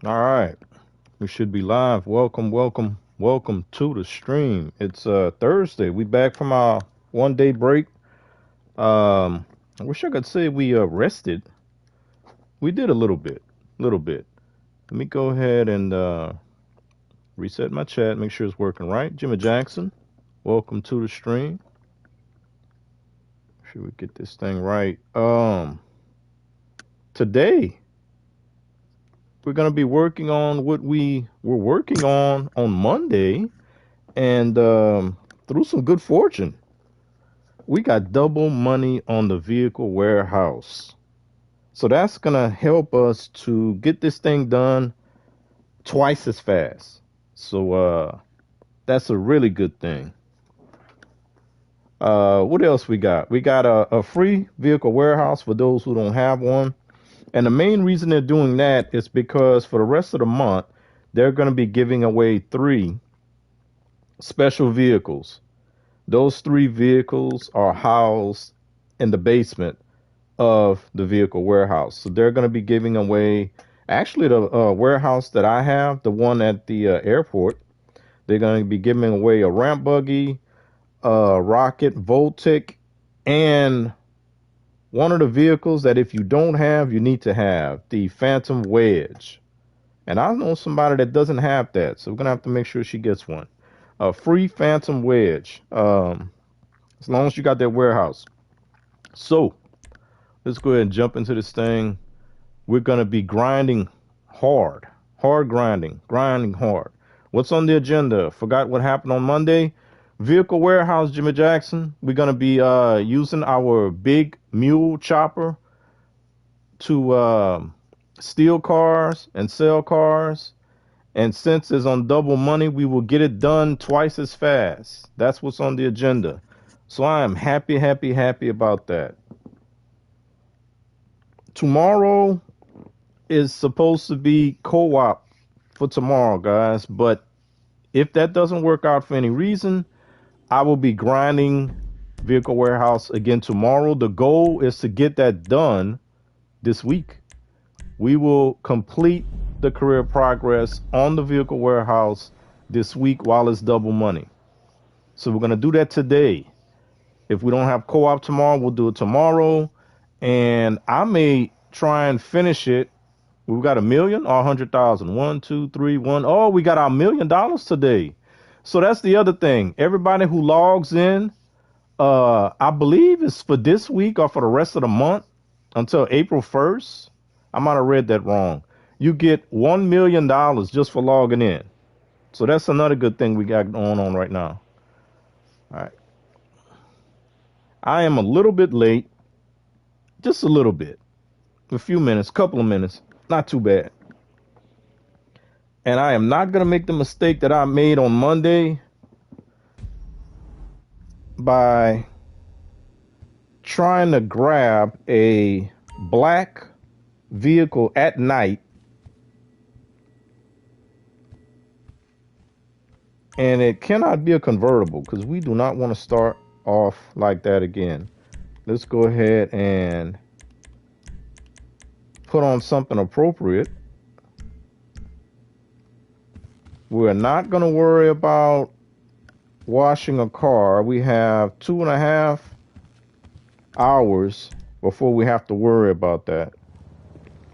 All right, we should be live. Welcome, welcome, welcome to the stream. It's Thursday. We back from our 1 day break. I wish I could say we rested. We did a little bit. Let me go ahead and reset my chat. Make sure it's working right. Jimmy Jackson, welcome to the stream. Should we get this thing right? Today we're gonna be working on what we were working on Monday, and through some good fortune we got double money on the vehicle warehouse. So that's going to help us to get this thing done twice as fast. So that's a really good thing. What else we got? We got a free vehicle warehouse for those who don't have one. And the main reason they're doing that is because for the rest of the month, they're going to be giving away three special vehicles. Those three vehicles are housed in the basement of the vehicle warehouse. So they're going to be giving away, actually, the warehouse that I have, the one at the airport. They're going to be giving away a ramp buggy, a Rocket Voltic, and one of the vehicles that if you don't have, you need to have, the Phantom Wedge. And I know somebody that doesn't have that, so we're going to have to make sure she gets one. A free Phantom Wedge, as long as you got that warehouse. So let's go ahead and jump into this thing. We're going to be grinding hard, grinding hard. What's on the agenda? Forgot what happened on Monday. Vehicle warehouse, Jimmy Jackson. We're going to be using our big mule chopper to steal cars and sell cars. And since it's on double money, we will get it done twice as fast. That's what's on the agenda. So I am happy, happy, happy about that. Tomorrow is supposed to be co-op for tomorrow, guys. But if that doesn't work out for any reason, I will be grinding vehicle warehouse again tomorrow. The goal is to get that done this week. We will complete the career progress on the vehicle warehouse this week while it's double money. So we're going to do that today. If we don't have co-op tomorrow, we'll do it tomorrow. And I may try and finish it. We've got 1 million or 100,000. 1, 2, 3, 1. Oh, we got our $1 million today. So that's the other thing. Everybody who logs in, I believe it's for this week or for the rest of the month until April 1st. I might have read that wrong. You get $1 million just for logging in. So that's another good thing we got going on right now. All right. I am a little bit late, just a little bit, a few minutes, couple of minutes, not too bad. And I am not going to make the mistake that I made on Monday by trying to grab a black vehicle at night. And it cannot be a convertible because we do not want to start off like that again. Let's go ahead and put on something appropriate. We're not going to worry about washing a car. We have 2.5 hours before we have to worry about that.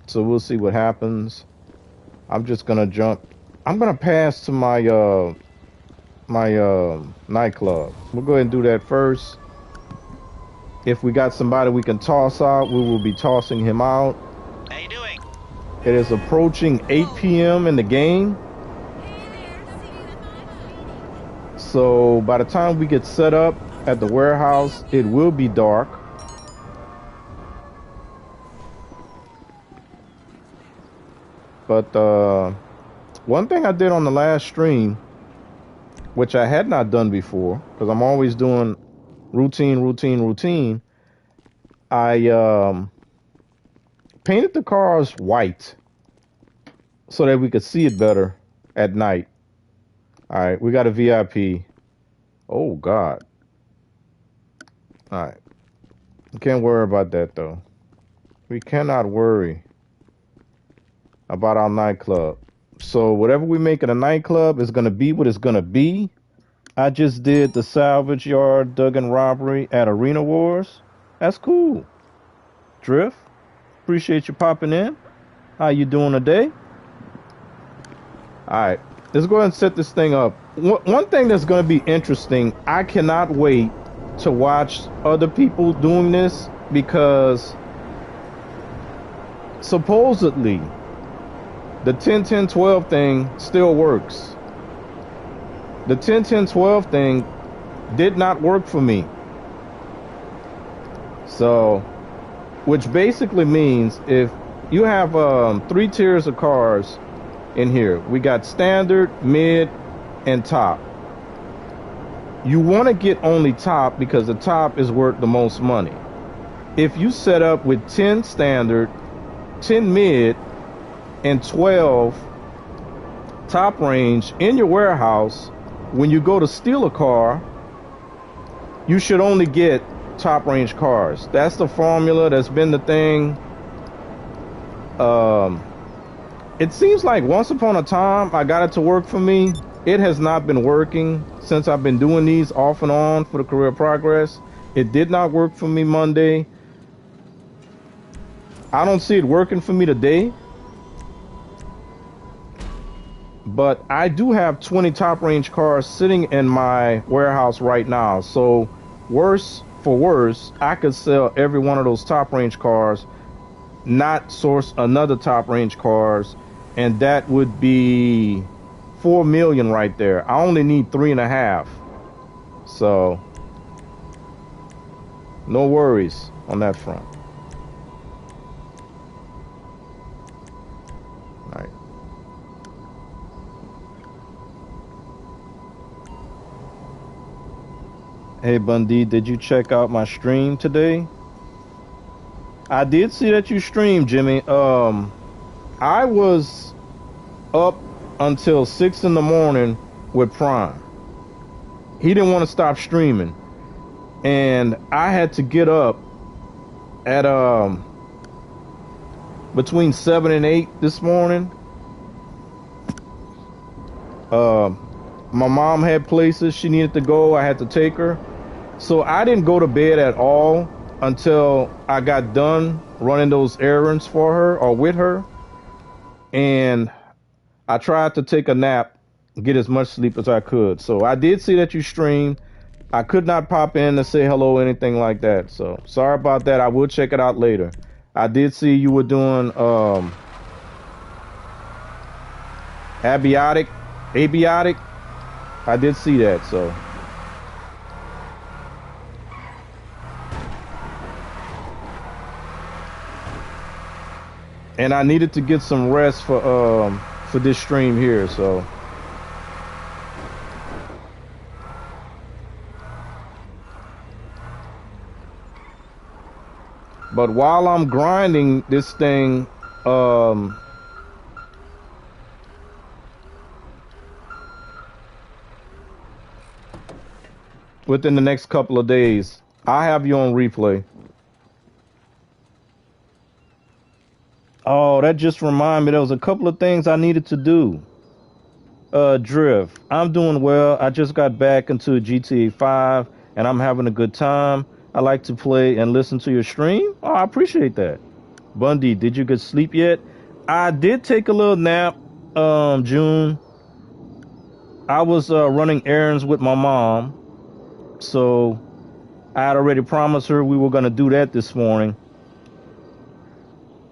So we'll see what happens. I'm just going to jump. I'm going to pass to my nightclub. We'll go ahead and do that first. If we got somebody we can toss out, we will be tossing him out. How you doing? It is approaching 8 p.m. in the game. So by the time we get set up at the warehouse, it will be dark. But one thing I did on the last stream, which I had not done before, because I'm always doing routine. I painted the cars white so that we could see it better at night. All right, we got a VIP. Oh, God. All right. We can't worry about that, though. We cannot worry about our nightclub. So whatever we make in a nightclub is gonna be what it's gonna be. I just did the salvage yard Duggan robbery at Arena Wars. That's cool. Drift, appreciate you popping in. How you doing today? All right, let's go ahead and set this thing up. One thing that's going to be interesting, I cannot wait to watch other people doing this because supposedly the 10-10-12 thing still works. The 10-10-12 thing did not work for me. So, which basically means if you have 3 tiers of cars in here, we got standard, mid, and top. You want to get only top because the top is worth the most money. If you set up with 10 standard, 10 mid, and 12 top range in your warehouse, when you go to steal a car, you should only get top range cars. That's the formula. That's been the thing. It seems like once upon a time I got it to work for me. It has not been working since I've been doing these off and on for the career progress. It did not work for me Monday. I don't see it working for me today. But I do have 20 top range cars sitting in my warehouse right now. So worse for worse, I could sell every one of those top range cars, not source another top range cars, and that would be 4 million right there. I only need 3.5. So no worries on that front. All right. Hey Bundy, did you check out my stream today? I did see that you streamed, Jimmy. I was up until 6 in the morning with Prime. He didn't want to stop streaming, and I had to get up at between 7 and 8 this morning. My mom had places she needed to go. I had to take her. So I didn't go to bed at all until I got done running those errands for her or with her. And I tried to take a nap, get as much sleep as I could. So I did see that you streamed. I could not pop in to say hello or anything like that. So sorry about that. I will check it out later. I did see you were doing abiotic. I did see that, so. And I needed to get some rest for this stream here, so. But while I'm grinding this thing, within the next couple of days, I have you on replay. Oh, that just reminded me there was a couple of things I needed to do. Drift, I'm doing well. I just got back into GTA 5 and I'm having a good time. I like to play and listen to your stream. Oh, I appreciate that. Bundy, did you get sleep yet? I did take a little nap, June. I was running errands with my mom. So I had already promised her we were going to do that this morning.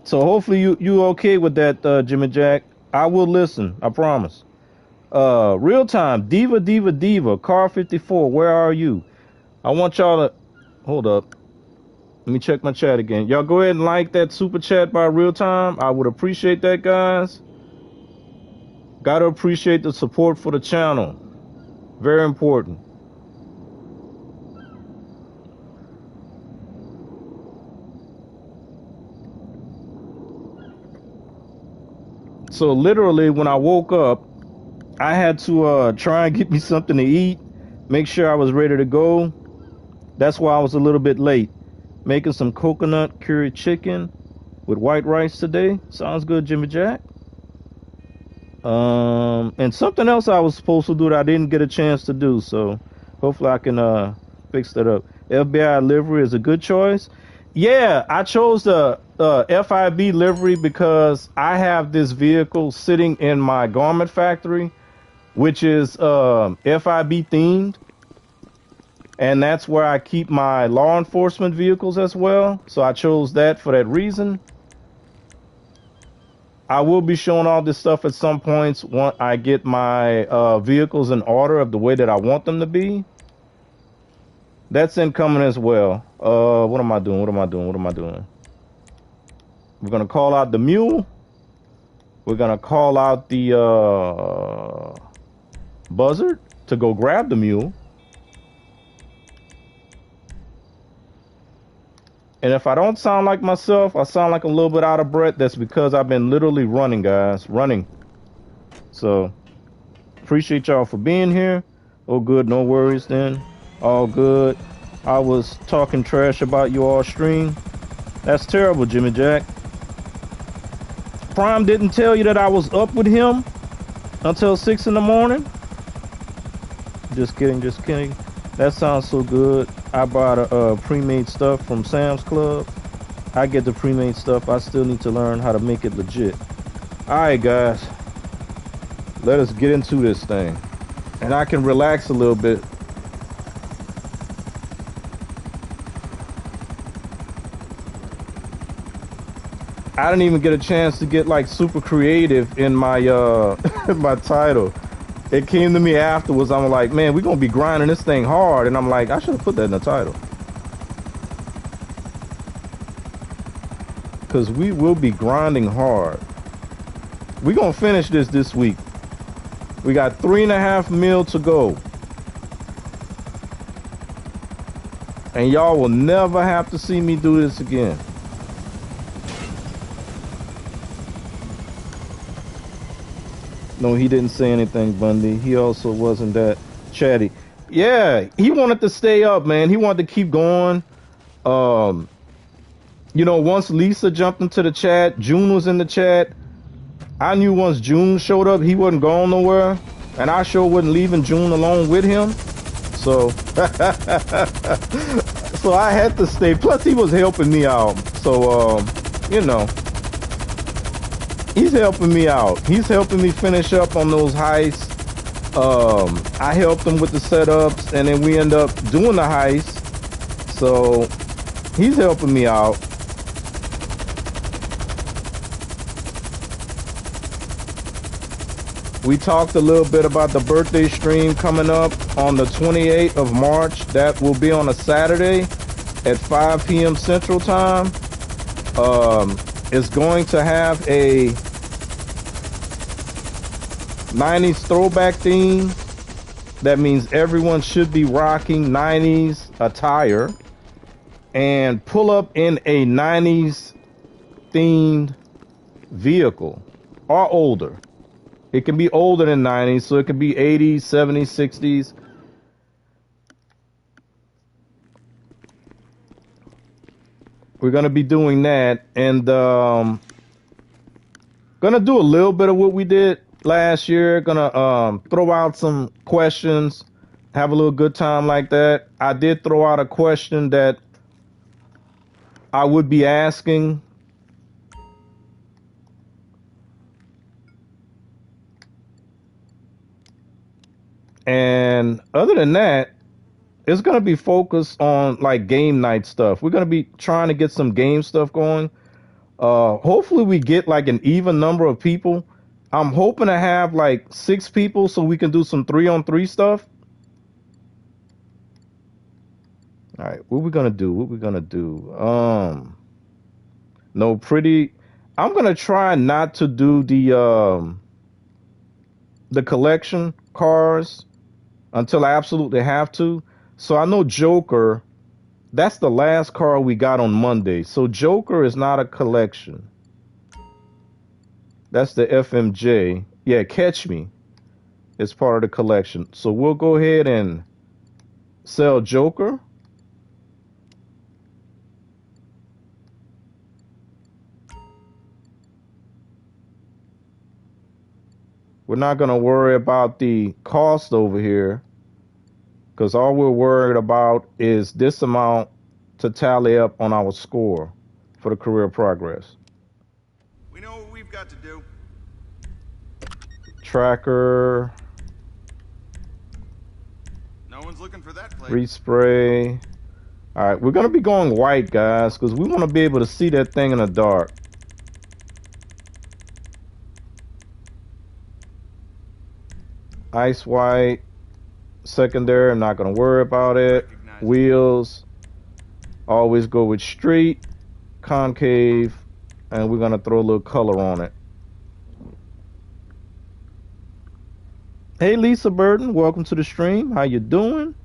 So hopefully you okay with that, Jimmy Jack. I will listen. I promise. Real time. Diva. Car 54. Where are you? I want y'all to hold up. Let me check my chat again. Y'all go ahead and like that super chat by Real Time. I would appreciate that, guys. Gotta appreciate the support for the channel. Very important. So literally when I woke up, I had to try and get me something to eat, make sure I was ready to go. That's why I was a little bit late. Making some coconut curry chicken with white rice today. Sounds good, Jimmy Jack. And something else I was supposed to do that I didn't get a chance to do. So hopefully I can fix that up. FBI livery is a good choice. Yeah, I chose the FIB livery because I have this vehicle sitting in my garment factory, which is FIB themed, and that's where I keep my law enforcement vehicles as well. So I chose that for that reason. I will be showing all this stuff at some points once I get my vehicles in order of the way that I want them to be. That's incoming as well. What am I doing? What am I doing? What am I doing? We're gonna call out the mule. We're gonna call out the buzzard to go grab the mule. And if I don't sound like myself, I sound like a little bit out of breath. That's because I've been literally running, guys, running. So appreciate y'all for being here. Oh, good, no worries then. All good. I was talking trash about you all stream. That's terrible, Jimmy Jack. Prime didn't tell you that I was up with him until 6 in the morning. Just kidding, just kidding. That sounds so good. I bought a pre-made stuff from Sam's Club. I get the pre-made stuff. I still need to learn how to make it legit. All right, guys. Let us get into this thing. And I can relax a little bit. I didn't even get a chance to get like super creative in my my title. It came to me afterwards. I'm like, man, we're gonna be grinding this thing hard, and I'm like, I should have put that in the title, because we will be grinding hard. We're gonna finish this week. We got 3.5 mil to go, and y'all will never have to see me do this again. No, he didn't say anything, Bundy. He also wasn't that chatty. Yeah, he wanted to stay up, man. He wanted to keep going. You know, once Lisa jumped into the chat, June was in the chat. I knew once June showed up, he wasn't going nowhere. And I sure wasn't leaving June alone with him. So, so I had to stay. Plus, he was helping me out. So, you know. He's helping me out. He's helping me finish up on those heists. I helped him with the setups, and then we end up doing the heist. So he's helping me out. We talked a little bit about the birthday stream coming up on the 28th of March. That will be on a Saturday at 5 p.m. Central Time. Is going to have a 90s throwback theme. That means everyone should be rocking 90s attire and pull up in a 90s themed vehicle or older. It can be older than 90s, so it could be 80s, 70s, 60s. We're going to be doing that, and going to do a little bit of what we did last year. Going to throw out some questions, have a little good time like that. I did throw out a question that I would be asking. And other than that, it's going to be focused on like game night stuff. We're going to be trying to get some game stuff going. Hopefully we get like an even number of people. I'm hoping to have like 6 people so we can do some 3-on-3 stuff. All right, what we gonna do? What we gonna do? No, pretty. I'm gonna try not to do the collection cars until I absolutely have to. So I know Joker. That's the last car we got on Monday. So Joker is not a collection. That's the FMJ. Yeah, Catch Me. It's part of the collection. So we'll go ahead and sell Joker. We're not going to worry about the cost over here because all we're worried about is this amount to tally up on our score for the career progress. We know what we've got to do. Tracker. No one's looking for that plate. Respray. All right, we're going to be going white, guys, because we want to be able to see that thing in the dark. Ice white. Secondary, I'm not going to worry about it. Wheels. Always go with street, concave, and we're going to throw a little color on it. Hey, Lisa Burton, welcome to the stream. How you doing?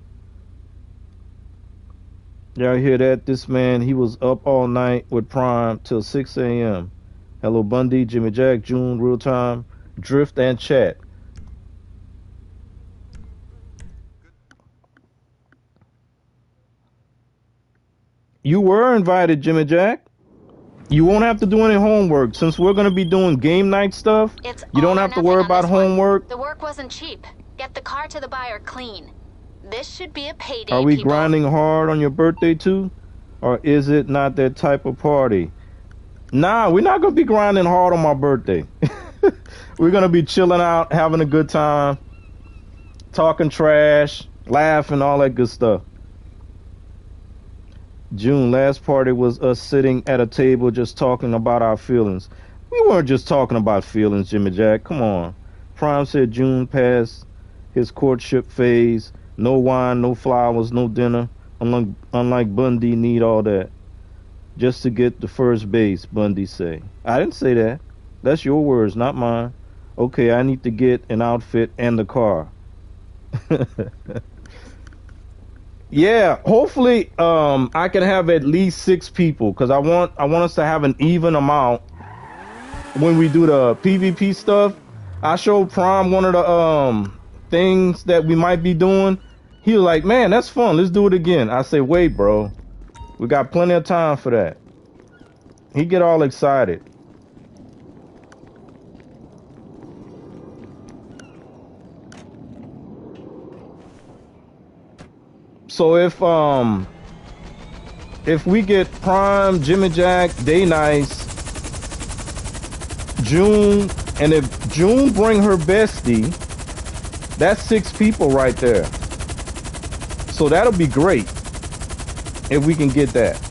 Y'all hear that? This man, he was up all night with Prime till 6 a.m. Hello, Bundy, Jimmy Jack, June, Real Time, Drift, and Chat. You were invited, Jimmy Jack. You won't have to do any homework. Since we're going to be doing game night stuff, you don't have to worry about homework. The work wasn't cheap. Get the car to the buyer clean. This should be a payday, Are we people. grinding hard on your birthday too? Or is it not that type of party? Nah, we're not going to be grinding hard on my birthday. We're going to be chilling out, having a good time, talking trash, laughing, all that good stuff. June, last party was us sitting at a table just talking about our feelings. We weren't just talking about feelings, Jimmy Jack. Come on. Prime said June passed his courtship phase. No wine, no flowers, no dinner. Unlike Bundy need all that. Just to get the first base, Bundy say. I didn't say that. That's your words, not mine. Okay, I need to get an outfit and the car. Yeah, hopefully I can have at least 6 people because I want us to have an even amount when we do the PvP stuff. I showed Prime one of the things that we might be doing. He was like, "Man, that's fun. Let's do it again." I say, "Wait, bro. We got plenty of time for that." He get all excited. So if we get Prime, Jimmy Jack, Day Nice, June, and if June bring her bestie, that's 6 people right there. So that'll be great if we can get that.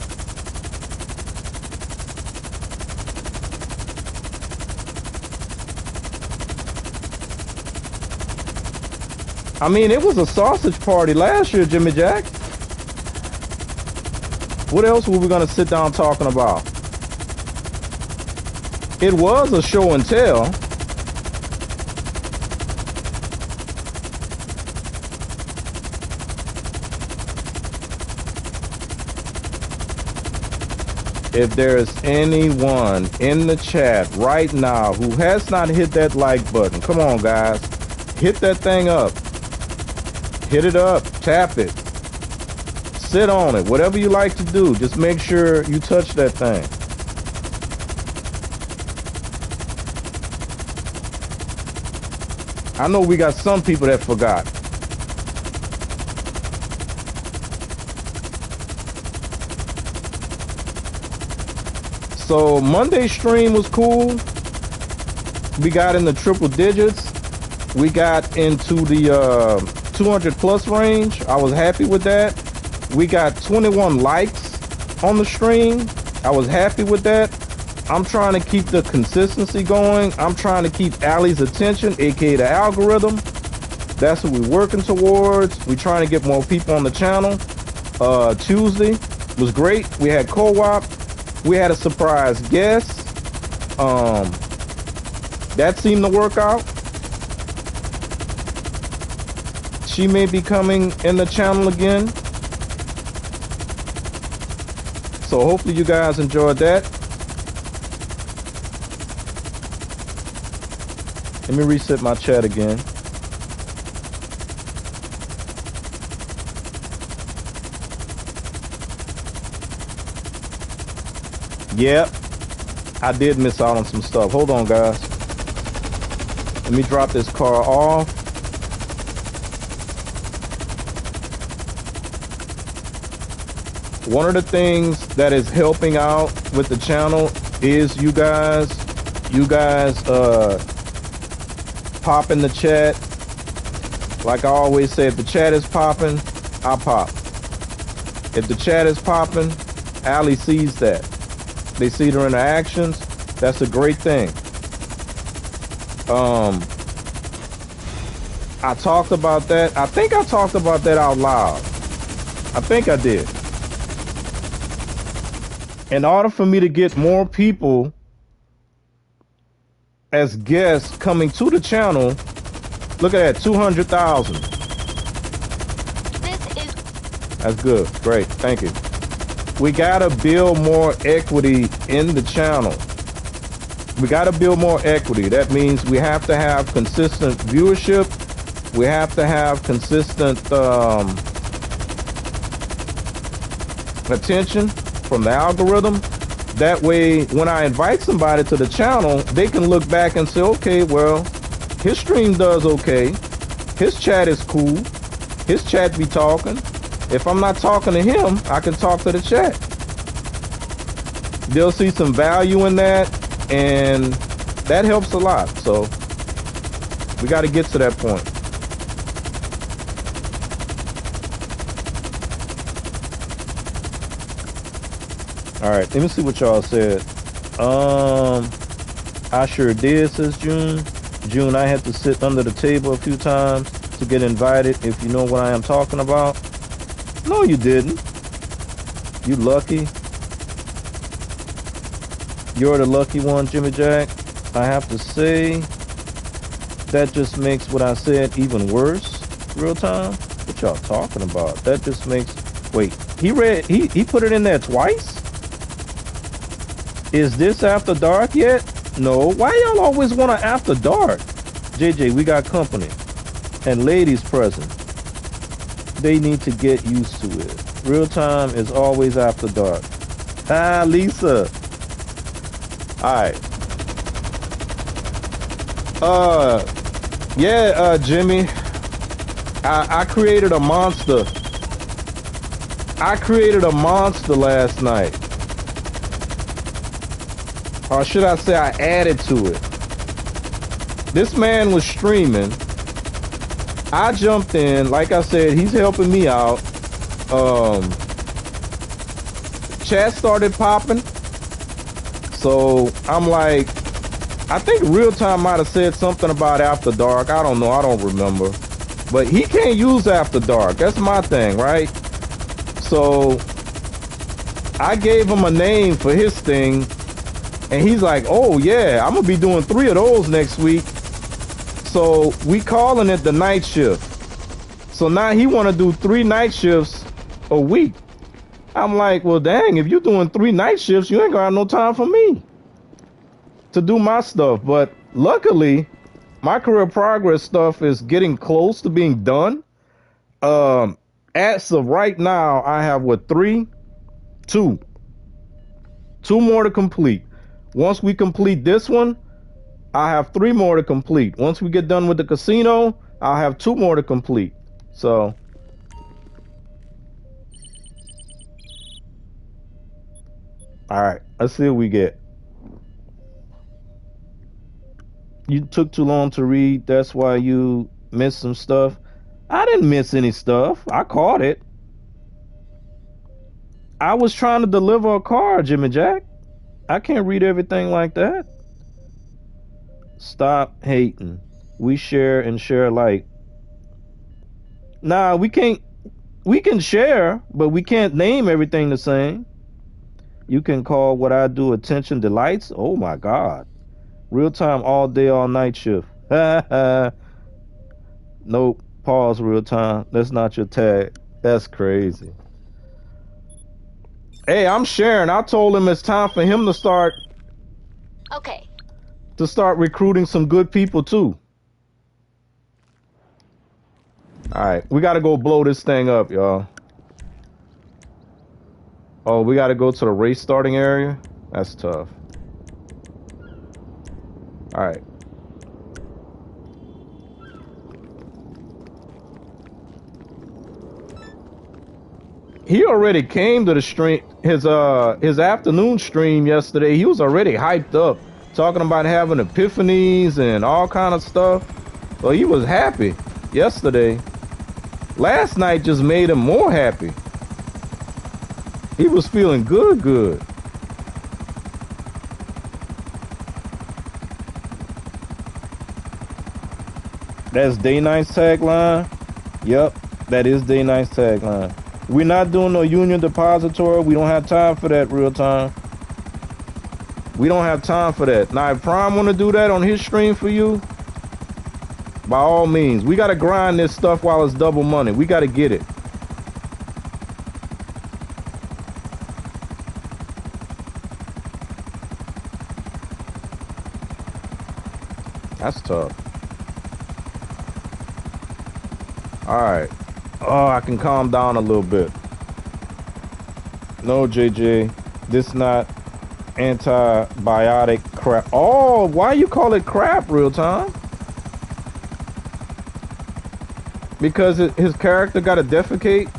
I mean, it was a sausage party last year, Jimmy Jack. What else were we gonna sit down talking about? It was a show and tell. If there's anyone in the chat right now who has not hit that like button, come on, guys. Hit that thing up. Hit it up. Tap it. Sit on it. Whatever you like to do, just make sure you touch that thing. I know we got some people that forgot. So Monday stream was cool. We got in the triple digits. We got into the 200 plus range. I was happy with that. We got 21 likes on the stream. I was happy with that. I'm trying to keep the consistency going. I'm trying to keep Allie's attention, aka the algorithm. That's what we're working towards. We're trying to get more people on the channel. Tuesday was great. We had co-op. We had a surprise guest. That seemed to work out. She may be coming in the channel again. So hopefully you guys enjoyed that. Let me reset my chat again. Yep, I did miss out on some stuff. Hold on, guys. Let me drop this car off. One of the things that is helping out with the channel is you guys pop in the chat. Like I always say, if the chat is popping, I pop. If the chat is popping, Allie sees that. They see their interactions. That's a great thing. I talked about that. I think I talked about that out loud. I think I did. In order for me to get more people as guests coming to the channel, look at that, 200,000. That's good. Great. Thank you. We got to build more equity in the channel. We got to build more equity. That means we have to have consistent viewership. We have to have consistent attention from the algorithm. That way, when I invite somebody to the channel, they can look back and say, okay, well, his stream does okay. His chat is cool. His chat be talking. If I'm not talking to him, I can talk to the chat. They'll see some value in that, and that helps a lot. So we got to get to that point. All right, let me see what y'all said. I sure did, says June. June, I had to sit under the table a few times to get invited, if you know what I am talking about. No, you didn't. You lucky. You're the lucky one, Jimmy Jack. I have to say, that just makes what I said even worse. Real time? What y'all talking about? That just makes... Wait, he put it in there twice? Is this after dark yet? No. Why y'all always want to after dark? JJ, we got company. And ladies present. They need to get used to it. Real time is always after dark. Ah, Lisa. Alright. Yeah, Jimmy. I created a monster. I created a monster last night. Or should I say I added to it. This man was streaming. I jumped in. Like I said, he's helping me out. Chat started popping. So I'm like, I think Real Time might have said something about After Dark. I don't know. I don't remember. But he can't use After Dark. That's my thing, right? So I gave him a name for his thing. And he's like, oh, yeah, I'm going to be doing 3 of those next week. So we calling it the night shift. So now he want to do 3 night shifts a week. I'm like, well, dang, if you're doing 3 night shifts, you ain't got no time for me to do my stuff. But luckily, my career progress stuff is getting close to being done. As of right now, I have what, 2 more to complete. Once we complete this one, I have 3 more to complete. Once we get done with the casino, I'll have 2 more to complete. So all right, let's see what we get. You took too long to read. That's why you missed some stuff. I didn't miss any stuff. I caught it. I was trying to deliver a car, Jimmy Jack. I can't read everything like that. Stop hating. We share and share alike. Nah, we can't. We can share, but we can't name everything the same. You can call what I do attention delights. Oh my God. Real time all day, all night shift. Nope. Pause, Real Time. That's not your tag. That's crazy. Hey, I'm sharing. I told him it's time for him to start. Okay. To start recruiting some good people too. All right, we got to go blow this thing up, y'all. Oh, we got to go to the race starting area? That's tough. All right. He already came to the stream, his afternoon stream yesterday. He was already hyped up, talking about having epiphanies and all kind of stuff. So he was happy yesterday. Last night just made him more happy. He was feeling good. That's Day Night's tagline. Yep, that is Day Night's tagline. We're not doing no union depository. We don't have time for that real time. We don't have time for that. Now, if Prime want to do that on his stream for you, by all means. We got to grind this stuff while it's double money. We got to get it. That's tough. All right. Oh, I can calm down a little bit. No, JJ, this not antibiotic crap. Oh, why you call it crap, real time? Because his character got to defecate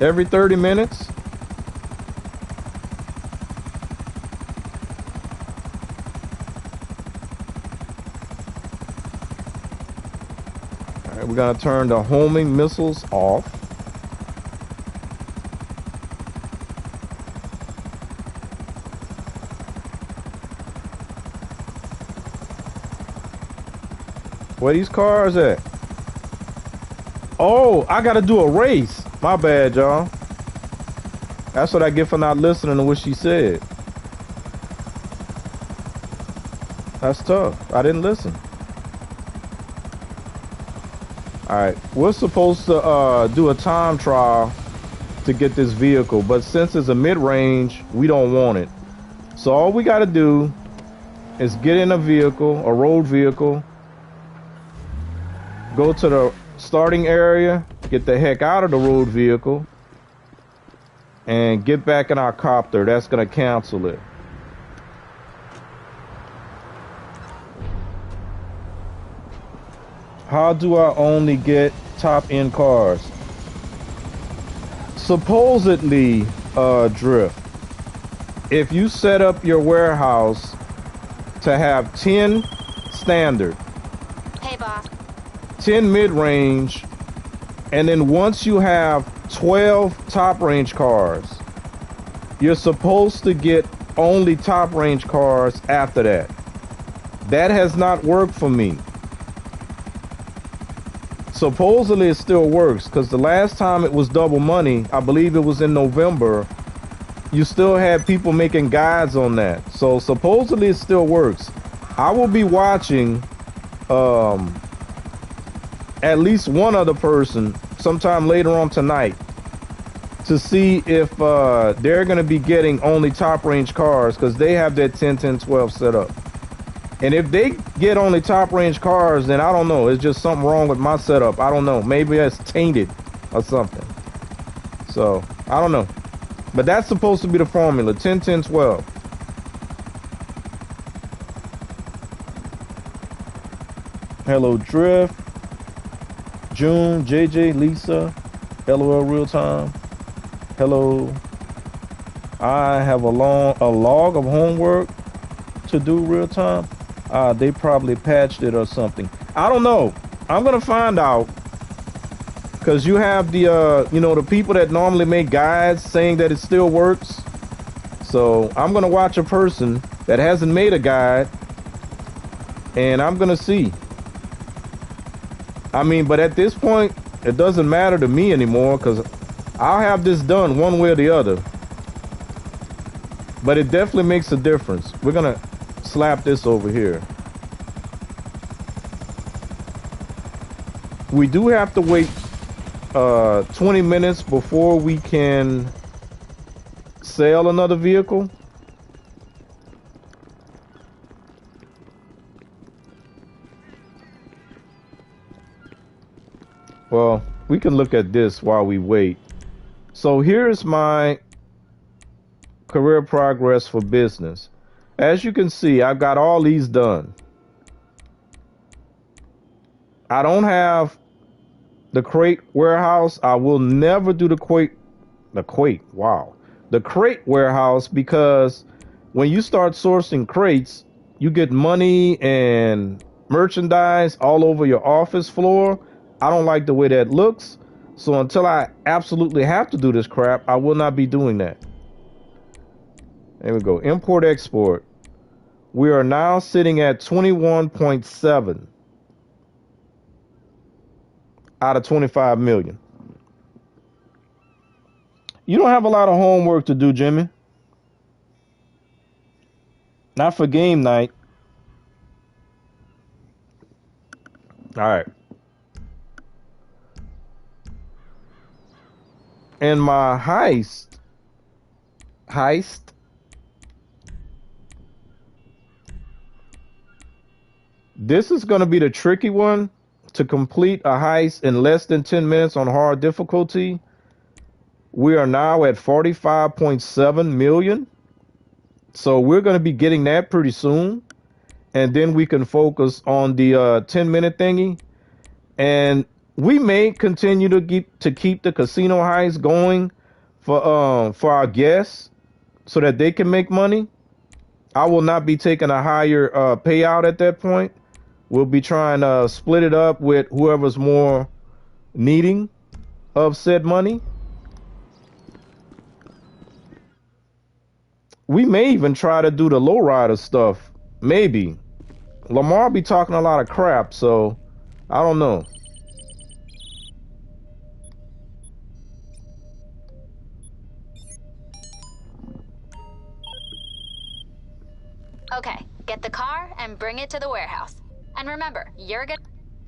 every 30 minutes. All right, we're going to turn the homing missiles off. Where these cars at? Oh, I gotta do a race. My bad, y'all. That's what I get for not listening to what she said. That's tough. I didn't listen. Alright, we're supposed to do a time trial to get this vehicle, but since it's a mid-range, we don't want it. So all we gotta do is get in a vehicle, a road vehicle, go to the starting area, get the heck out of the road vehicle, and get back in our copter. That's gonna cancel it. How do I only get top end cars? Supposedly, Drift, if you set up your warehouse to have 10 standard, Hey, boss. 10 mid-range, and then once you have 12 top-range cars, you're supposed to get only top-range cars after that. That has not worked for me. Supposedly it still works, because the last time it was double money, I believe it was in November, you still had people making guides on that. So supposedly it still works. I will be watching at least one other person sometime later on tonight to see if they're going to be getting only top range cars, because they have that 10, 10, 12 set up. And if they get only top range cars, then I don't know. It's just something wrong with my setup. I don't know. Maybe it's tainted or something. So I don't know. But that's supposed to be the formula. 10, 10, 12. Hello, Drift. June, JJ, Lisa, LOL Real Time. Hello. I have a log of homework to do real time. They probably patched it or something. I don't know. I'm gonna find out, because you have the the people that normally make guides saying that it still works. So I'm gonna watch a person that hasn't made a guide, and I'm gonna see. I mean, but at this point, it doesn't matter to me anymore, because I'll have this done one way or the other. But it definitely makes a difference. We're going to slap this over here. We do have to wait 20 minutes before we can sell another vehicle. Well, we can look at this while we wait. So here's my career progress for business. As you can see, I've got all these done. I don't have the crate warehouse. I will never do the The crate, wow. The crate warehouse, because when you start sourcing crates, you get money and merchandise all over your office floor. I don't like the way that looks. So until I absolutely have to do this crap, I will not be doing that. There we go. Import export. We are now sitting at 21.7 out of 25 million. You don't have a lot of homework to do, Jimmy. Not for game night. All right. And my heist. This is going to be the tricky one. To complete a heist in less than 10 minutes on hard difficulty. We are now at 45.7 million. So we're going to be getting that pretty soon. And then we can focus on the 10-minute thingy. And we may continue to keep the casino heist going for our guests so that they can make money. I will not be taking a higher payout at that point. We'll be trying to split it up with whoever's more needing of said money. We may even try to do the lowrider stuff. Maybe. Lamar be talking a lot of crap, so I don't know. Okay, get the car and bring it to the warehouse. And remember, you're good.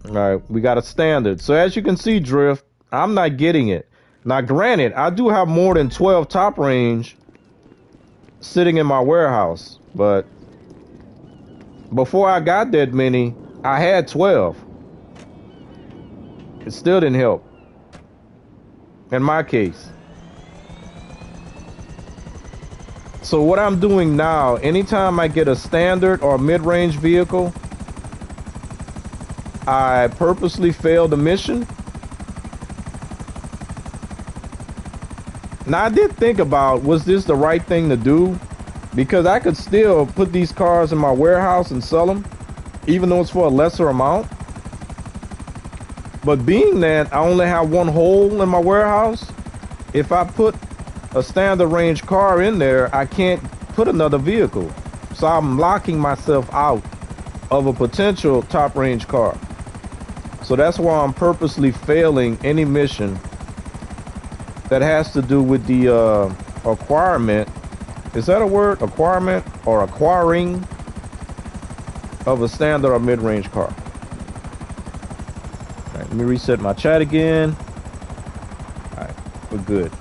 All right, we got a standard. So as you can see, Drift, I'm not getting it. Now, granted, I do have more than 12 top range sitting in my warehouse, but before I got that many, I had 12. It still didn't help. In my case. So what I'm doing now, anytime I get a standard or mid-range vehicle, I purposely fail the mission. Now, I did think about, was this the right thing to do? Because I could still put these cars in my warehouse and sell them, even though it's for a lesser amount. But being that I only have one hole in my warehouse, if I put a standard range car in there, I can't put another vehicle. So I'm locking myself out of a potential top range car. So that's why I'm purposely failing any mission that has to do with the acquirement. Is that a word? Acquirement or acquiring of a standard or mid-range car. All right, let me reset my chat again. All right, we're good.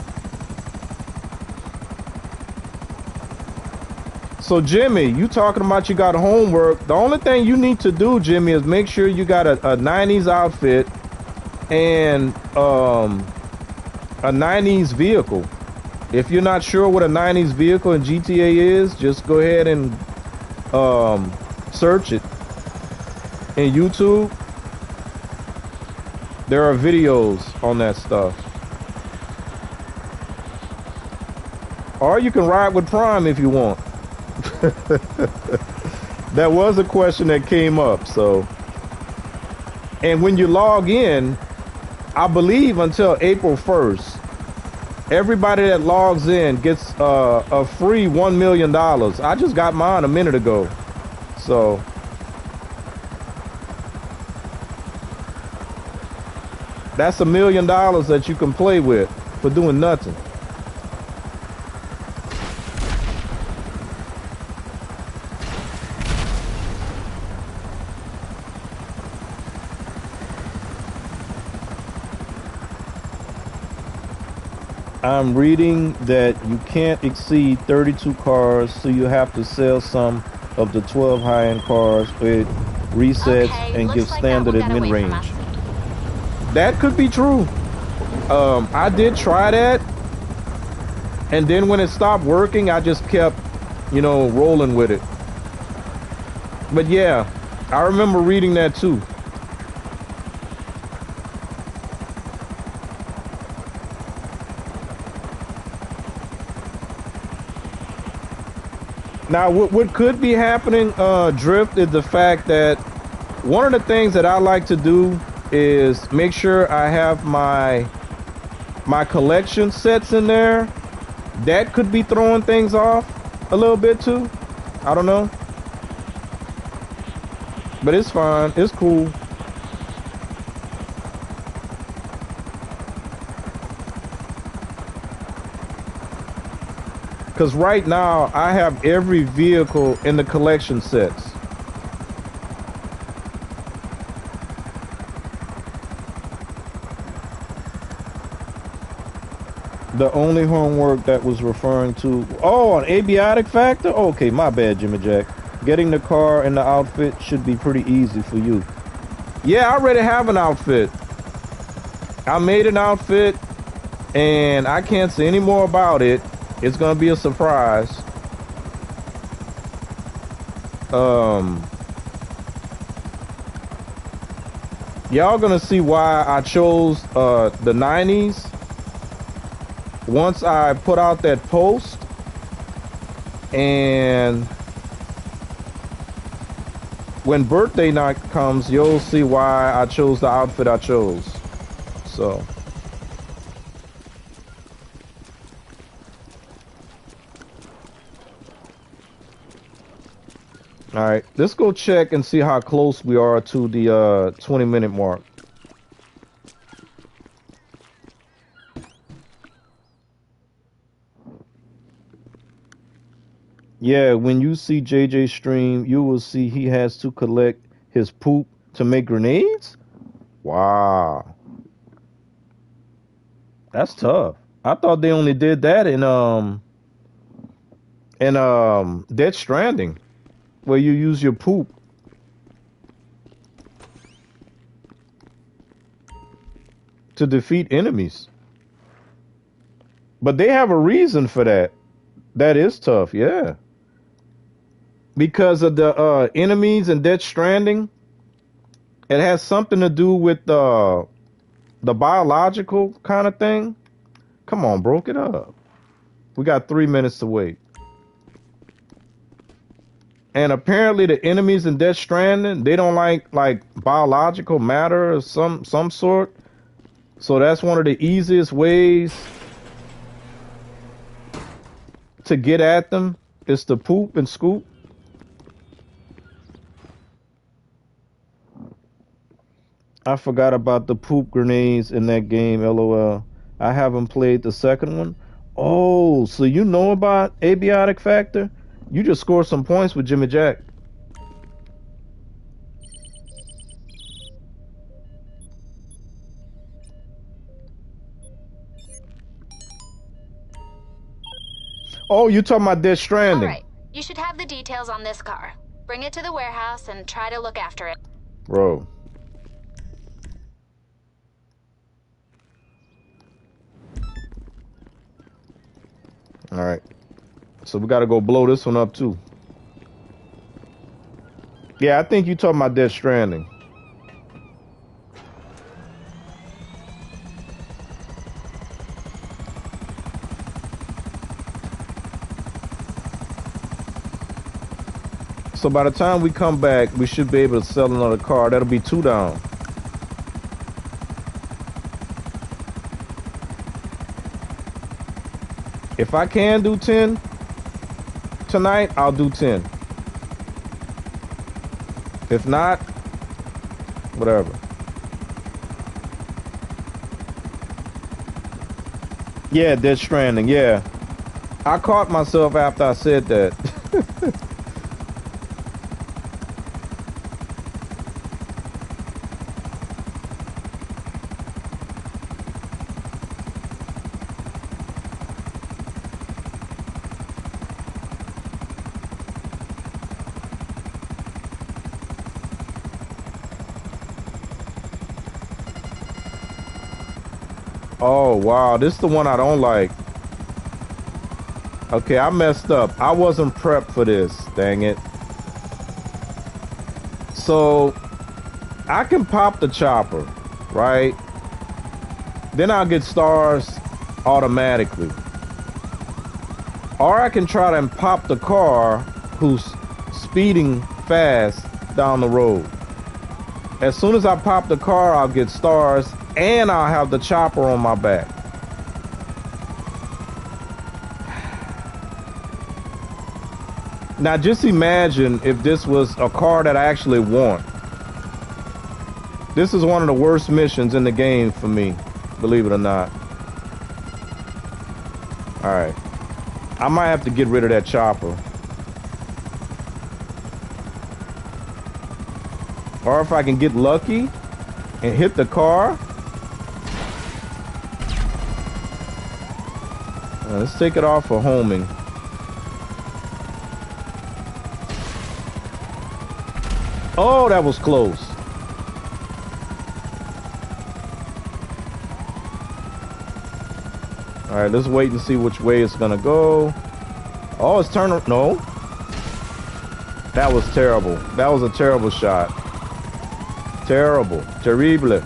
So Jimmy, you talking about you got homework. The only thing you need to do, Jimmy, is make sure you got a 90s outfit and a 90s vehicle. If you're not sure what a 90s vehicle in GTA is, just go ahead and search it in YouTube. There are videos on that stuff. Or you can ride with Prime if you want. That was a question that came up. So, and when you log in, I believe until April 1st, everybody that logs in gets a free $1 million. I just got mine a minute ago. So that's $1 million that you can play with for doing nothing. I'm reading that you can't exceed 32 cars, so you have to sell some of the 12 high-end cars with resets and give standard at mid-range. That could be true. I did try that, and then when it stopped working, I just kept, rolling with it. But yeah, I remember reading that too. Now, what could be happening, Drift, is the fact that one of the things that I like to do is make sure I have my collection sets in there. That could be throwing things off a little bit too. I don't know. But it's fine. It's cool. Because right now, I have every vehicle in the collection sets. The only homework that was referring to... Oh, an abiotic factor? Okay, my bad, Jimmy Jack. Getting the car and the outfit should be pretty easy for you. Yeah, I already have an outfit. I made an outfit, and I can't say any more about it. It's gonna be a surprise. Y'all gonna see why I chose the 90s once I put out that post. And when birthday night comes, you'll see why I chose the outfit I chose. So all right, let's go check and see how close we are to the 20-minute mark. Yeah, when you see JJ stream, you will see he has to collect his poop to make grenades? Wow. That's tough. I thought they only did that in Death Stranding, where you use your poop to defeat enemies. But they have a reason for that. That is tough, yeah. Because of the enemies in Death Stranding, it has something to do with the biological kind of thing. Come on, bro, get up. We got 3 minutes to wait. And apparently the enemies in Death Stranding, they don't like biological matter of some sort. So that's one of the easiest ways to get at them is to poop and scoop. I forgot about the poop grenades in that game, LOL. I haven't played the second one. Oh, so you know about abiotic factor? You just scored some points with Jimmy Jack. Oh, you talking about Death Stranding? All right, you should have the details on this car. Bring it to the warehouse and try to look after it. Bro. All right. So we got to go blow this one up too. Yeah, I think you talking about Death Stranding. So by the time we come back, we should be able to sell another car. That'll be 2 down. If I can do 10 tonight, I'll do 10. If not, whatever. Yeah, Death Stranding, yeah. I caught myself after I said that. Oh, wow. This is the one I don't like. Okay, I messed up. I wasn't prepped for this. Dang it. So, I can pop the chopper, right? Then I'll get stars automatically. Or I can try and pop the car who's speeding fast down the road. As soon as I pop the car, I'll get stars and I'll have the chopper on my back. Now just imagine if this was a car that I actually want. This is one of the worst missions in the game for me, believe it or not. All right. I might have to get rid of that chopper. Or if I can get lucky and hit the car. Let's take it off for homing. Oh, that was close. All right, let's wait and see which way it's gonna go. Oh, it's turning. No. That was terrible. That was a terrible shot. Terrible. Terrible. All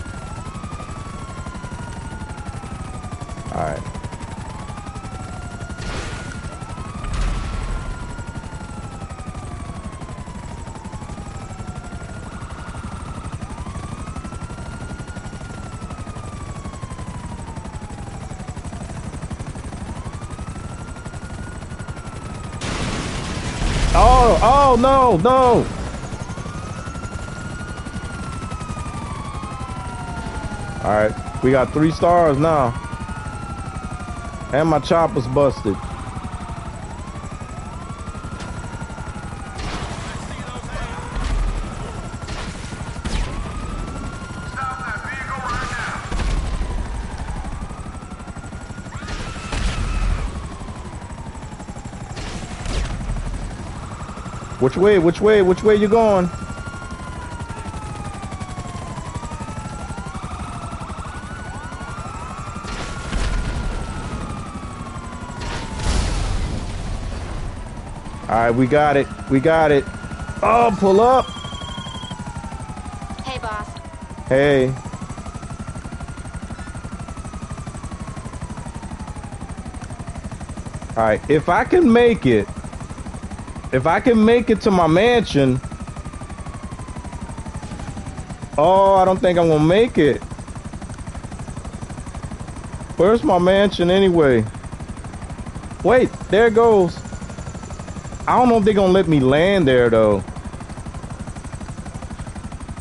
right. Oh, no, no. All right, we got 3 stars now. And my chopper's busted. Which way? Which way? Which way you going? All right, we got it. We got it. Oh, pull up. Hey, boss. Hey. All right, if I can make it. If I can make it to my mansion. Oh, I don't think I'm gonna make it. Where's my mansion anyway? Wait, there it goes. I don't know if they're gonna let me land there though.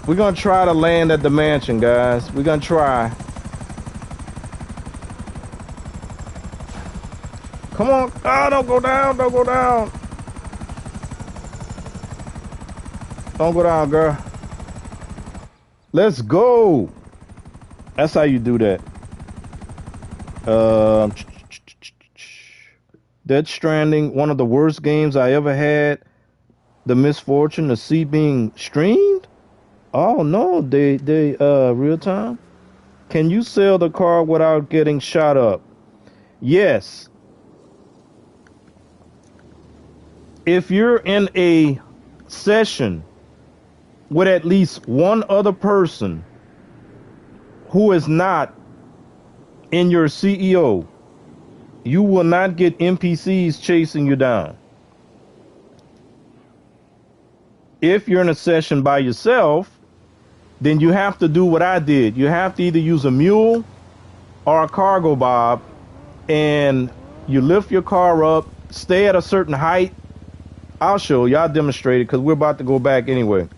We're gonna try to land at the mansion, guys. We're gonna try. Come on. Oh, don't go down. Don't go down. Don't go down, girl. Let's go. That's how you do that. Death Stranding, one of the worst games I ever had the misfortune to see being streamed. Oh no, they real time. Can you sell the car without getting shot up? Yes. If you're in a session with at least one other person who is not in your CEO, you will not get NPCs chasing you down. If you're in a session by yourself, then you have to do what I did. You have to either use a mule or a cargo bob, and you lift your car up, stay at a certain height. I'll show you. I'll demonstrate it because we're about to go back anyway.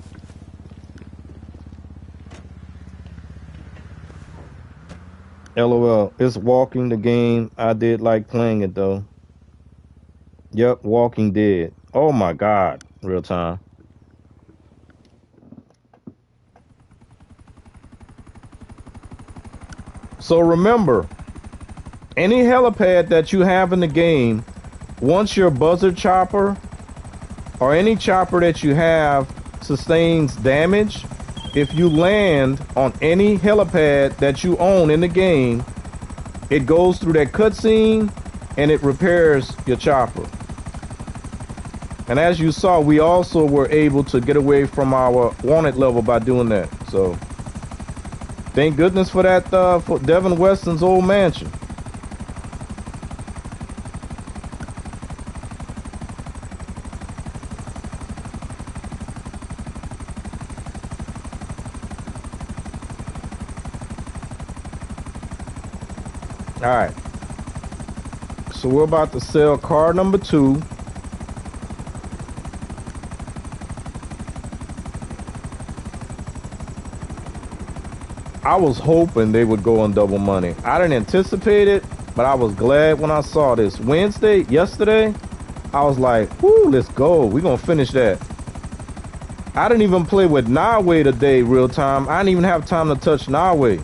LOL, it's Walking the game. I did like playing it though. Yep, Walking Dead. Oh my God, real time. So remember, any helipad that you have in the game, once your buzzard chopper or any chopper that you have sustains damage, if you land on any helipad that you own in the game, it goes through that cutscene and it repairs your chopper. And as you saw, we also were able to get away from our wanted level by doing that. So thank goodness for that, for Devin Weston's old mansion. All right. So we're about to sell car number 2. I was hoping they would go on double money. I didn't anticipate it, but I was glad when I saw this. Yesterday, I was like, whoo, let's go. We're going to finish that. I didn't even play with Nawe today real time. I didn't even have time to touch Nawe.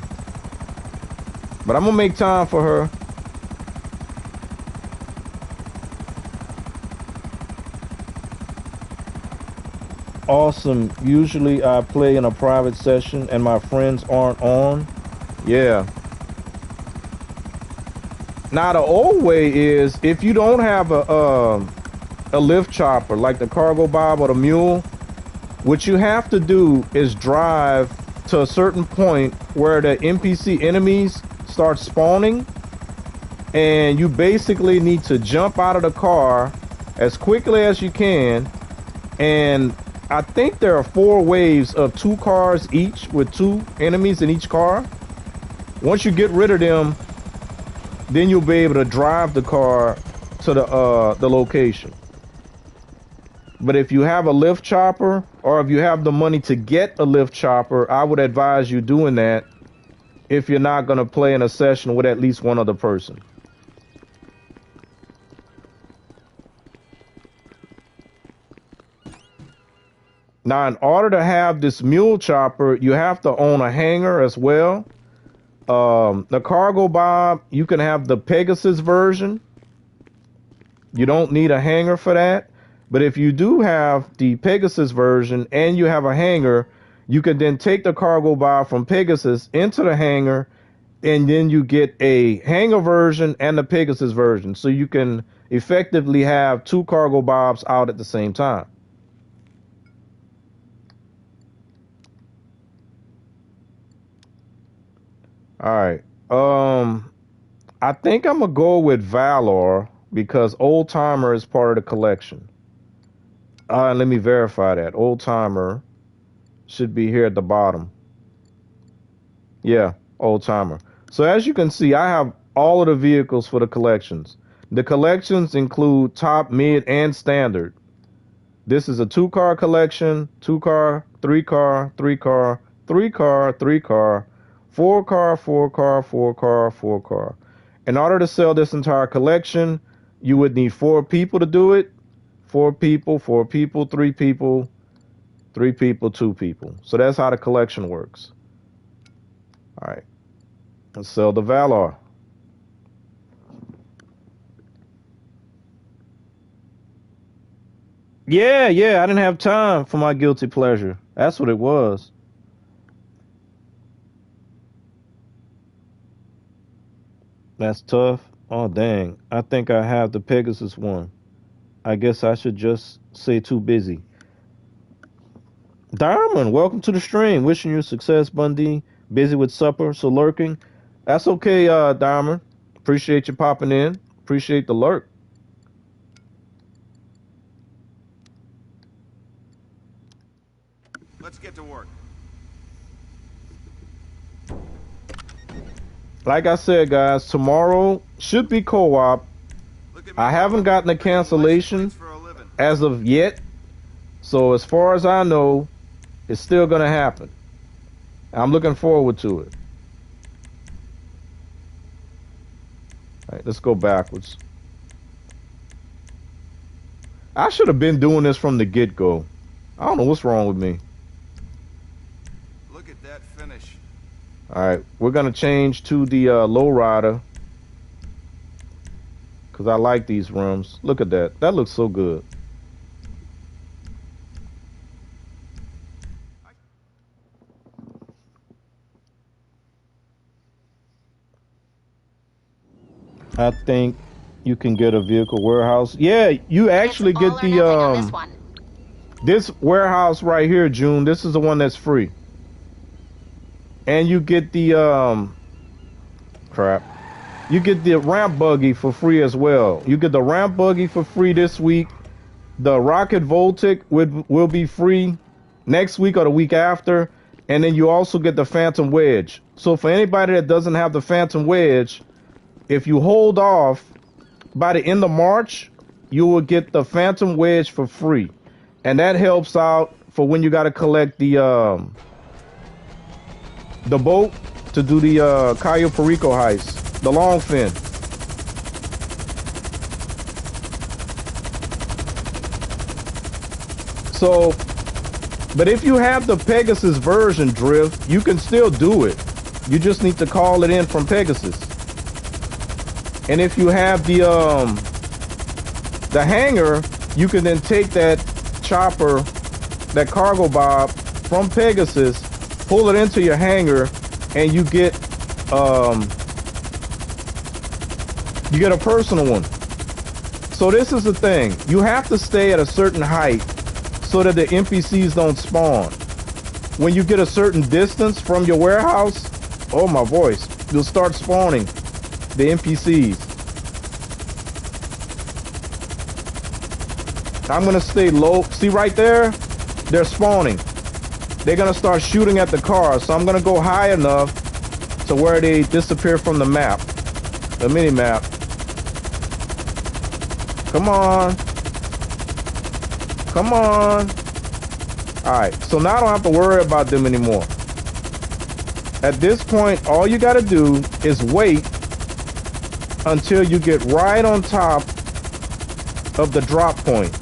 But I'm going to make time for her. Awesome. Usually I play in a private session and my friends aren't on. Yeah. Now the old way is if you don't have a lift chopper like the Cargobob or the Mule, what you have to do is drive to a certain point where the NPC enemies start spawning, and you basically need to jump out of the car as quickly as you can. And I think there are 4 waves of 2 cars each with 2 enemies in each car. Once you get rid of them, then you'll be able to drive the car to the location. But if you have a lift chopper, or if you have the money to get a lift chopper, I would advise you doing that if you're not going to play in a session with at least one other person. Now, in order to have this mule chopper, you have to own a hangar as well. The Cargobob, you can have the Pegasus version. You don't need a hangar for that. But if you do have the Pegasus version and you have a hangar, you can then take the Cargobob from Pegasus into the hangar, and then you get a hangar version and the Pegasus version. So you can effectively have 2 Cargobobs out at the same time. All right. I think I'm gonna go with Valor because Old Timer is part of the collection. Let me verify that. Old Timer should be here at the bottom. Yeah, Old Timer. So as you can see, I have all of the vehicles for the collections. The collections include top, mid, and standard. This is a 2-car collection, 2-car, 3-car, 3-car, 3-car, 3-car, 4-car, 4-car, 4-car, 4-car. In order to sell this entire collection, you would need 4 people to do it. 4 people, 4 people, 3 people, 3 people, 2 people. So that's how the collection works. All right. Let's sell the Valor. Yeah, I didn't have time for my guilty pleasure. That's what it was. That's tough. Oh, dang. I think I have the Pegasus one. I guess I should just say too busy. Diamond, welcome to the stream. Wishing you success, Bundy. Busy with supper, so lurking. That's okay, Diamond. Appreciate you popping in. Appreciate the lurk. Let's get to work. Like I said, guys, tomorrow should be co-op. I haven't gotten a cancellation as of yet. So as far as I know, it's still going to happen. I'm looking forward to it. All right, let's go backwards. I should have been doing this from the get-go. I don't know what's wrong with me. Look at that finish. All right, we're going to change to the lowrider because I like these rims. Look at that. That looks so good. I think you can get a vehicle warehouse. Yeah, you actually get the this warehouse right here, June. This is the one that's free. And you get the crap. You get the ramp buggy for free as well. You get the ramp buggy for free this week. The Rocket Voltic will be free next week or the week after. And then you also get the Phantom Wedge. So for anybody that doesn't have the Phantom Wedge, if you hold off by the end of March, you will get the Phantom Wedge for free, and that helps out for when you got to collect the boat to do the Cayo Perico heist, the Longfin. So, but if you have the Pegasus version, Drift, you can still do it. You just need to call it in from Pegasus. And if you have the hangar, you can then take that chopper, that cargo bob from Pegasus, pull it into your hangar, and you get a personal one. So this is the thing. You have to stay at a certain height so that the NPCs don't spawn. When you get a certain distance from your warehouse, oh my voice, you'll start spawning the NPCs. I'm gonna stay low. See right there? They're spawning. They're gonna start shooting at the car, so I'm gonna go high enough to where they disappear from the map, the mini map. Come on. Come on. Alright, so now I don't have to worry about them anymore. At this point, all you gotta do is wait until you get right on top of the drop point.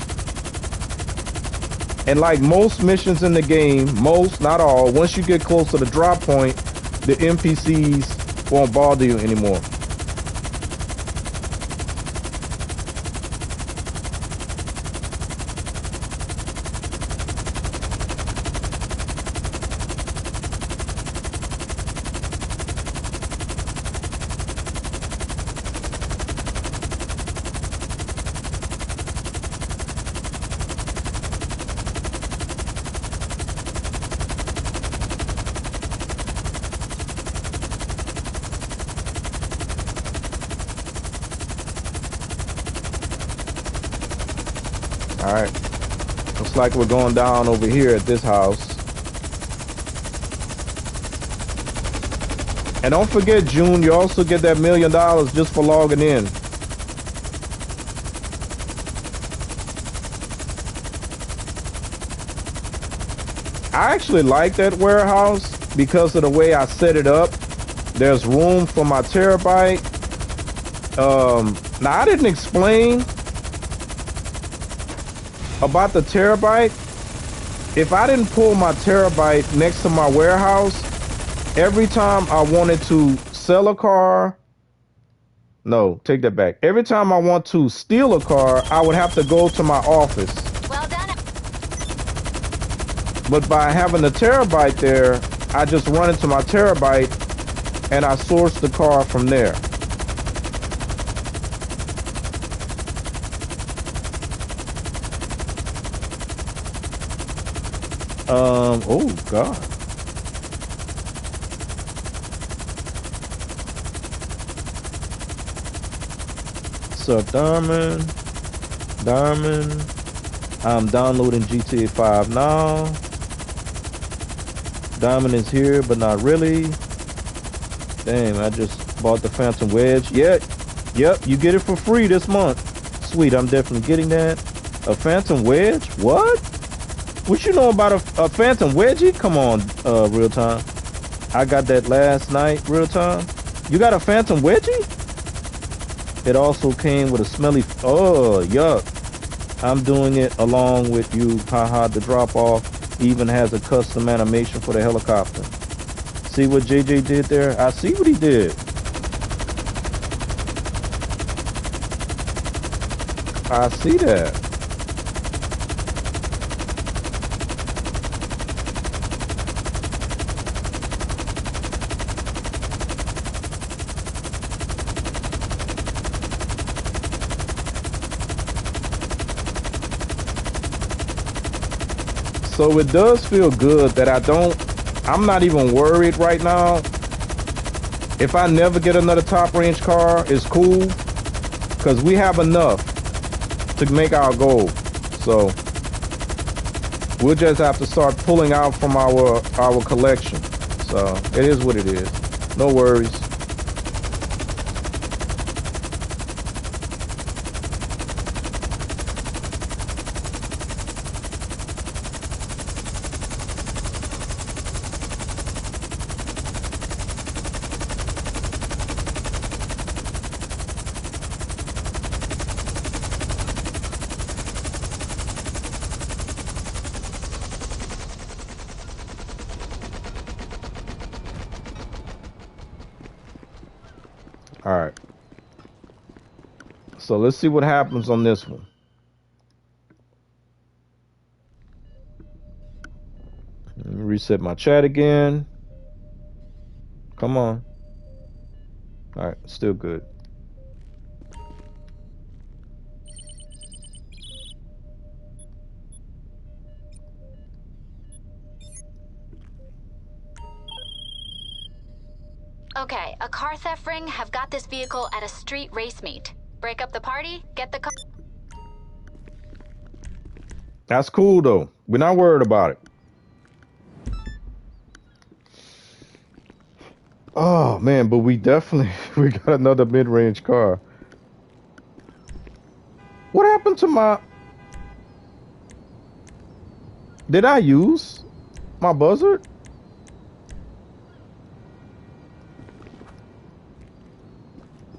And like most missions in the game, most, not all, once you get close to the drop point, the NPCs won't bother you anymore. Alright, looks like we're going down over here at this house. And don't forget, June, you also get that $1 million just for logging in. I actually like that warehouse because of the way I set it up. There's room for my terabyte. Now I didn't explain about the terabyte. If I didn't pull my terabyte next to my warehouse, every time I wanted to sell a car, no, take that back. Every time I want to steal a car, I would have to go to my office. Well done. But by having the terabyte there, I just run into my terabyte and I source the car from there. Oh God. So Diamond, I'm downloading GTA 5 now. Diamond is here, but not really. Damn, I just bought the Phantom Wedge. Yep, you get it for free this month. Sweet, I'm definitely getting that. A Phantom Wedge? What? What you know about a Phantom Wedgie? Come on, Real Time. I got that last night, Real Time. You got a Phantom Wedgie? It also came with a smelly... Oh, yuck. I'm doing it along with you. Haha, the drop off even has a custom animation for the helicopter. See what JJ did there? I see what he did. I see that. So it does feel good that I'm not even worried right now. If I never get another top range car, it's cool. Because we have enough to make our goal. So we'll just have to start pulling out from our collection. So it is what it is. No worries. All right. So let's see what happens on this one. Let me reset my chat again. Come on. All right, still good. Okay, a car theft ring have got this vehicle at a street race meet. Break up the party, get the car. That's cool though. We're not worried about it. Oh man, but we definitely we got another mid-range car. What happened to my? Did I use my buzzard?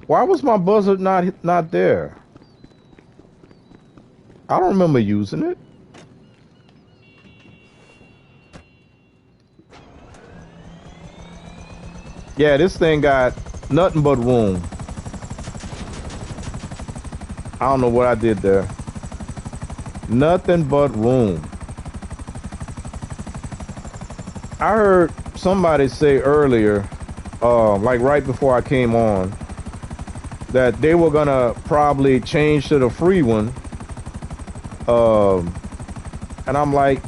Why was my buzzard not there? I don't remember using it. Yeah, this thing got nothing but room. I don't know what I did there. Nothing but room. I heard somebody say earlier, like right before I came on, that they were gonna probably change to the free one. And I'm like,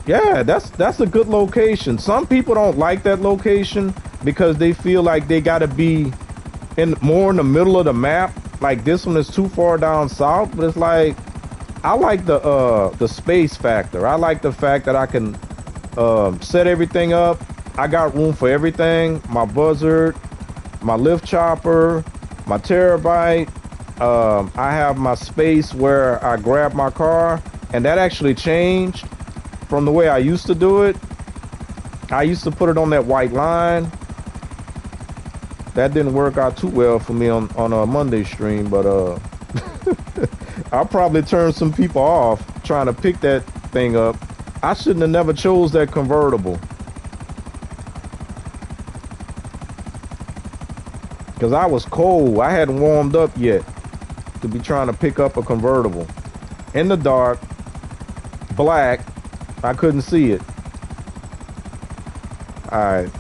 yeah, that's a good location. Some people don't like that location because they feel like they gotta be more in the middle of the map. Like this one is too far down south, but it's like I like the space factor. I like the fact that I can set everything up. I got room for everything. My buzzard, my lift chopper, my terabyte. I have my space where I grab my car, and that actually changed from the way I used to do it. I used to put it on that white line. That didn't work out too well for me on a Monday stream, but I'll probably turn some people off trying to pick that thing up. I shouldn't have never chose that convertible. Because I was cold. I hadn't warmed up yet to be trying to pick up a convertible. In the dark, black, I couldn't see it. Alright.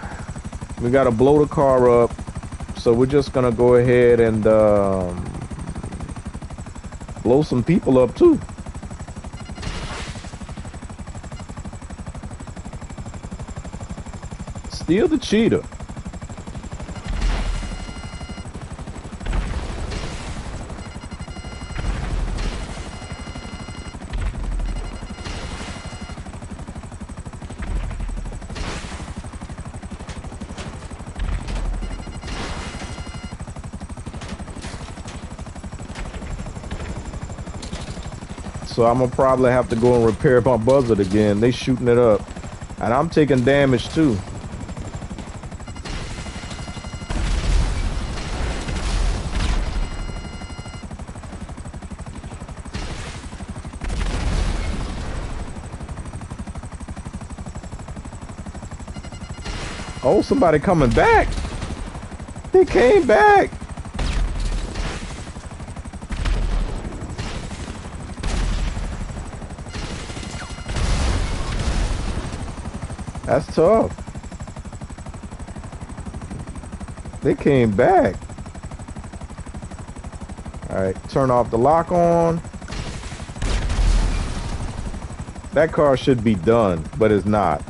We got to blow the car up. So we're just going to go ahead and blow some people up too. Steal the cheetah. So I'm gonna probably have to go and repair my buzzard again. They shooting it up. And I'm taking damage too. Oh, somebody coming back. They came back. That's tough. They came back. All right, turn off the lock on. That car should be done, but it's not.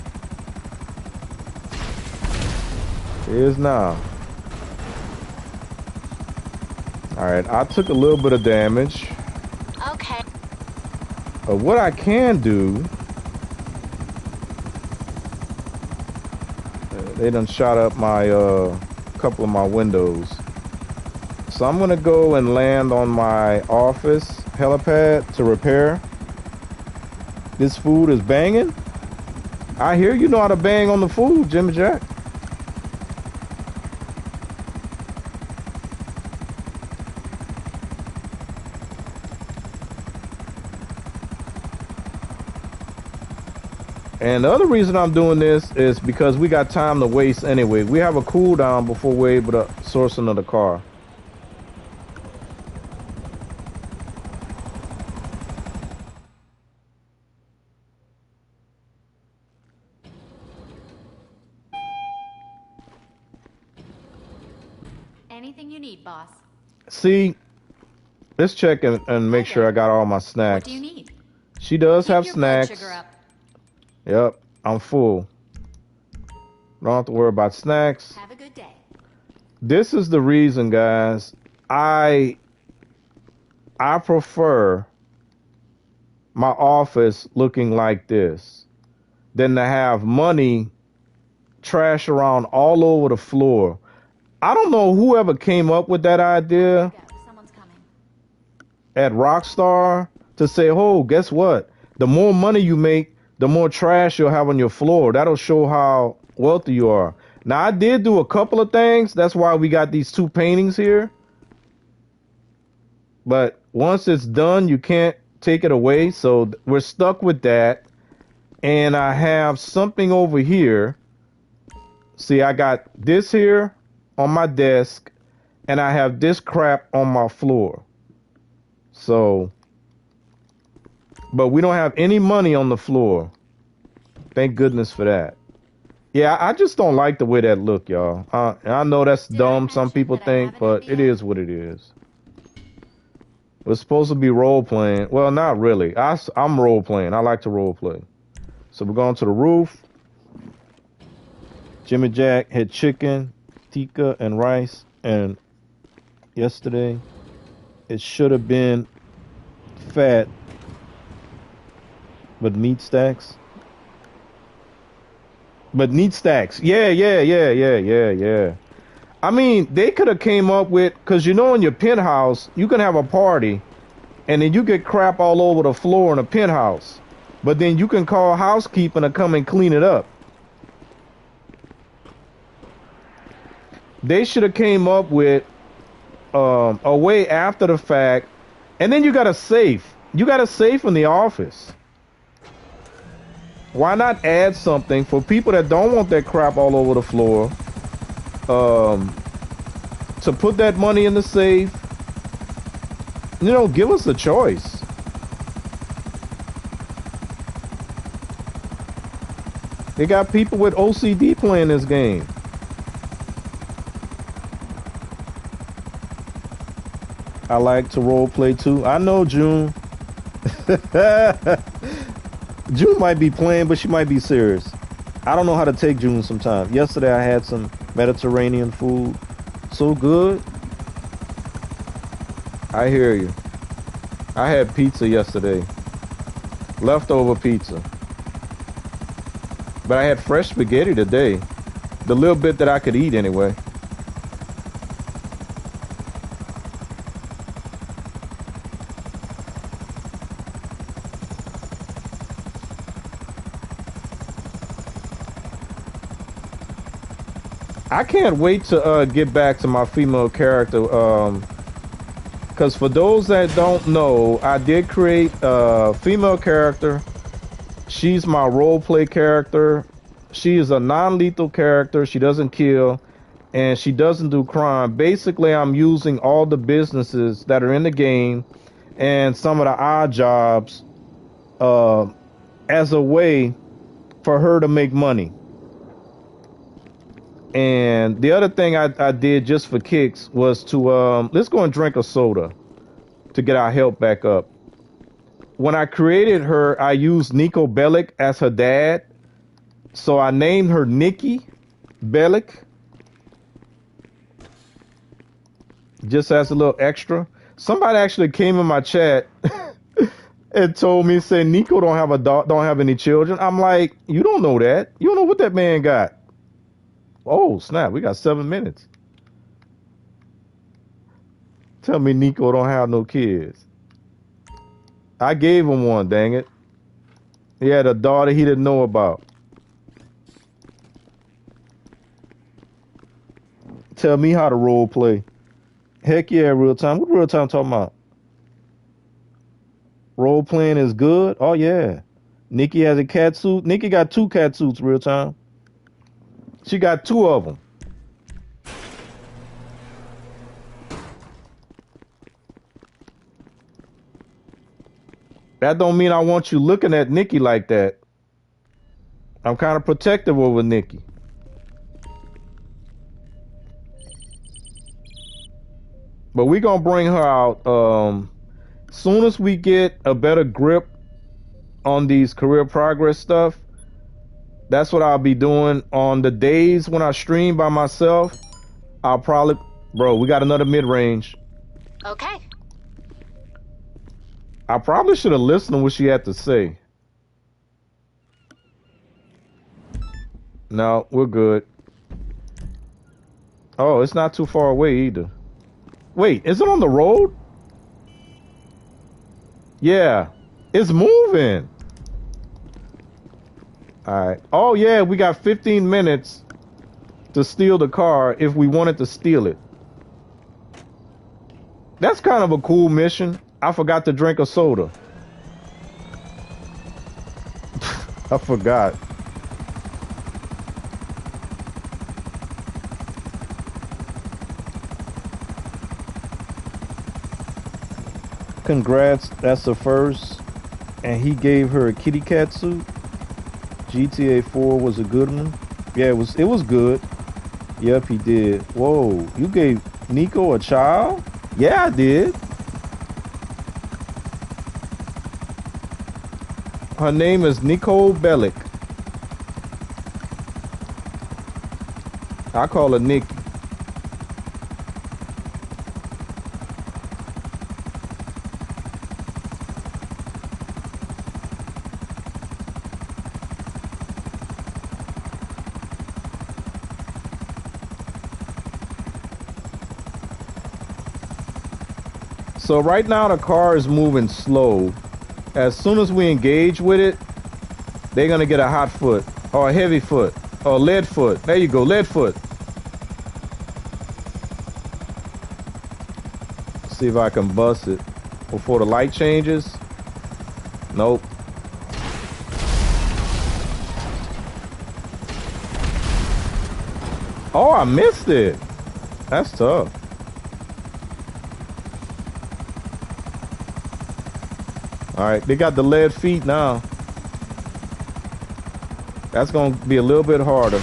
It is now. All right, I took a little bit of damage. Okay. What I can do... They done shot up my couple of my windows. So I'm gonna go and land on my office helipad to repair. This food is banging. I hear you know how to bang on the food, Jimmy Jack. And the other reason I'm doing this is because we got time to waste anyway. We have a cooldown before we're able to source another car. Anything you need, boss. See, let's check and make sure I got all my What snacks. do you need? She does Keep have your blood snacks. sugar up. Yep, I'm full. Don't have to worry about snacks. Have a good day. This is the reason, guys. I prefer my office looking like this than to have money trash around all over the floor. I don't know whoever came up with that idea Go. Someone's coming. at Rockstar to say, oh, guess what? The more money you make, the more trash you'll have on your floor. That'll show how wealthy you are. Now, I did do a couple of things. That's why we got these two paintings here. But once it's done, you can't take it away. So we're stuck with that. And I have something over here. See, I got this here on my desk, and I have this crap on my floor. So, but we don't have any money on the floor. Thank goodness for that. Yeah, I just don't like the way that look, y'all. I know that's dumb, some people think, but it is what it is. We're supposed to be role playing. Well, not really. I'm role playing. I like to role play. So we're going to the roof. Jimmy Jack had chicken, tikka, and rice. And yesterday, it should have been fat, but meat stacks. But meat stacks. Yeah. I mean, they could have came up with, because you know in your penthouse, you can have a party, and then you get crap all over the floor in a penthouse. But then you can call housekeeping to come and clean it up. They should have came up with a way after the fact, and then you got a safe. You got a safe in the office. Why not add something for people that don't want that crap all over the floor? To put that money in the safe. You know, give us a choice. They got people with OCD playing this game. I like to role play too. I know June. June might be playing, but she might be serious. I don't know how to take June sometimes. Yesterday I had some Mediterranean food. So good. I hear you. I had pizza yesterday. Leftover pizza. But I had fresh spaghetti today. The little bit that I could eat anyway. I can't wait to get back to my female character. Because for those that don't know, I did create a female character. She's my role play character. She is a non-lethal character. She doesn't kill, and she doesn't do crime. Basically, I'm using all the businesses that are in the game and some of the odd jobs as a way for her to make money. And the other thing I did just for kicks was to let's go and drink a soda to get our health back up. When I created her, I used Nico Bellic as her dad. So I named her Nikki Bellic. Just as a little extra. Somebody actually came in my chat and told me, say Nico don't have any children. I'm like, you don't know that. You don't know what that man got. Oh, snap. We got 7 minutes. Tell me Nico don't have no kids. I gave him one, dang it. He had a daughter he didn't know about. Tell me how to role play. Heck yeah, real time. What real time talking about? Role playing is good? Oh, yeah. Nikki has a cat suit. Nikki got 2 cat suits, real time. She got 2 of them. That don't mean I want you looking at Nikki like that. I'm kind of protective over Nikki. But we gonna bring her out. Soon as we get a better grip on these career progress stuff, that's what I'll be doing on the days when I stream by myself. I'll probably, bro, we got another mid range. Okay. I probably should have listened to what she had to say. No, we're good. Oh, it's not too far away either. Wait, is it on the road? Yeah, it's moving. All right. Oh, yeah, we got 15 minutes to steal the car if we wanted to steal it. That's kind of a cool mission. I forgot to drink a soda. I forgot. Congrats, that's the first. And he gave her a kitty cat suit. GTA 4 was a good one. Yeah, it was good. Yep, he did. Whoa, you gave Nico a child? Yeah, I did. Her name is Nicole Bellic. I call her Nikki. So right now the car is moving slow. As soon as we engage with it, they're gonna get a hot foot or a heavy foot or lead foot. There you go, lead foot. See if I can bust it before the light changes. Nope. Oh, I missed it. That's tough. All right, they got the lead feet now. That's gonna be a little bit harder.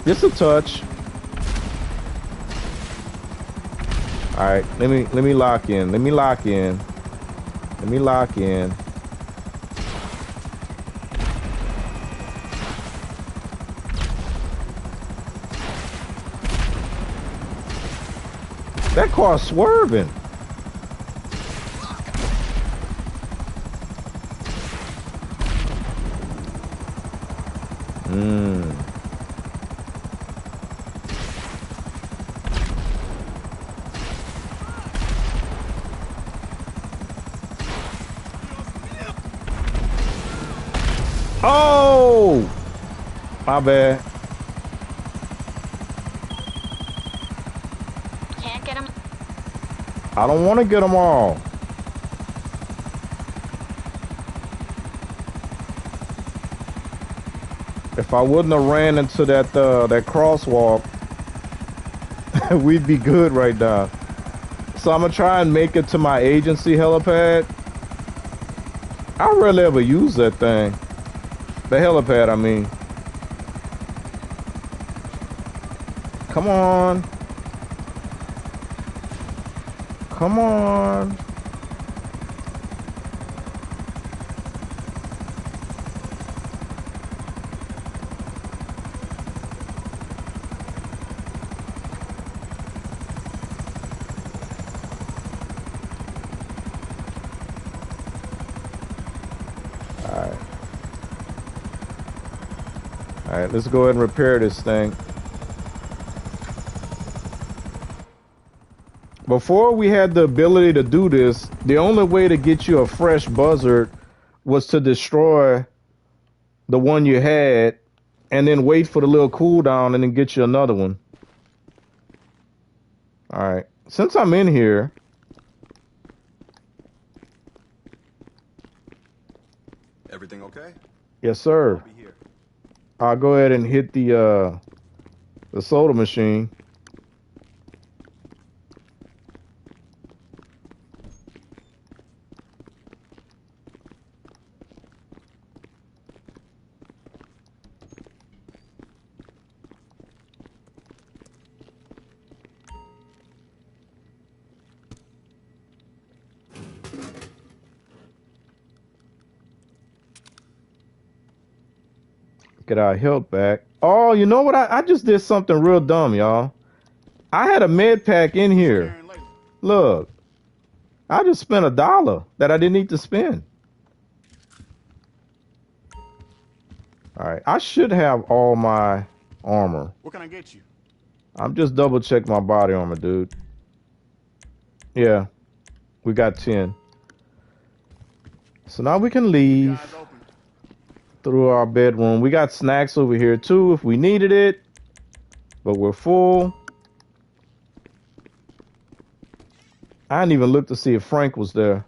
Just a touch. All right, let me lock in. Let me lock in. Let me lock in. That car's swerving. Oh, my bad. Can't get him. I don't want to get them all. If I wouldn't have ran into that crosswalk, we'd be good right now. So I'm gonna try and make it to my agency helipad. I rarely ever use that thing. The helipad, I mean. Come on. Come on. All right, let's go ahead and repair this thing. Before we had the ability to do this, the only way to get you a fresh buzzard was to destroy the one you had and then wait for the little cooldown and then get you another one. All right, since I'm in here, Everything okay? Yes, I'll sir. be here. I'll go ahead and hit the soda machine. Get our health back. Oh, you know what? I just did something real dumb, y'all. I had a med pack in See here. Aaron later. Look, I just spent $1 that I didn't need to spend. All right, I should have all my armor. What can I get you? I'm just double check my body armor, dude. Yeah, we got 10. So now we can leave Guys open. through our bedroom. We got snacks over here too if we needed it, but we're full. I didn't even look to see if Frank was there.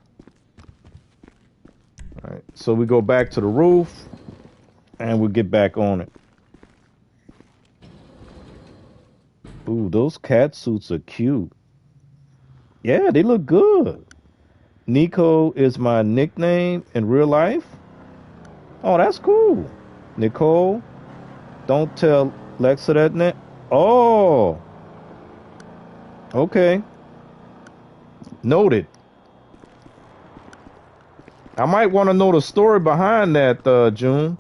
All right, so we go back to the roof and we'll get back on it. Ooh, those cat suits are cute. Yeah, they look good. Nico is my nickname in real life. Oh, that's cool. Nicole, don't tell Lexa that name. Oh, okay. Noted. I might want to know the story behind that, June.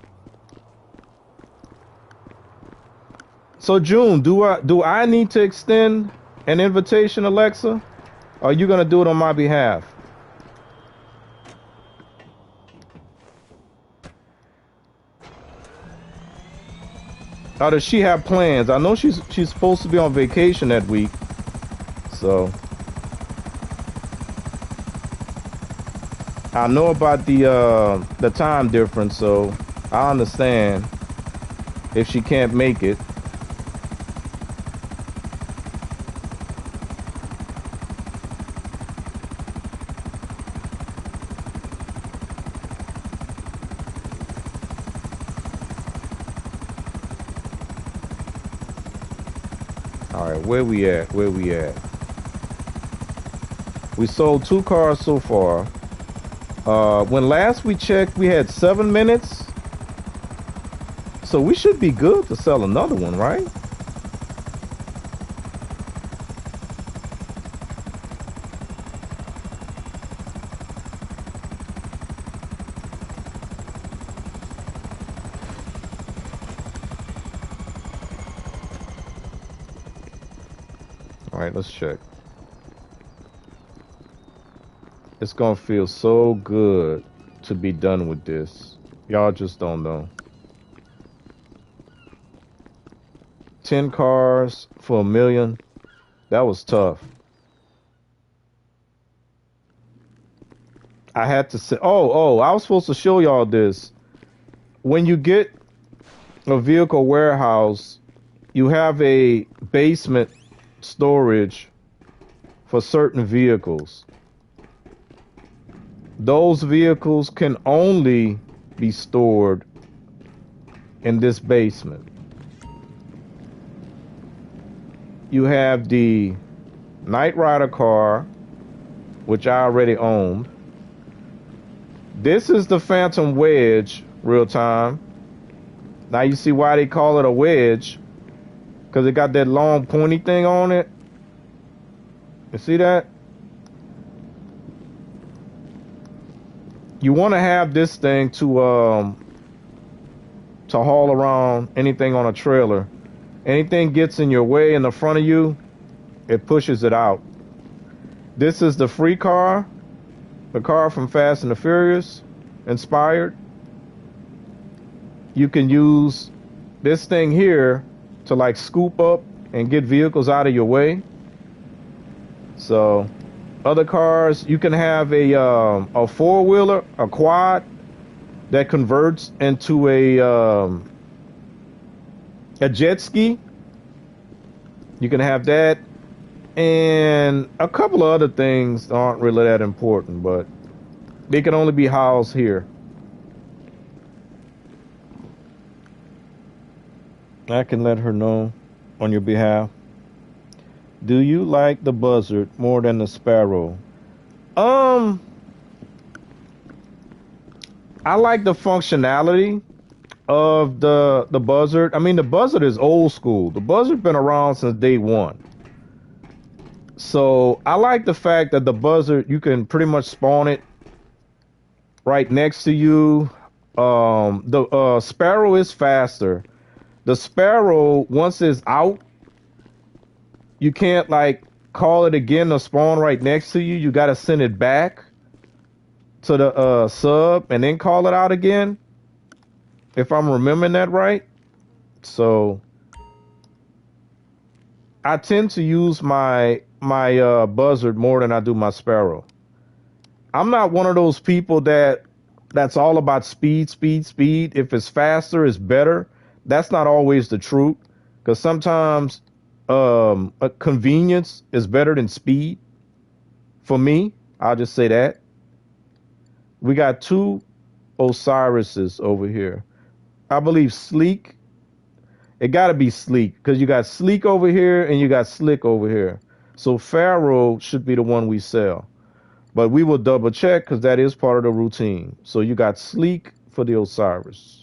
So, June, do I need to extend an invitation, Alexa? Or are you gonna do it on my behalf? Or does she have plans? I know she's supposed to be on vacation that week, so I know about the time difference, so I understand if she can't make it. All right, where we at? Where we at? We sold 2 cars so far. When last we checked, we had 7 minutes. So we should be good to sell another one, right? All right, let's check. It's gonna feel so good to be done with this. Y'all just don't know. 10 cars for $1 million. That was tough. I had to say, I was supposed to show y'all this. When you get a vehicle warehouse, you have a basement storage for certain vehicles. Those vehicles can only be stored in this basement. You have the Knight Rider car, which I already owned. This is the Phantom Wedge, real time. Now you see why they call it a wedge, because it got that long pointy thing on it. You see that? You want to have this thing to haul around anything on a trailer. Anything gets in your way in the front of you, it pushes it out. This is the free car, the car from Fast and the Furious, inspired. You can use this thing here to like scoop up and get vehicles out of your way. So other cars, you can have a four-wheeler, a quad that converts into a jet ski. You can have that, and a couple of other things aren't really that important, but they can only be housed here. I can let her know on your behalf. Do you like the buzzard more than the sparrow? Um, I like the functionality of the buzzard. I mean, the buzzard is old school. The buzzard been around since day one. So I like the fact that the buzzard, you can pretty much spawn it right next to you. The sparrow is faster. The sparrow, once it's out, you can't like call it again to spawn right next to you. You got to send it back to the sub and then call it out again, if I'm remembering that right. So I tend to use my buzzard more than I do my sparrow. I'm not one of those people that's all about speed, speed, speed. If it's faster, it's better. That's not always the truth, because sometimes a convenience is better than speed. For me, I'll just say that. We got two Osirises over here. I believe Sleek. It got to be Sleek, because you got Sleek over here and you got Slick over here. So Pharaoh should be the one we sell. But we will double check, because that is part of the routine. So you got Sleek for the Osiris.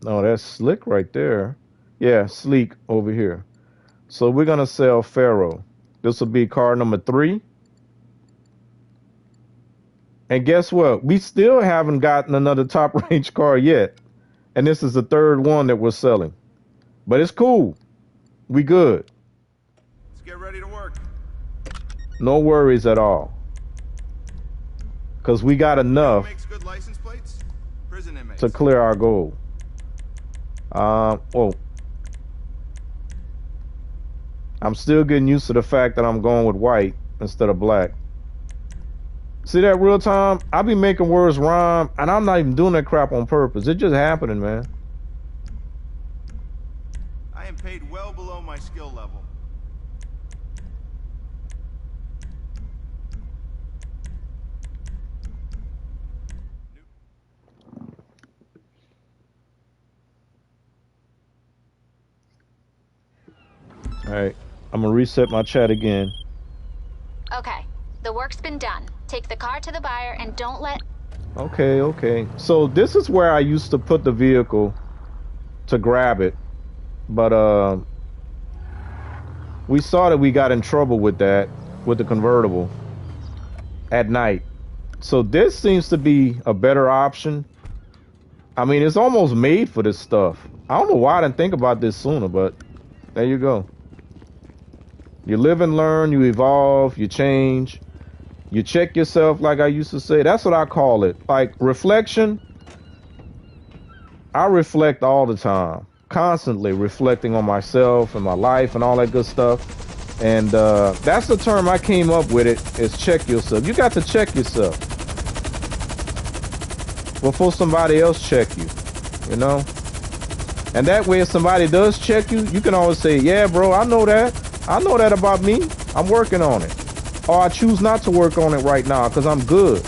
No, that's Slick right there. Yeah, Sleek over here. So we're going to sell Pharaoh. This will be card number 3. And guess what? We still haven't gotten another top range card yet. And this is the third one that we're selling. But it's cool. We good. Let's get ready to work. No worries at all. Because we got enough Makes good license plates? Prison inmates. to clear our goal. Oh. I'm still getting used to the fact that I'm going with white instead of black. See that real time? I be making words rhyme, and I'm not even doing that crap on purpose. It's just happening, man. I am paid well below my skill level. All right. I'm going to reset my chat again. Okay, the work's been done. Take the car to the buyer and don't let... Okay, okay. So this is where I used to put the vehicle to grab it. But we saw that we got in trouble with that, with the convertible at night. So this seems to be a better option. I mean, it's almost made for this stuff. I don't know why I didn't think about this sooner, but there you go. You live and learn, you evolve, you change, you check yourself, like I used to say. That's what I call it. Like reflection. I reflect all the time, constantly reflecting on myself and my life and all that good stuff. And that's the term I came up with, it is check yourself. You got to check yourself before somebody else check you, you know? And that way, if somebody does check you, you can always say, yeah, bro, I know that. I know that about me. I'm working on it. Or I choose not to work on it right now because I'm good.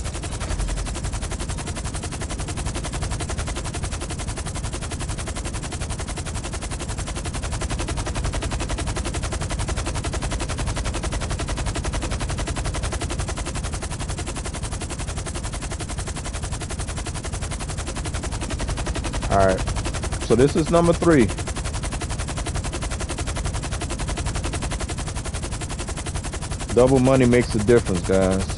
All right. So this is number 3. Double money makes a difference, guys.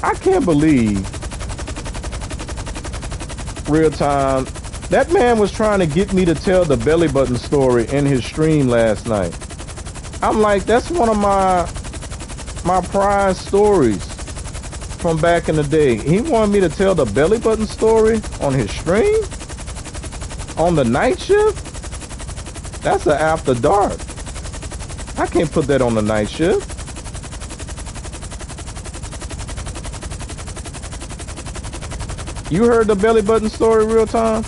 I can't believe, real time, that man was trying to get me to tell the belly button story in his stream last night. I'm like, that's one of my prize stories. from back in the day. He wanted me to tell the belly button story on his stream? On the night shift? That's an after dark. I can't put that on the night shift. You heard the belly button story real time?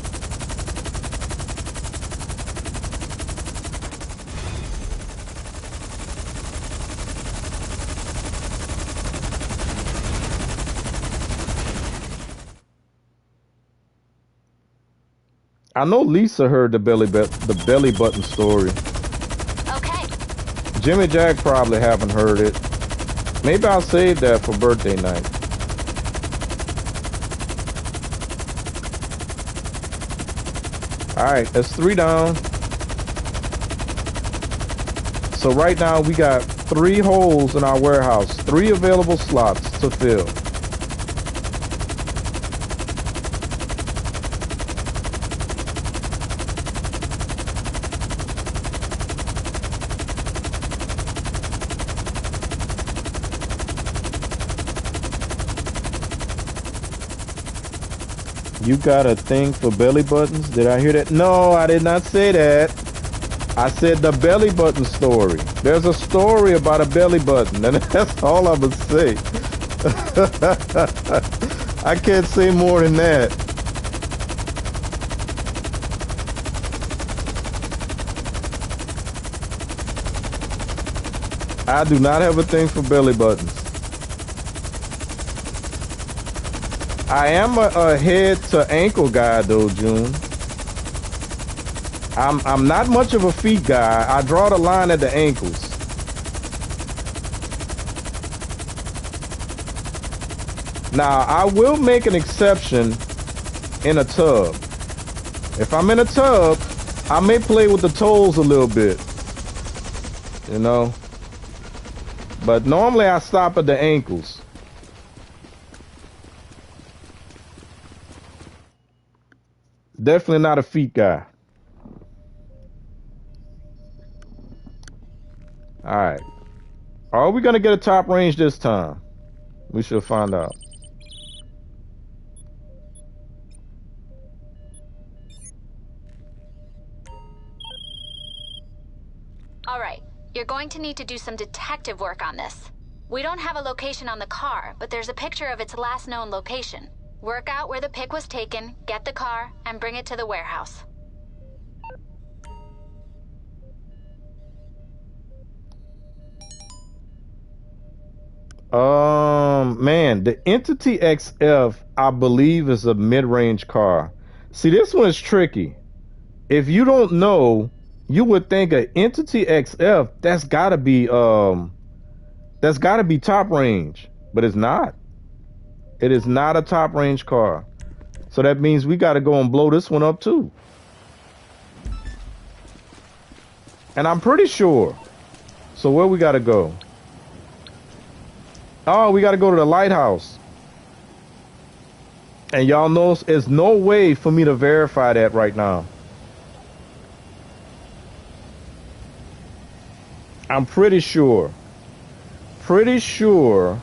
I know Lisa heard the belly button story. Okay. Jimmy Jack probably haven't heard it. Maybe I'll save that for birthday night. All right, that's 3 down. So right now we got 3 holes in our warehouse, 3 available slots to fill. You got a thing for belly buttons? Did I hear that? No, I did not say that. I said the belly button story. There's a story about a belly button, and that's all I'm gonna say. I can't say more than that. I do not have a thing for belly buttons. I am a head to ankle guy though, June. I'm not much of a feet guy. I draw the line at the ankles. Now, I will make an exception in a tub. If I'm in a tub, I may play with the toes a little bit, you know. But normally I stop at the ankles. Definitely not a feet guy. All right. Are we going to get a top range this time? We shall find out. All right. You're going to need to do some detective work on this. We don't have a location on the car, but there's a picture of its last known location. Work out where the pic was taken, get the car, and bring it to the warehouse. Man, the Entity XF, I believe, is a mid-range car. See, this one is tricky. If you don't know, you would think an Entity XF, that's gotta be top range, but it's not. It is not a top range car. So that means we got to go and blow this one up too. And I'm pretty sure. So where we got to go? Oh, we got to go to the lighthouse. And y'all know there's no way for me to verify that right now. I'm pretty sure. Pretty sure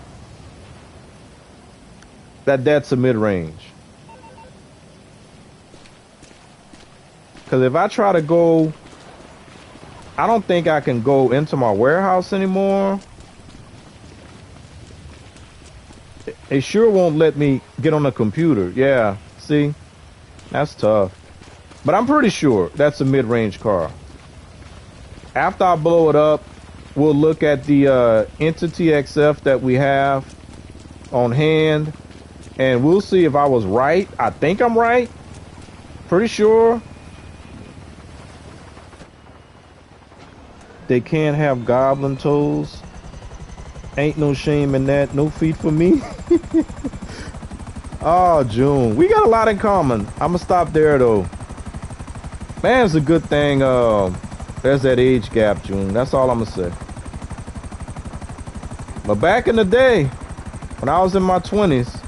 that that's a mid-range. Because if I try to go, I don't think I can go into my warehouse anymore. It sure won't let me get on the computer. Yeah, see? That's tough. But I'm pretty sure that's a mid-range car. After I blow it up, we'll look at the Entity XF that we have on hand. And we'll see if I was right. I think I'm right. Pretty sure. They can't have goblin toes. Ain't no shame in that. No feet for me. Oh, June. We got a lot in common. I'm gonna stop there though. Man, it's a good thing there's that age gap, June. That's all I'm gonna say. But back in the day, when I was in my 20s,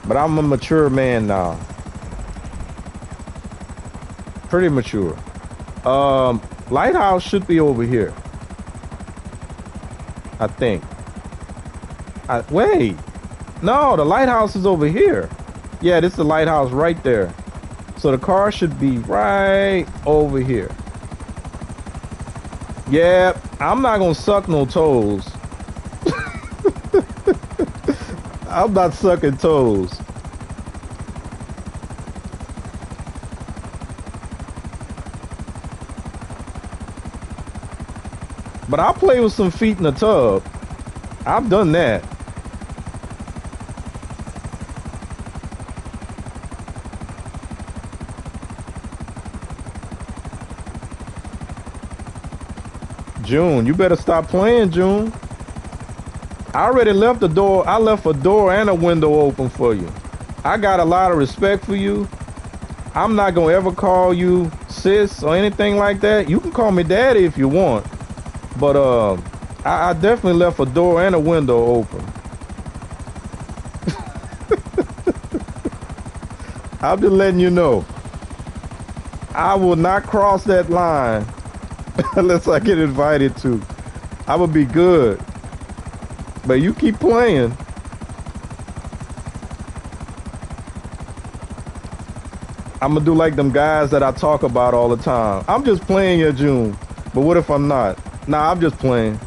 but I'm a mature man now. Pretty mature. Lighthouse should be over here. I think. Wait. No, the lighthouse is over here. Yeah, this is the lighthouse right there. So the car should be right over here. Yeah, I'm not gonna suck no toes. I'm not sucking toes. But I'll play with some feet in the tub. I've done that. June, you better stop playing, June. I already left the door. I left a door and a window open for you. I got a lot of respect for you. I'm not gonna ever call you sis or anything like that. You can call me daddy if you want. But I definitely left a door and a window open. I'm just letting you know. I will not cross that line unless I get invited to. I will be good. But you keep playing. I'm gonna do like them guys that I talk about all the time. I'm just playing your June. But what if I'm not? Nah, I'm just playing.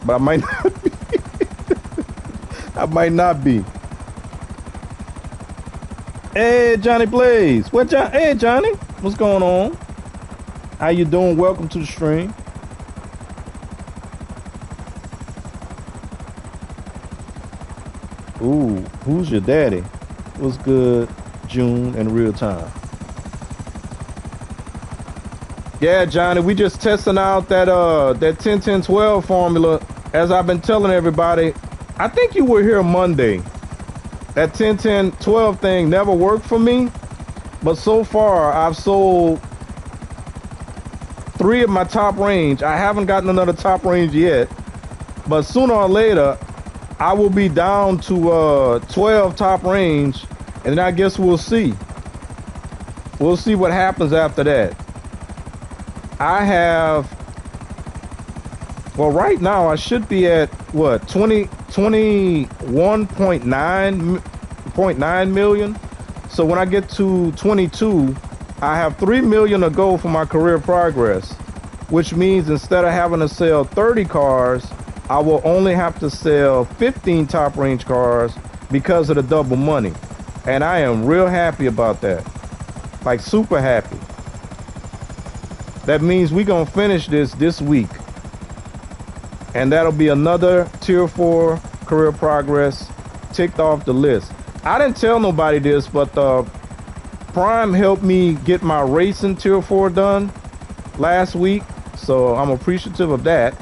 But I might not be. I might not be. Hey, Johnny Blaze. What, John? Hey, Johnny. What's going on? How you doing? Welcome to the stream. Ooh, who's your daddy? What's good, June, in real time? Yeah, Johnny, we just testing out that 10-10-12 formula. As I've been telling everybody, I think you were here Monday. That 10-10-12 thing never worked for me, but so far I've sold 3 of my top range. I haven't gotten another top range yet, but sooner or later I will be down to 12 top range, and then I guess we'll see. We'll see what happens after that. I have, well, right now I should be at what, 21.9 million. So when I get to 22, I have 3 million to go for my career progress, which means instead of having to sell 30 cars, I will only have to sell 15 top range cars because of the double money. And I am real happy about that. Like super happy. That means we're gonna finish this week. And that'll be another tier 4 career progress ticked off the list. I didn't tell nobody this, but Prime helped me get my racing tier 4 done last week. So I'm appreciative of that.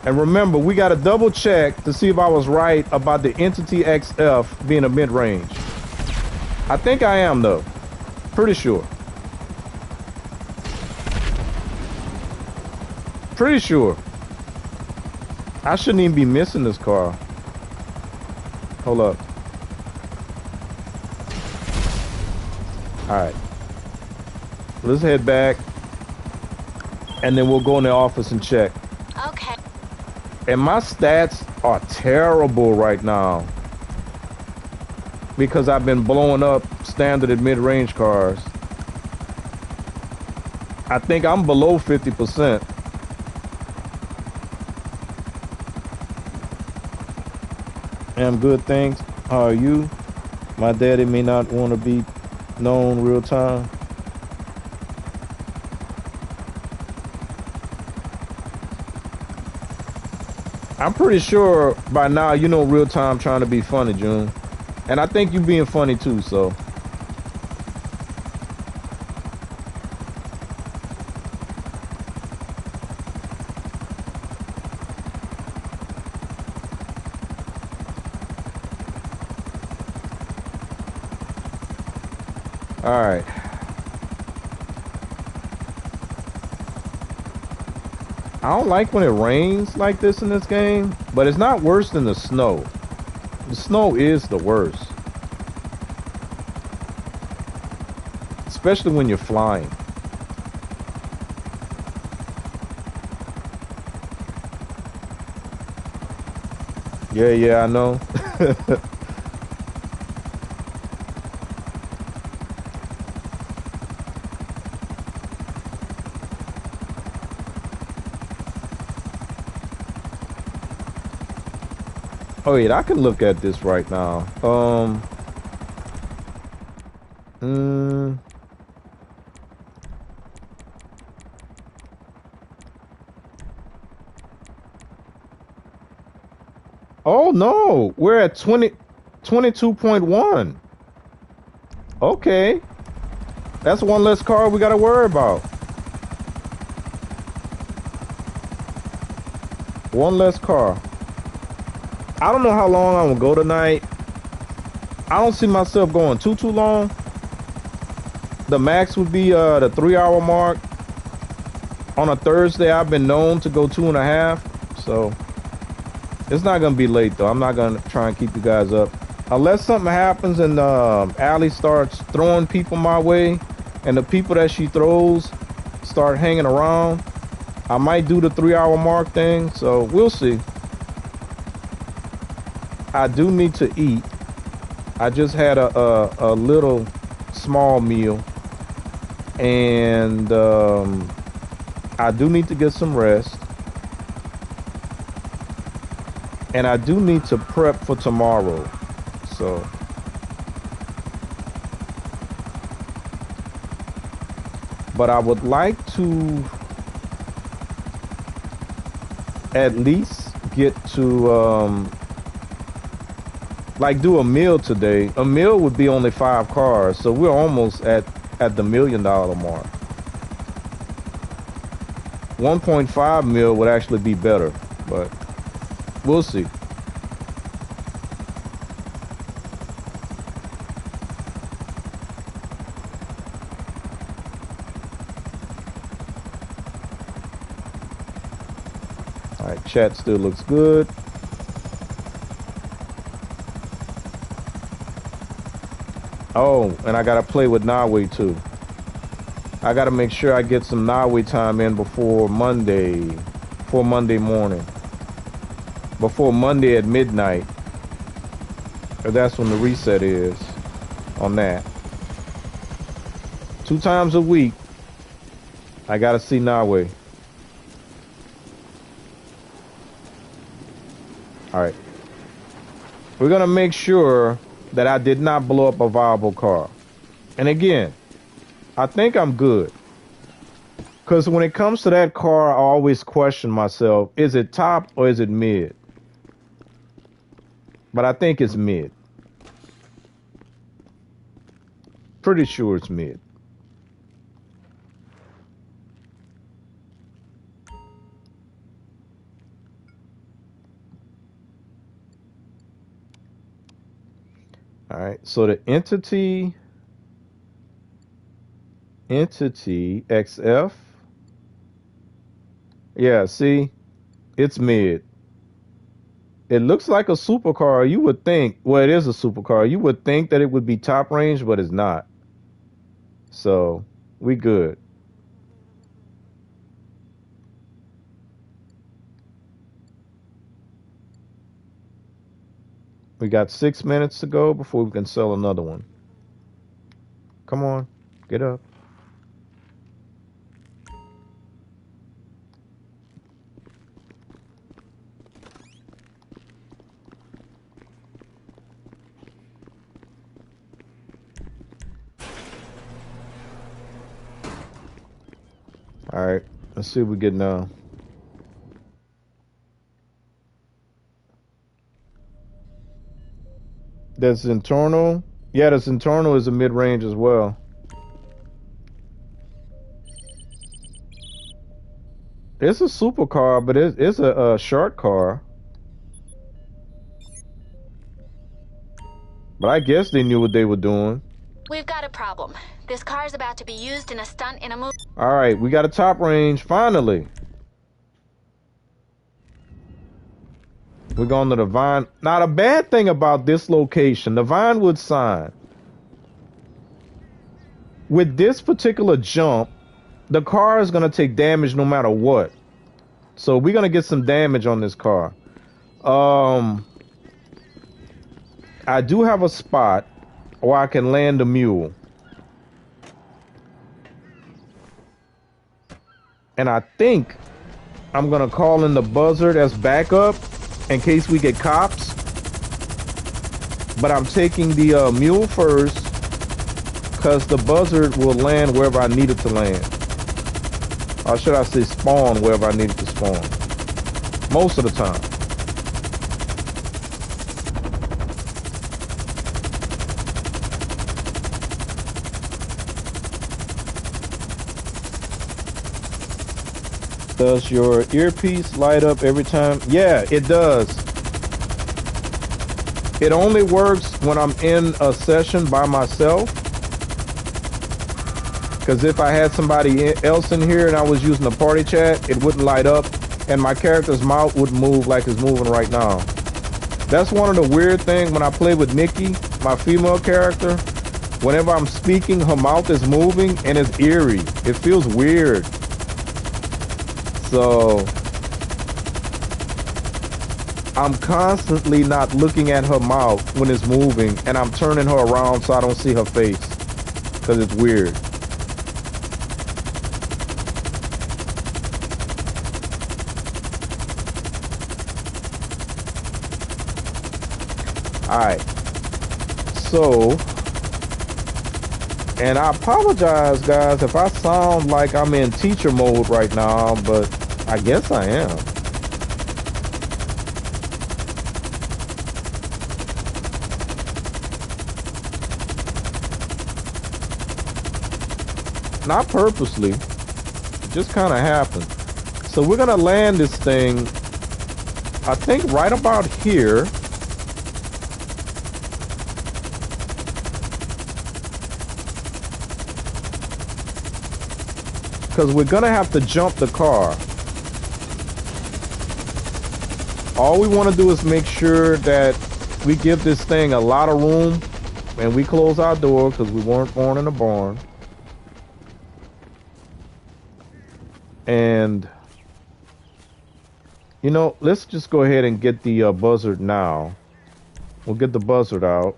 And remember, we got to double check to see if I was right about the Entity XF being a mid-range. I think I am, though. Pretty sure. Pretty sure. I shouldn't even be missing this car. Hold up. All right. Let's head back. And then we'll go in the office and check. Okay. And my stats are terrible right now because I've been blowing up standard and mid-range cars. I think I'm below 50%. And good, thanks. How are you? My daddy may not want to be known real time. I'm pretty sure by now you know real time trying to be funny, June. And I think you being funny too, so. All right. I don't like when it rains like this in this game, but it's not worse than the snow. The snow is the worst. Especially when you're flying. Yeah, I know. Oh yeah, I can look at this right now. Mm, oh no, we're at 22.1. Okay, that's one less car we got to worry about. One less car. I don't know how long I'm gonna go tonight. I don't see myself going too long. The max would be the 3 hour mark. On a Thursday, I've been known to go 2.5. So it's not gonna be late though. I'm not gonna try and keep you guys up. Unless something happens and Allie starts throwing people my way, and the people that she throws start hanging around, I might do the 3 hour mark thing. So we'll see. I do need to eat. I just had a little small meal, and I do need to get some rest, and I do need to prep for tomorrow. So but I would like to at least get to like do a meal today. A meal would be only 5 cars, so we're almost at the $1 million mark. 1.5 mil would actually be better, but we'll see. All right, chat still looks good. Oh, and I gotta play with Nawi too. I gotta make sure I get some Nawi time in before Monday morning. Before Monday at midnight. Or that's when the reset is on that. 2 times a week, I gotta see Nawi. All right. We're gonna make sure that I did not blow up a viable car. And again, I think I'm good. Because when it comes to that car, I always question myself, is it top or is it mid? But I think it's mid. Pretty sure it's mid. All right, so the entity XF. Yeah, see, it's mid. It looks like a supercar. You would think, well, it is a supercar. You would think that it would be top range, but it's not. So we good. We got 6 minutes to go before we can sell another one. Come on, get up. All right, let's see what we get now. That's internal. Yeah, that's internal is a mid-range as well. It's a supercar, but it's a short car. But I guess they knew what they were doing. We've got a problem. This car is about to be used in a stunt in a movie. All right, we got a top range, finally. We're going to the Vine. Now, the bad thing about this location, the Vinewood sign, with this particular jump, the car is going to take damage no matter what. So we're going to get some damage on this car. I do have a spot where I can land the mule. And I think I'm gonna call in the buzzard as backup in case we get cops. But I'm taking the mule first because the buzzard will land wherever I need it to land. Or should I say spawn wherever I need it to spawn. Most of the time. Does your earpiece light up every time? Yeah, it does. It only works when I'm in a session by myself. Because if I had somebody else in here and I was using a party chat, it wouldn't light up and my character's mouth would move like it's moving right now. That's one of the weird things when I play with Nikki, my female character. Whenever I'm speaking, her mouth is moving and it's eerie. It feels weird. So I'm constantly not looking at her mouth when it's moving, and I'm turning her around so I don't see her face because it's weird. All right. So, and I apologize, guys, if I sound like I'm in teacher mode right now, but I guess I am. Not purposely, it just kind of happened. So we're gonna land this thing, I think right about here. Because we're gonna have to jump the car. All we want to do is make sure that we give this thing a lot of room and we close our door because we weren't born in a barn. And, you know, let's just go ahead and get the buzzard now. We'll get the buzzard out.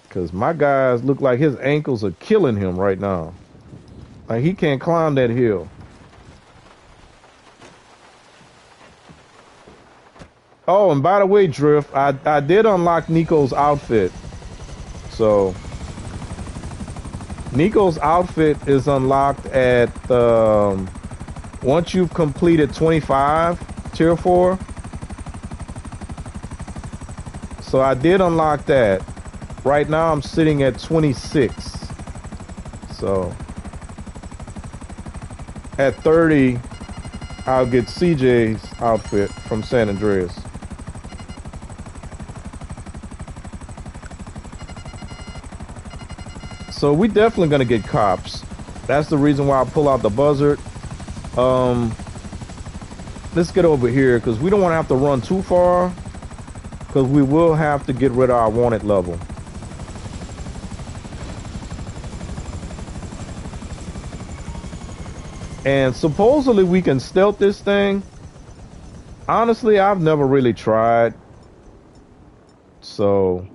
Because my guys look like his ankles are killing him right now. Like he can't climb that hill. Oh, and by the way, Drift, I did unlock Nico's outfit. So, Nico's outfit is unlocked at, once you've completed 25, tier 4. So I did unlock that. Right now I'm sitting at 26. So at 30, I'll get CJ's outfit from San Andreas. So we definitely gonna get cops. That's the reason why I pull out the buzzard. Let's get over here because we don't want to have to run too far because we will have to get rid of our wanted level. And supposedly we can stealth this thing. Honestly, I've never really tried. So,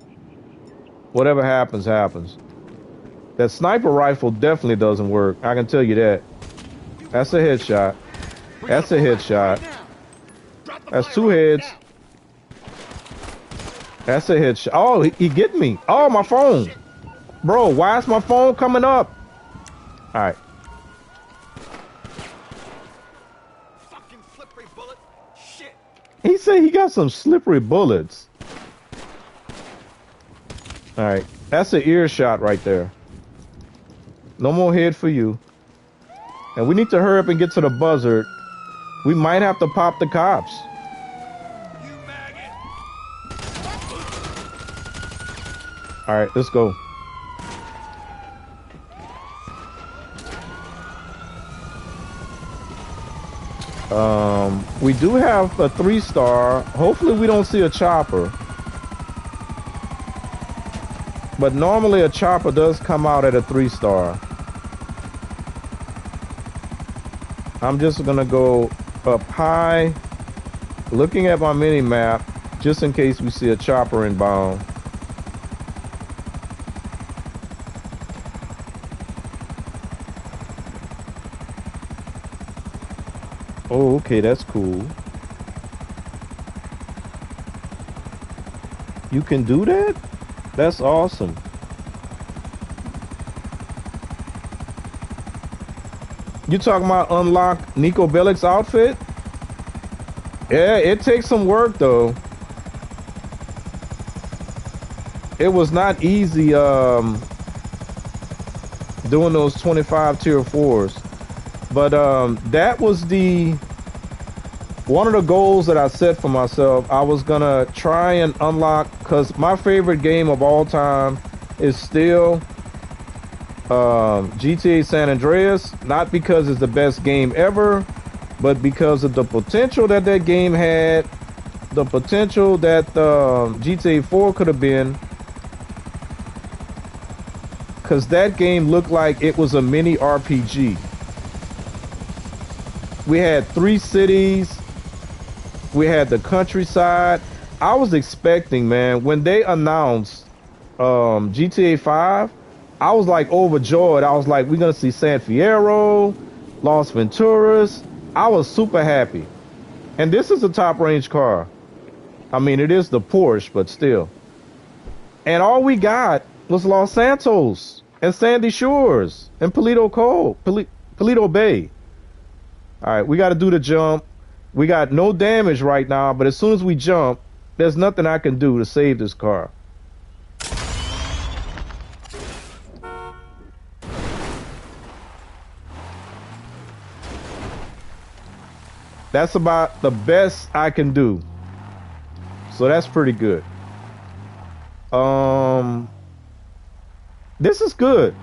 whatever happens, happens. That sniper rifle definitely doesn't work. I can tell you that. That's a headshot. That's a headshot. That's two heads. That's a headshot. Oh, he get me. Oh, my phone. Bro, why is my phone coming up? All right. He said he got some slippery bullets. All right, that's an ear shot right there. No more head for you. And we need to hurry up and get to the buzzard. We might have to pop the cops. You maggot. All right, let's go. We do have a 3-star. Hopefully we don't see a chopper. But normally a chopper does come out at a 3-star. I'm just gonna go up high, looking at my mini map, just in case we see a chopper inbound. Oh, okay, that's cool. You can do that? That's awesome. You talking about unlock Nico Bellic's outfit? Yeah, it takes some work though. It was not easy doing those 25 tier 4s. But that was one of the goals that I set for myself. I was gonna try and unlock, because my favorite game of all time is still GTA San Andreas, not because it's the best game ever, but because of the potential that that game had, the potential that GTA 4 could have been, because that game looked like it was a mini RPG. We had 3 cities, we had the countryside. I was expecting, man, when they announced GTA 5, I was like overjoyed. I was like, we're gonna see San Fierro, Las Venturas. I was super happy. And this is a top range car. I mean, it is the Porsche, but still. And all we got was Los Santos and Sandy Shores and Paleto Cove, Paleto Bay. All right, we got to do the jump. We got no damage right now, but as soon as we jump, there's nothing I can do to save this car. That's about the best I can do. So that's pretty good. This is good.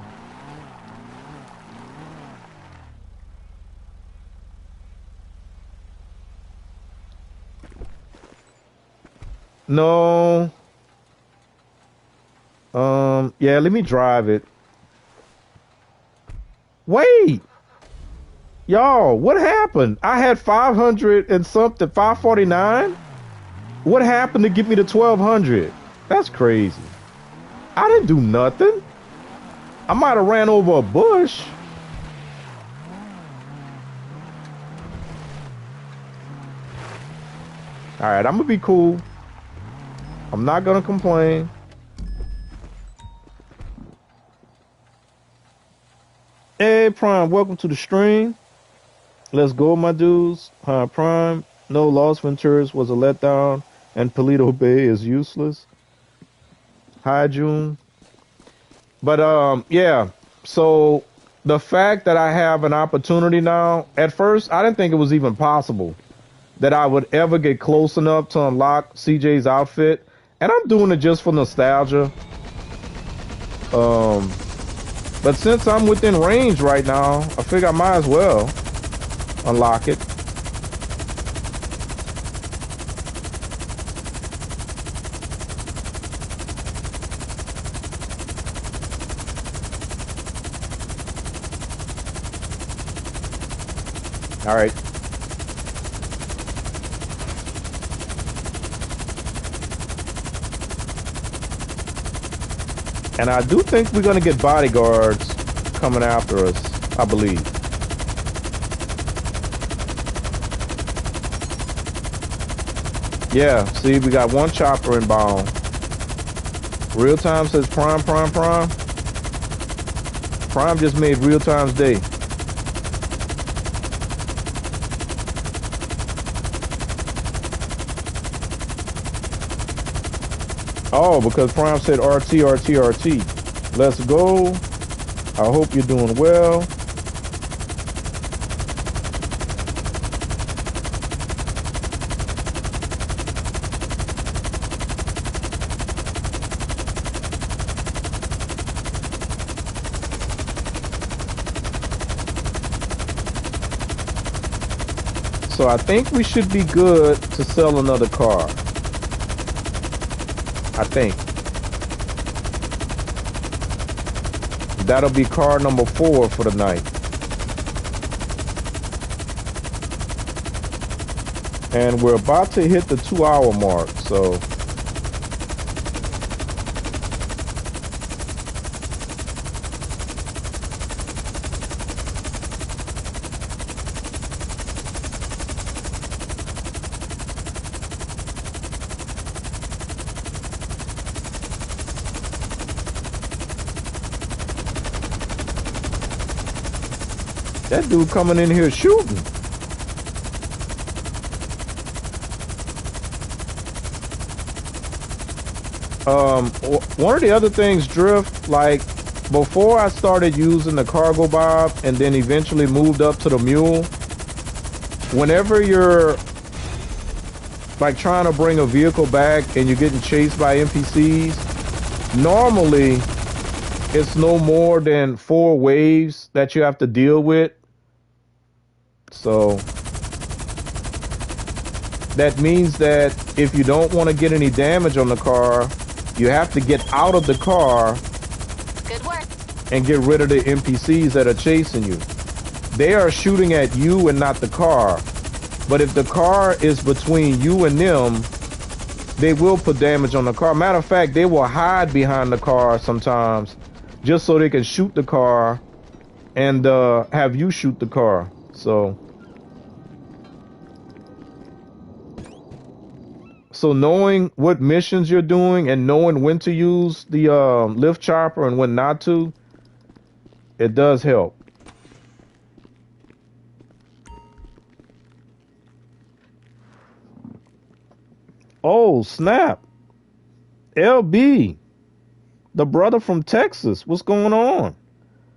No. Yeah, let me drive it. Wait. Y'all, what happened? I had 500 and something, 549? What happened to give me the 1200? That's crazy. I didn't do nothing. I might have ran over a bush. All right, I'm gonna be cool. I'm not gonna complain. Hey, Prime, welcome to the stream. Let's go, my dudes. Hi, Prime. No, Las Venturas was a letdown, and Paleto Bay is useless. Hi, June. But yeah. So the fact that I have an opportunity now, at first I didn't think it was even possible that I would ever get close enough to unlock CJ's outfit, and I'm doing it just for nostalgia. But since I'm within range right now, I figure I might as well unlock it. All right. And I do think we're going to get bodyguards coming after us, I believe. Yeah, see, we got one chopper inbound. Real time says Prime. Prime just made real time's day. Oh, because Prime said RT. Let's go. I hope you're doing well. So I think we should be good to sell another car. I think. That'll be car number 4 for the night. And we're about to hit the 2-hour mark, so that dude coming in here shooting. One of the other things, Drift, like before I started using the Cargo Bob and then eventually moved up to the Mule, whenever you're like trying to bring a vehicle back and you're getting chased by NPCs, normally it's no more than 4 waves that you have to deal with. So that means that if you don't want to get any damage on the car, you have to get out of the car. Good work. And get rid of the NPCs that are chasing you. They are shooting at you and not the car. But if the car is between you and them, they will put damage on the car. Matter of fact, they will hide behind the car sometimes just so they can shoot the car and have you shoot the car. So knowing what missions you're doing and knowing when to use the lift chopper and when not to, it does help. Oh, snap. LB, the brother from Texas. What's going on?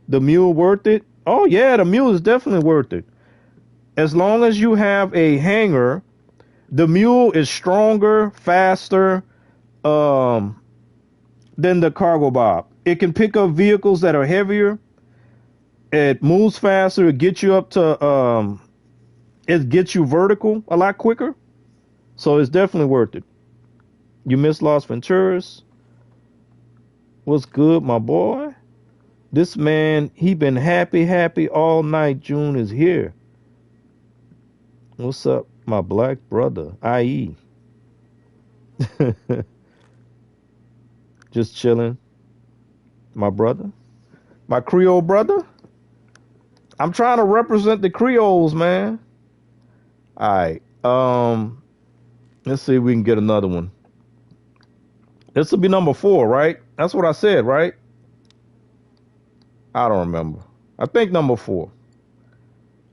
The Mule worth it? Oh, yeah, the Mule is definitely worth it. As long as you have a hanger, the Mule is stronger, faster than the Cargo Bob. It can pick up vehicles that are heavier. It moves faster. It gets you up to, it gets you vertical a lot quicker. So it's definitely worth it. You miss Las Venturas? What's good, my boy? This man, he been happy all night. June is here. What's up, my black brother, IE? Just chilling. My brother. My Creole brother. I'm trying to represent the Creoles, man. All right. Let's see if we can get another one. This will be number 4, right? That's what I said, right? I don't remember. I think number 4.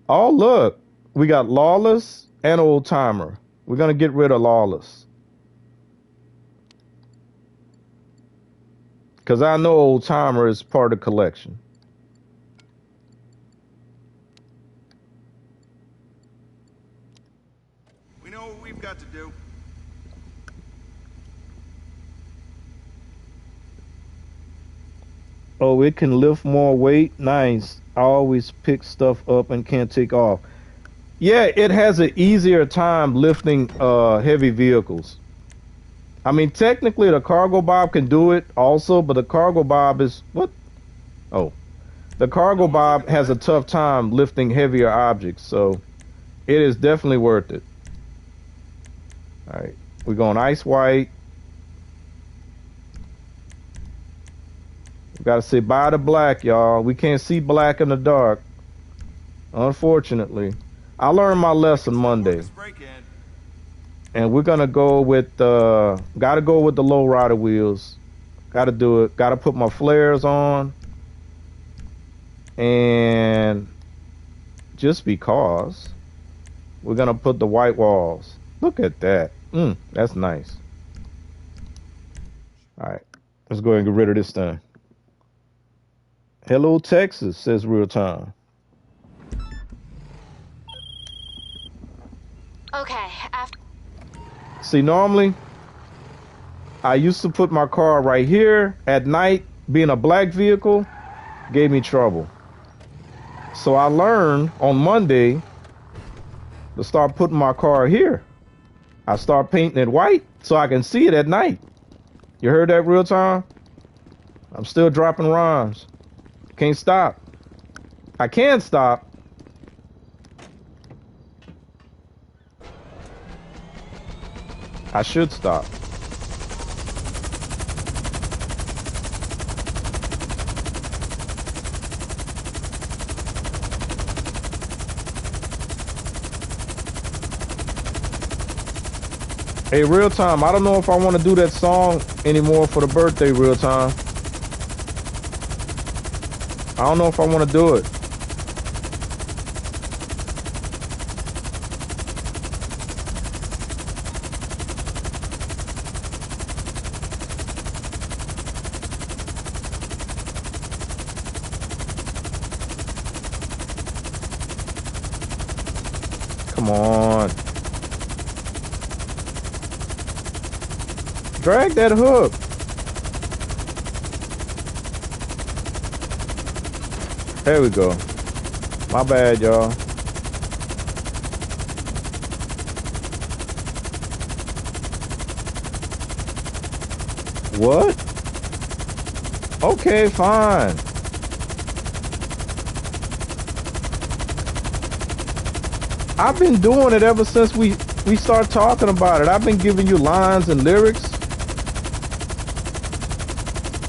Oh, look. We got Lawless and Old Timer. We're going to get rid of Lawless. Because I know Old Timer is part of the collection. We know what we've got to do. Oh, it can lift more weight. Nice. I always pick stuff up and can't take off. Yeah, it has an easier time lifting heavy vehicles. I mean, technically the Cargo Bob can do it also, but the Cargo Bob is what? Oh, the Cargo Bob has a tough time lifting heavier objects, so it is definitely worth it. All right, we're going ice white. We gotta say bye to black, y'all. We can't see black in the dark, unfortunately. I learned my lesson Monday. And we're gonna go with gotta go with the low rider wheels. Gotta do it. Gotta put my flares on. And just because we're gonna put the white walls. Look at that. That's nice. Alright. Let's go ahead and get rid of this thing. Hello Texas, says Real Time. Okay, after... See, normally, I used to put my car right here at night. Being a black vehicle gave me trouble. So I learned on Monday to start putting my car here. I start painting it white so I can see it at night. You heard that, Real Time? I'm still dropping rhymes. Can't stop. I can't stop. I should stop. Hey, real time. I don't know if I want to do that song anymore for the birthday, real time. I don't know if I want to do it. Come on. Drag that hook. There we go. My bad, y'all. What? Okay, fine. I've been doing it ever since we start talking about it. I've been giving you lines and lyrics.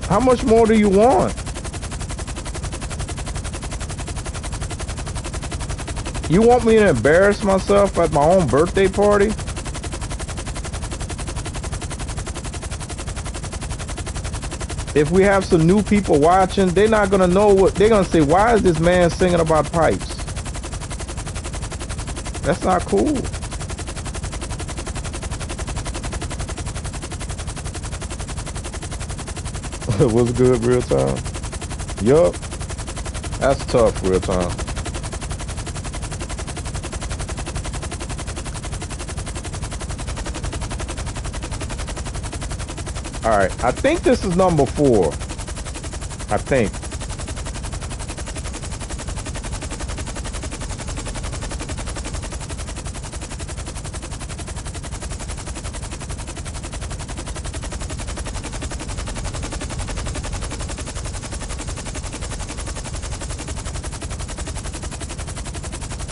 How much more do you want? You want me to embarrass myself at my own birthday party? If we have some new people watching, they're not gonna know what they're gonna say. Why is this man singing about pipes? That's not cool. What's good, real time? Yup. That's tough, real time. All right, I think this is number 4. I think.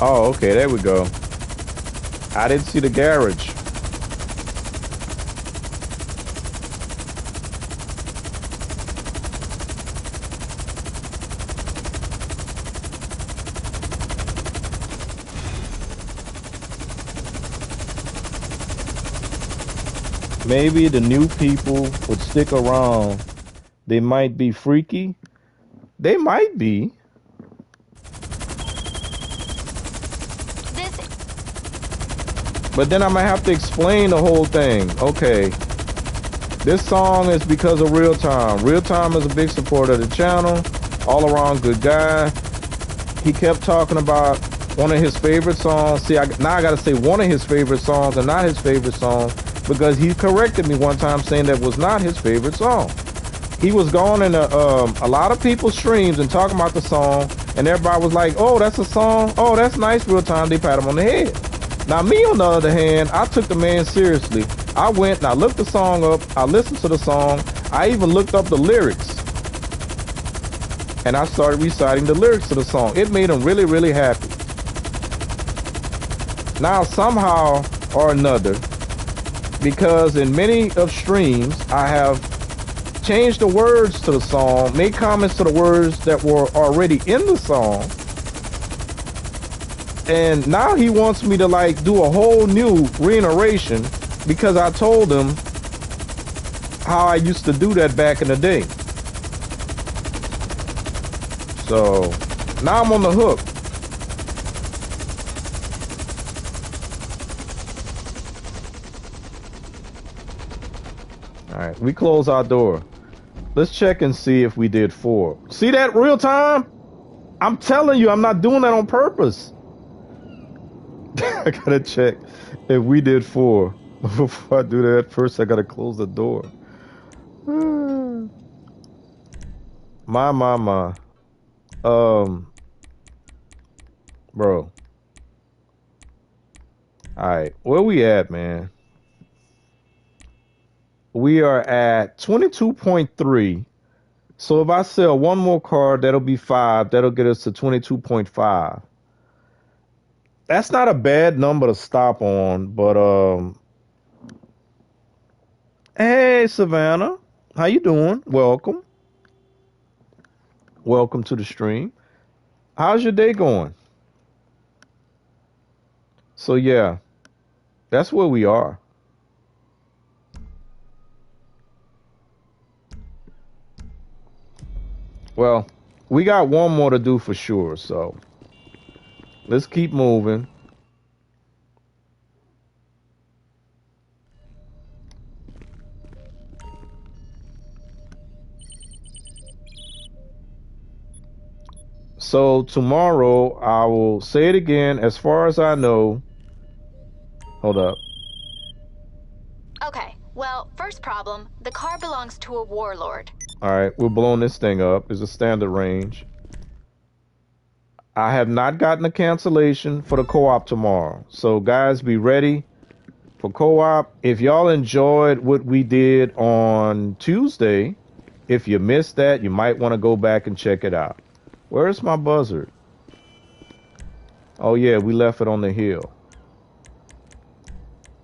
Oh, okay, there we go. I didn't see the garage. Maybe the new people would stick around. They might be freaky. They might be. But then I might have to explain the whole thing. Okay. This song is because of Real Time. Real Time is a big supporter of the channel. All around good guy. He kept talking about one of his favorite songs. See, now I got to say one of his favorite songs and not his favorite song, because he corrected me one time saying that was not his favorite song. He was going in a lot of people's streams and talking about the song, and everybody was like, oh, that's a song. Oh, that's nice, Real Time. They pat him on the head. Now, me, on the other hand, I took the man seriously. I went and I looked the song up. I listened to the song. I even looked up the lyrics. And I started reciting the lyrics to the song. It made him really, really happy. Now, somehow or another, because in many of streams, I have changed the words to the song, made comments to the words that were already in the song. And now he wants me to like do a whole new reiteration because I told him how I used to do that back in the day. So now I'm on the hook. All right, we close our door. Let's check and see if we did 4. See that, Real Time? I'm telling you, I'm not doing that on purpose. I gotta check if we did 4. Before I do that, first I gotta close the door. My. Bro. Alright, where we at, man? We are at 22.3. So if I sell one more card, that'll be 5. That'll get us to 22.5. That's not a bad number to stop on, but Hey, Savannah. How you doing? Welcome. Welcome to the stream. How's your day going? So yeah, that's where we are. Well, we got one more to do for sure, so let's keep moving. So tomorrow I will say it again. As far as I know, hold up. Okay, well, first problem, the car belongs to a warlord. All right, we're blowing this thing up. It's a standard range. I have not gotten a cancellation for the co-op tomorrow. So guys, be ready for co-op. If y'all enjoyed what we did on Tuesday, if you missed that, you might want to go back and check it out. Where's my buzzard? Oh yeah, we left it on the hill.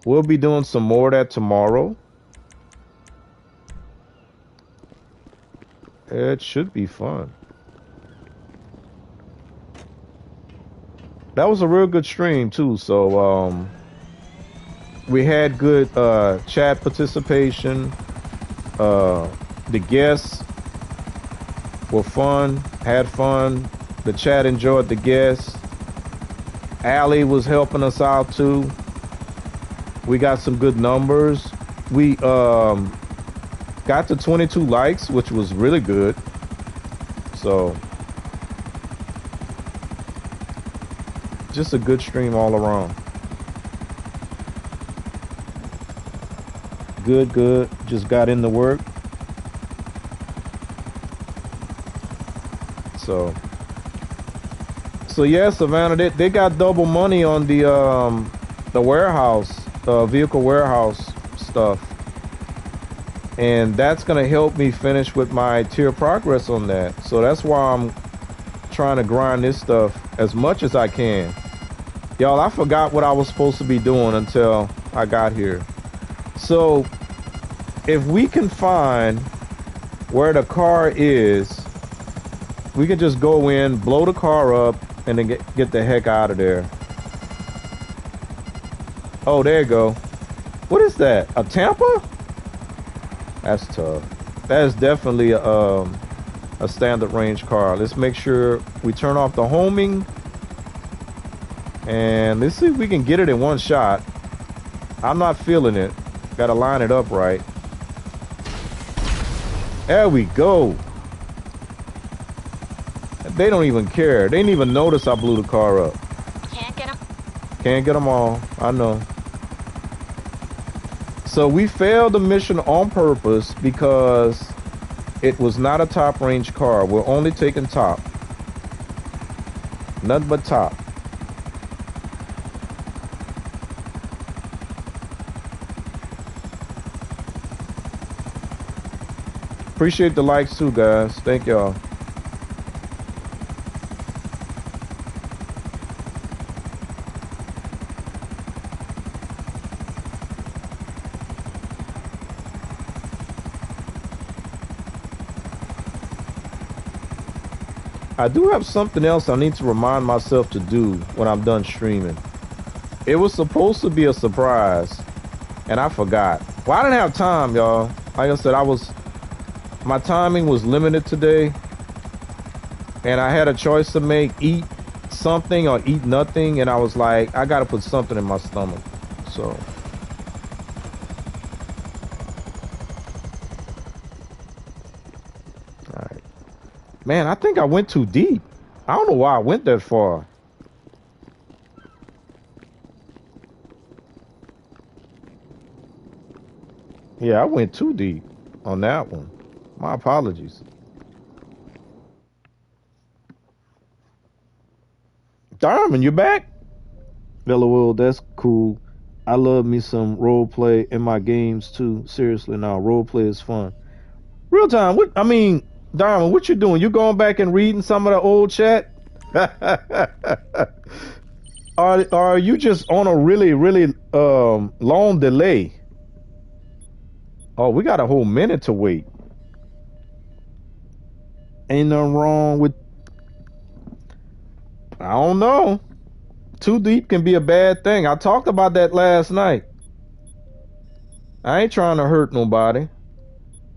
We'll be doing some more of that tomorrow. It should be fun. That was a real good stream too. So we had good chat participation. The guests were fun, had fun. The chat enjoyed the guests. Allie was helping us out too. We got some good numbers. We got to 22 likes, which was really good. So just a good stream all around. Good. Just got into work. So yeah, Savannah, they got double money on the warehouse, vehicle warehouse stuff. And that's gonna help me finish with my tier progress on that. So that's why I'm trying to grind this stuff as much as I can. Y'all, I forgot what I was supposed to be doing until I got here. So if we can find where the car is, we can just go in, blow the car up, and then get the heck out of there. Oh, there you go. What is that? A Tampa? That's tough. That is definitely a standard range car. Let's make sure we turn off the homing. And let's see if we can get it in one shot. I'm not feeling it. Gotta line it up right. There we go. They don't even care. They didn't even notice I blew the car up. Can't get them. Can't get them all. I know. So we failed the mission on purpose because it was not a top range car. We're only taking top. Nothing but top. Appreciate the likes too, guys. Thank y'all. I do have something else I need to remind myself to do when I'm done streaming. It was supposed to be a surprise, and I forgot. Well, I didn't have time, y'all. Like I said, my timing was limited today, and I had a choice to make: eat something or eat nothing, and I was like, I gotta put something in my stomach. So all right. Man, I think I went too deep. I don't know why I went that far. Yeah, I went too deep on that one. My apologies. Diamond, you back? LOL, that's cool. I love me some role play in my games too. Seriously, now role play is fun. Real time. What I mean, Diamond, what you doing? You going back and reading some of the old chat? Are you just on a really long delay? Oh, we got a whole minute to wait. Ain't nothing wrong with. I don't know. Too deep can be a bad thing. I talked about that last night. I ain't trying to hurt nobody.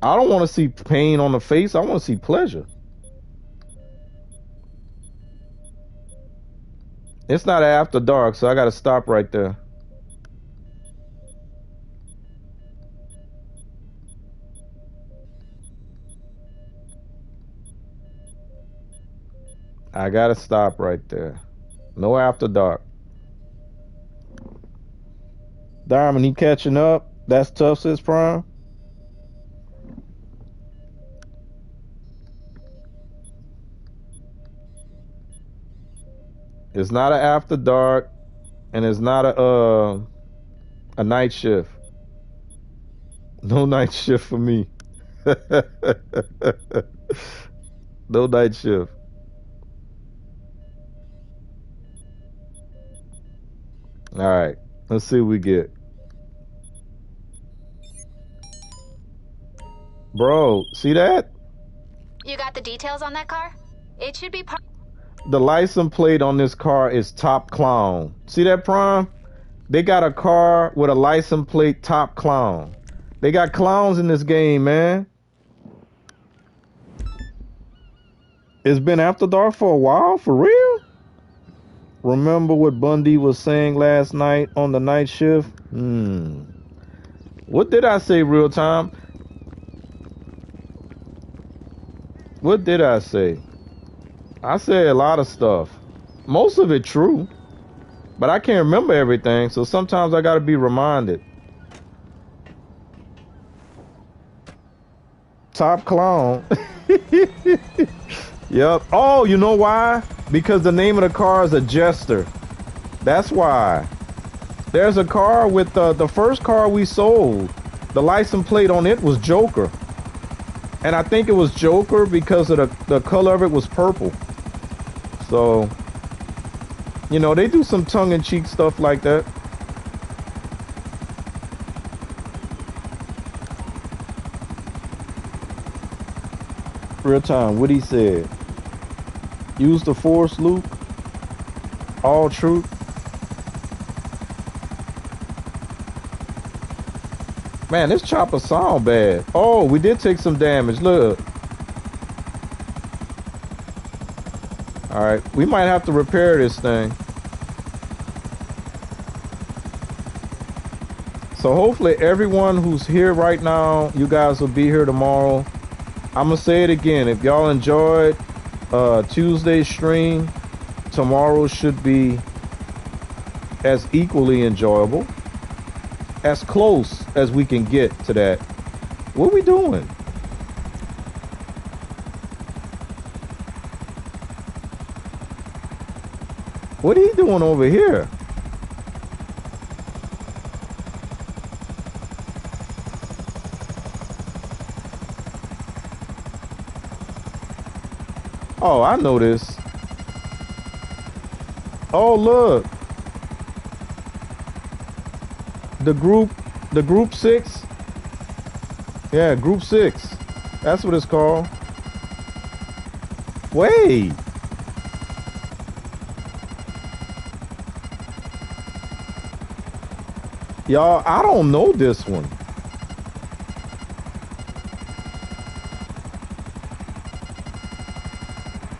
I don't want to see pain on the face. I want to see pleasure. It's not after dark, so I got to stop right there. I got to stop right there. No after dark. Diamond, he catching up. That's tough, says Prime. It's not an after dark, and it's not a night shift. No night shift for me. No night shift. All right, let's see what we get. Bro, see that? You got the details on that car? It should be part. The license plate on this car is Top Clown. See that, Prime? They got a car with a license plate Top Clown. They got clowns in this game, man. It's been after dark for a while, for real? Remember what Bundy was saying last night on the night shift? What did I say, real time? What did I say? I said a lot of stuff. Most of it true. But I can't remember everything, so sometimes I gotta be reminded. Top Clown. Yep. Oh, you know why? Because the name of the car is a Jester. That's why. There's a car with the first car we sold. The license plate on it was Joker. And I think it was Joker because of the color of it was purple. So, you know, they do some tongue-in-cheek stuff like that. Real time, what he said. Use the force, Luke. All truth. Man, this chopper sound bad. Oh, we did take some damage. Look. All right, we might have to repair this thing. So hopefully everyone who's here right now, you guys will be here tomorrow. I'm gonna say it again. If y'all enjoyed Tuesday's stream, tomorrow should be as equally enjoyable, as close as we can get to that. What are we doing? What are you doing over here? Oh, I know this. Oh, look. The group 6. Yeah, group 6. That's what it's called. Wait. Y'all, I don't know this one.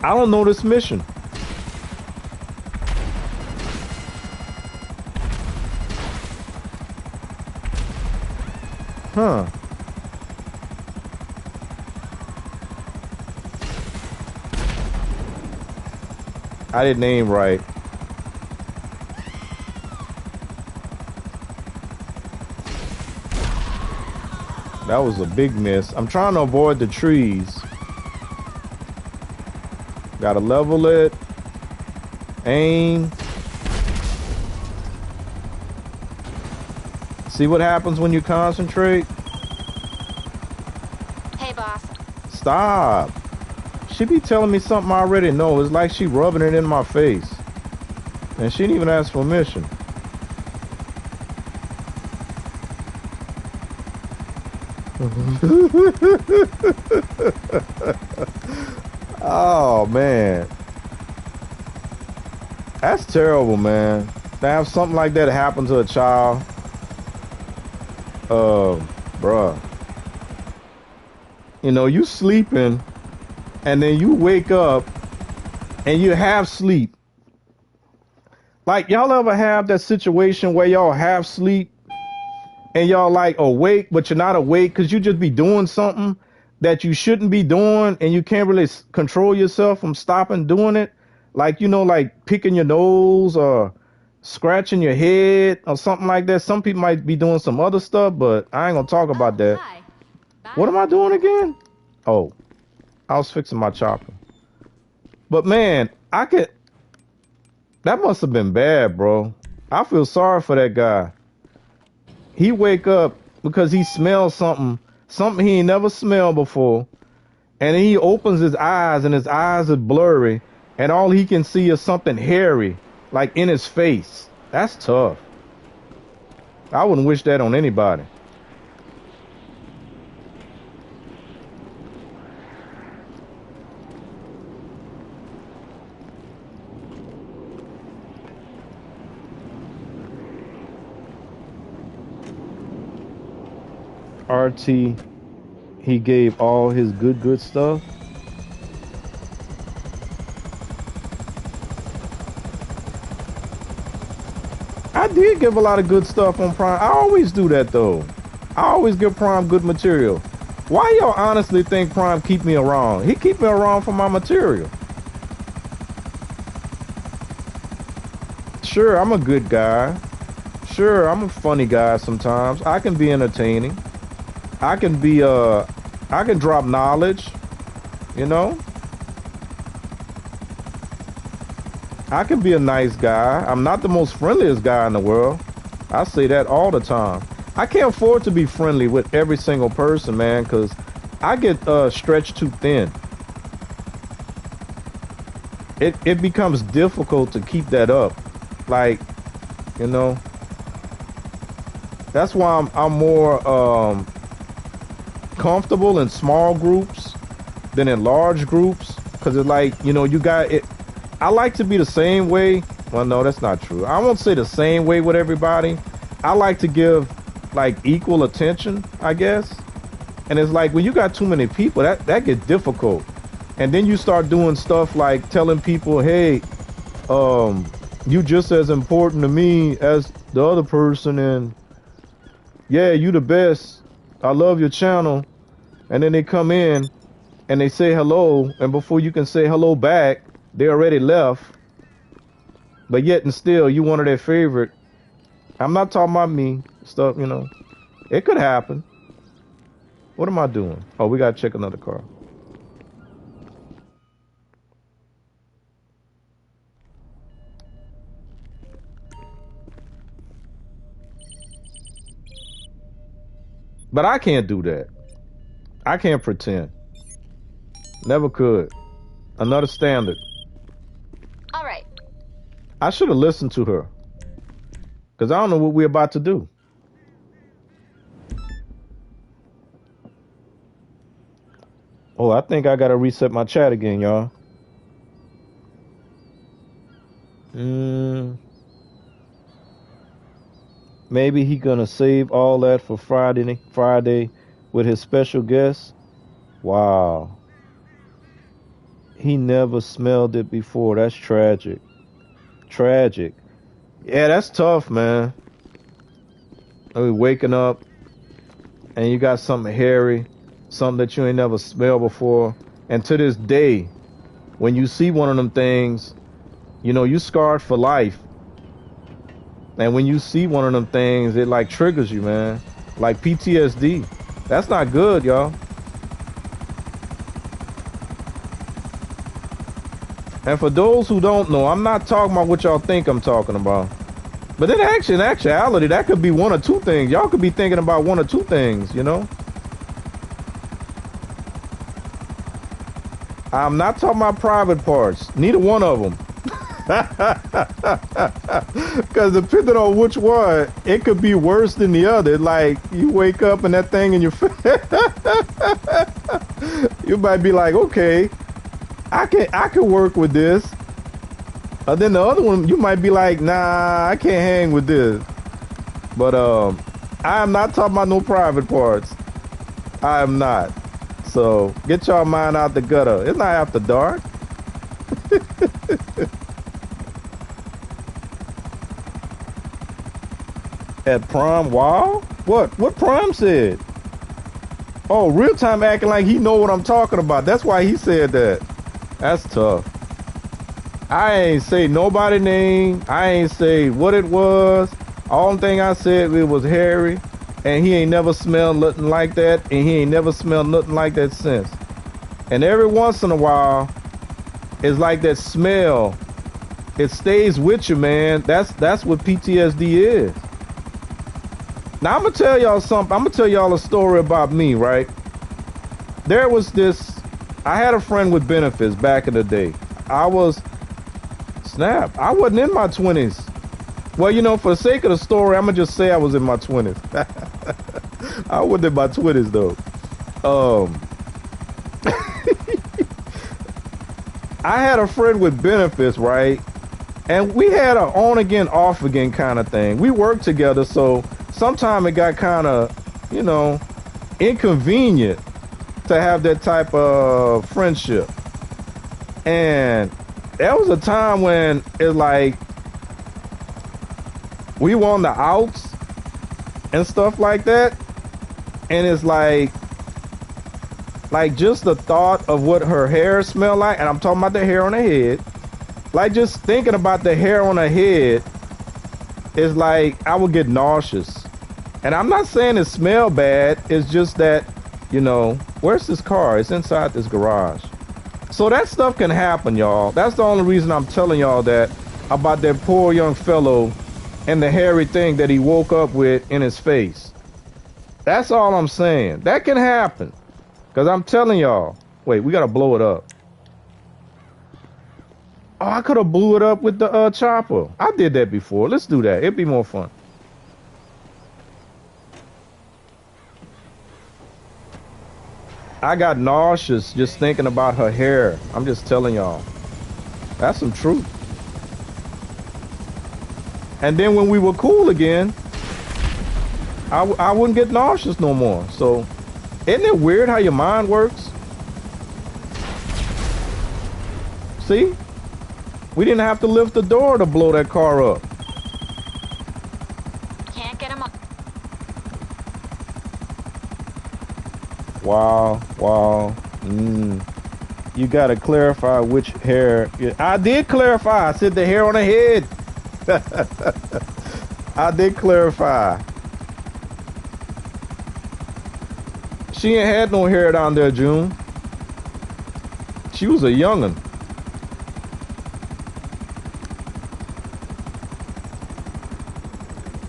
I don't know this mission. Huh. I didn't aim right. That was a big miss. I'm trying to avoid the trees. Gotta level it. Aim. See what happens when you concentrate? Hey, boss. Stop. She be telling me something I already know. It's like she rubbing it in my face. And she didn't even ask permission. Oh man, that's terrible, man. To have something like that happen to a child, bruh. You know, you sleeping, and then you wake up, and you have sleep. Like y'all ever have that situation where y'all have sleep, and y'all like awake, but you're not awake because you just be doing something that you shouldn't be doing, and you can't really control yourself from stopping doing it. Like, you know, like picking your nose or scratching your head or something like that. Some people might be doing some other stuff, but I ain't gonna talk about that. Hi. What am I doing again? Oh, I was fixing my chopper. But man, that must have been bad, bro. I feel sorry for that guy. He wake up because he smells something he ain't never smelled before, and he opens his eyes and his eyes are blurry, and all he can see is something hairy, like in his face. That's tough. I wouldn't wish that on anybody. RT, he gave all his good stuff. I did give a lot of good stuff on Prime. I always do that though. I always give Prime good material. Why y'all honestly think Prime keep me around? He keep me around for my material. Sure, I'm a good guy. Sure, I'm a funny guy sometimes. I can be entertaining. I can drop knowledge, you know? I can be a nice guy. I'm not the most friendliest guy in the world. I say that all the time. I can't afford to be friendly with every single person, man, because I get stretched too thin. It becomes difficult to keep that up. Like, you know, that's why I'm more comfortable in small groups than in large groups, because it's like, you know, you got it. I like to be the same way. Well, no, that's not true. I won't say the same way with everybody. I like to give like equal attention, I guess. And it's like when you got too many people, that gets difficult. And then you start doing stuff like telling people, hey, you just as important to me as the other person, and yeah, you the best. I love your channel. And then they come in and they say hello, and before you can say hello back, they already left. But yet and still, you one of their favorite. I'm not talking about me, stuff, you know. It could happen. What am I doing? Oh, we gotta check another car. But I can't do that. I can't pretend. Never could. Another standard. All right. I should have listened to her. Because I don't know what we're about to do. Oh, I think I got to reset my chat again, y'all. Maybe he gonna save all that for Friday with his special guest. Wow. He never smelled it before. That's tragic. Tragic. Yeah, that's tough, man. I mean, waking up and you got something hairy, something that you ain't never smelled before. And to this day, when you see one of them things, you know, you scarred for life. And when you see one of them things, it like triggers you, man. Like PTSD. That's not good, y'all. And for those who don't know, I'm not talking about what y'all think I'm talking about. But in actuality, that could be one or two things. Y'all could be thinking about one or two things, you know? I'm not talking about private parts. Neither one of them. Because depending on which one, it could be worse than the other. Like you wake up and that thing in your face, you might be like, okay, I can work with this. And then the other one, you might be like, nah, I can't hang with this. But I am not talking about no private parts. I am not. So get y'all mind out the gutter. It's not after dark. At prom, wow. What Prime said? Oh, real time acting like he know what I'm talking about. That's why he said that. That's tough. I ain't say nobody name. I ain't say what it was. Only thing I said it was Harry, and he ain't never smelled nothing like that, and he ain't never smelled nothing like that since. And every once in a while, it's like that smell. It stays with you, man. That's what PTSD is. Now I'm gonna tell y'all something. I'm gonna tell y'all a story about me, right? There was this. I had a friend with benefits back in the day. I wasn't in my 20s. Well, you know, for the sake of the story, I'm gonna just say I was in my 20s. I wasn't in my 20s though. I had a friend with benefits, right? And we had an on again, off again kind of thing. We worked together, so sometimes it got kind of, you know, inconvenient to have that type of friendship. And there was a time when it's like we were on the outs and stuff like that. And it's like just the thought of what her hair smelled like, and I'm talking about the hair on her head. Like just thinking about the hair on her head is like I would get nauseous. And I'm not saying it smelled bad. It's just that, you know, where's this car? It's inside this garage. So that stuff can happen, y'all. That's the only reason I'm telling y'all that about that poor young fellow and the hairy thing that he woke up with in his face. That's all I'm saying. That can happen. Because I'm telling y'all. Wait, we got to blow it up. Oh, I could have blew it up with the chopper. I did that before. Let's do that. It'd be more fun. I got nauseous just thinking about her hair. I'm just telling y'all. That's some truth. And then when we were cool again, I wouldn't get nauseous no more. So, isn't it weird how your mind works? See? We didn't have to lift the door to blow that car up. Can't get him up. Wow. You gotta clarify which hair. I did clarify. I said the hair on her head. I did clarify. She ain't had no hair down there, June. She was a young'un.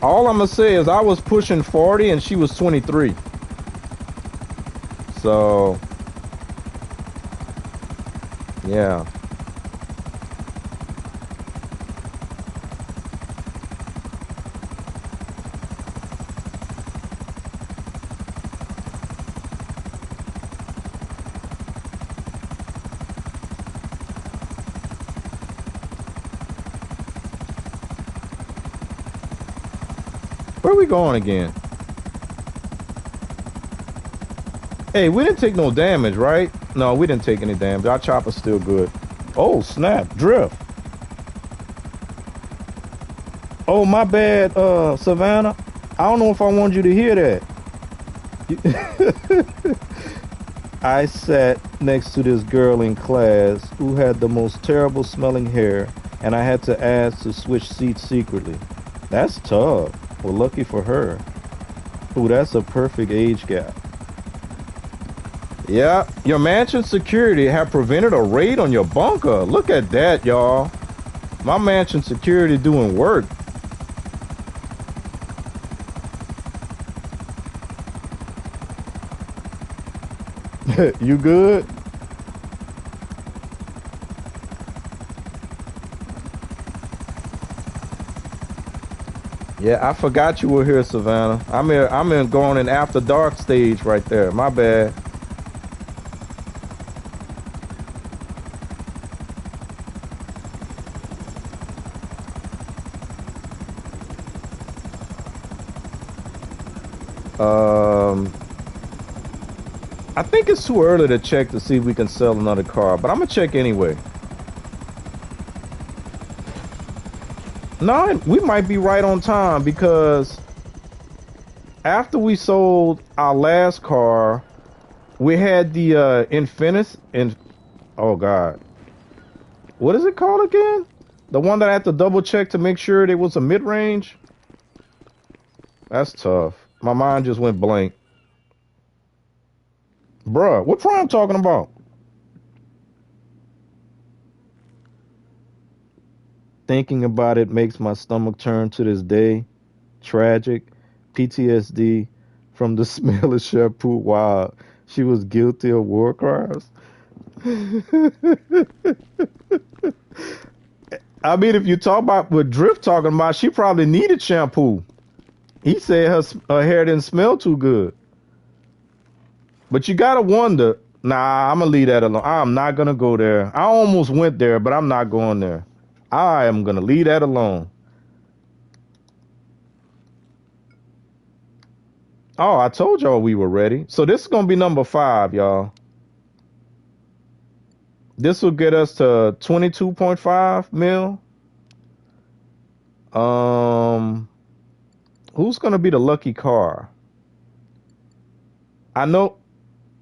All I'm gonna say is I was pushing 40 and she was 23. So, yeah. Where are we going again? Hey, we didn't take no damage, right? No, we didn't take any damage. Our chopper's still good. Oh, snap. Drift. Oh, my bad, Savannah. I don't know if I wanted you to hear that. I sat next to this girl in class who had the most terrible smelling hair, and I had to ask to switch seats secretly. That's tough. Well, lucky for her. Ooh, that's a perfect age gap. Yeah, your mansion security have prevented a raid on your bunker. Look at that, y'all. My mansion security doing work. You good? Yeah, I forgot you were here, Savannah. I'm in going in after dark stage right there. My bad. Um, I think it's too early to check to see if we can sell another car, but I'm gonna check anyway. No, we might be right on time because after we sold our last car, we had the Infinus and oh god, what is it called again? The one that I had to double check to make sure it was a mid range. That's tough. My mind just went blank, bruh. What Prime talking about? Thinking about it makes my stomach turn to this day. Tragic. PTSD from the smell of shampoo while she was guilty of war crimes. I mean, if you talk about what Drift talking about, she probably needed shampoo. He said her hair didn't smell too good. But you gotta wonder. Nah, I'm gonna leave that alone. I'm not gonna go there. I almost went there, but I'm not going there. I am gonna leave that alone. Oh, I told y'all we were ready. So this is gonna be number 5, y'all. This will get us to 22.5 mil. Um, who's gonna be the lucky car? I know.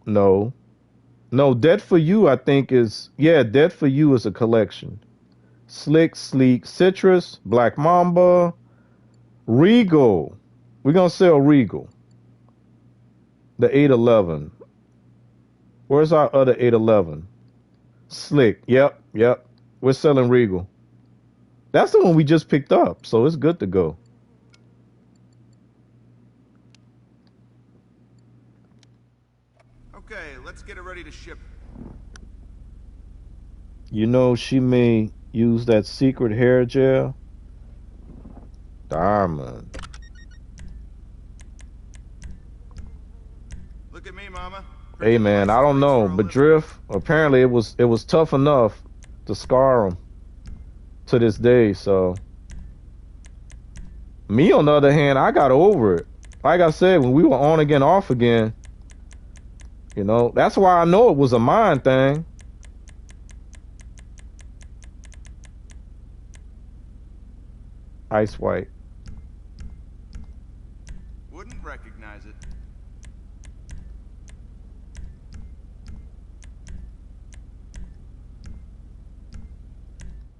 No, no. Dead for You, I think is yeah. Dead for You is a collection. Slick, Sleek, Citrus, Black Mamba, Regal. We're gonna sell Regal. The 811. Where's our other 811? Slick. Yep, yep. We're selling Regal. That's the one we just picked up, so it's good to go. Okay, let's get it ready to ship. You know she may use that secret hair gel. Diamond. Look at me, Mama. Hey Printing man, I license don't plates know, for a but living. Drift apparently it was tough enough to scar him to this day. So me on the other hand, I got over it. Like I said, when we were on again, off again, that's why I know it was a mind thing. Ice White. Wouldn't recognize it.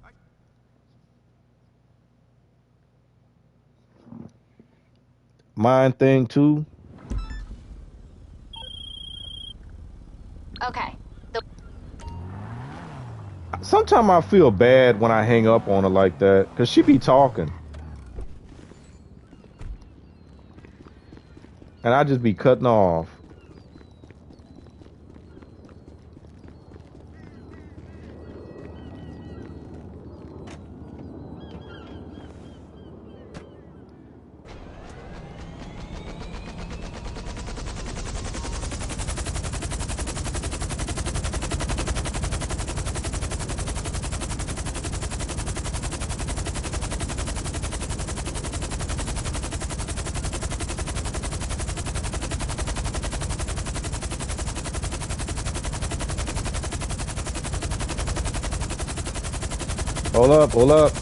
I... Mind thing too. Okay. The Sometimes I feel bad when I hang up on her like that, cause she be talking, and I just be cutting off. Hold up, hold up.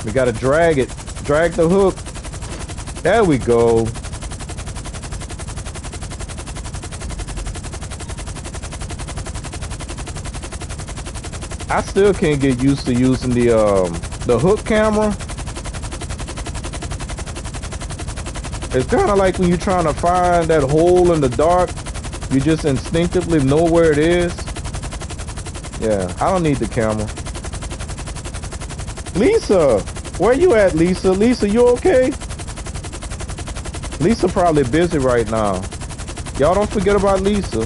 We gotta drag it. Drag the hook. There we go. I still can't get used to using the hook camera. It's kind of like when you're trying to find that hole in the dark, you just instinctively know where it is. Yeah, I don't need the camera. Lisa, where you at, Lisa? Lisa, you okay? Lisa probably busy right now. Y'all don't forget about Lisa.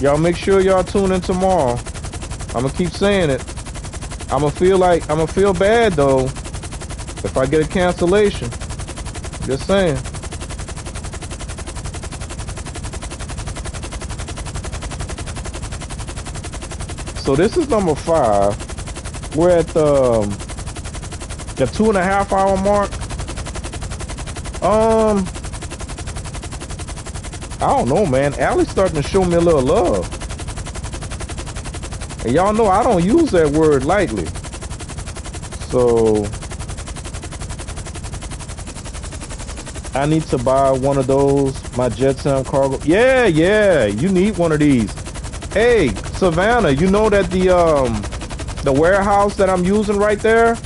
Y'all make sure y'all tune in tomorrow. I'm gonna keep saying it. I'm gonna feel bad though if I get a cancellation. Just saying. So this is number 5. We're at the 2.5 hour mark. I don't know, man. Allie's starting to show me a little love. And y'all know I don't use that word lightly. So I need to buy one of those, my Jetsam cargo. Yeah, you need one of these. Hey, Savannah, you know that the warehouse that I'm using right there,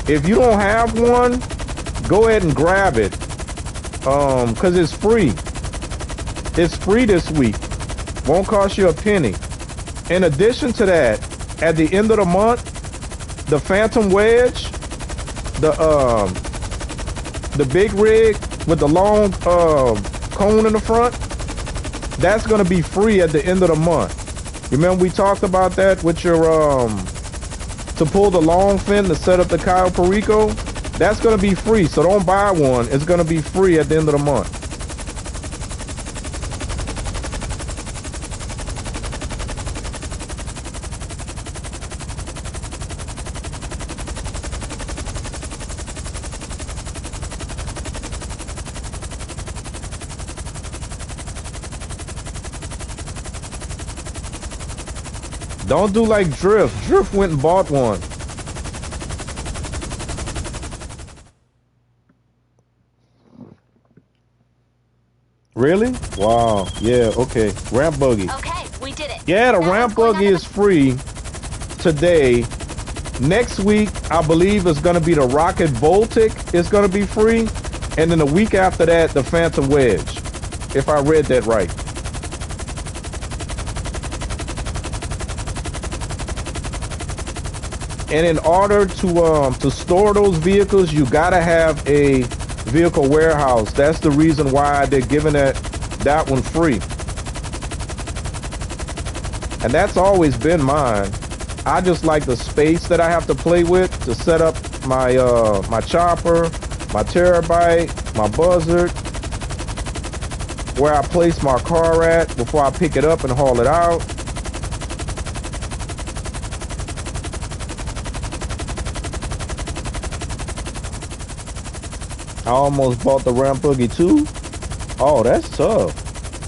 if you don't have one, go ahead and grab it. Cause it's free. It's free this week. Won't cost you a penny. In addition to that, at the end of the month, the Phantom Wedge, the big rig with the long cone in the front, that's gonna be free at the end of the month. Remember we talked about that with your to pull the long fin to set up the Cayo Perico? That's gonna be free, so don't buy one. It's gonna be free at the end of the month. Don't do like Drift. Drift went and bought one. Really? Wow. Yeah, okay. Ramp buggy. Okay, we did it. Yeah, the Now ramp we're going buggy on is free today. Next week, I believe it's going to be the Rocket Voltic. It's going to be free. And then the week after that, the Phantom Wedge. If I read that right. And in order to store those vehicles, you gotta have a vehicle warehouse. That's the reason why they're giving that one free. And that's always been mine. I just like the space that I have to play with to set up my my chopper, my Terabyte, my Buzzard, where I place my car at before I pick it up and haul it out. I almost bought the ramp buggy too. Oh, that's tough.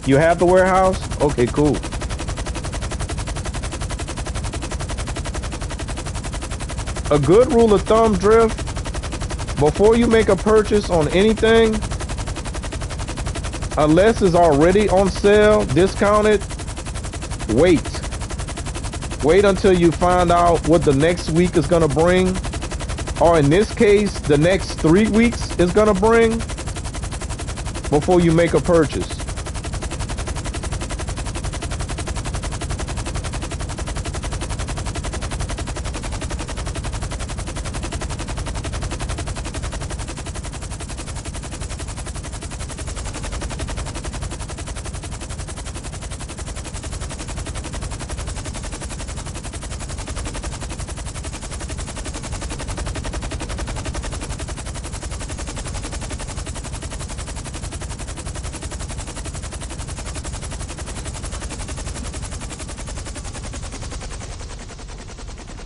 You have the warehouse? Okay, cool. A good rule of thumb, Drift, before you make a purchase on anything, unless it's already on sale, discounted, wait. Wait until you find out what the next week is gonna bring. Or in this case, the next 3 weeks is gonna bring before you make a purchase.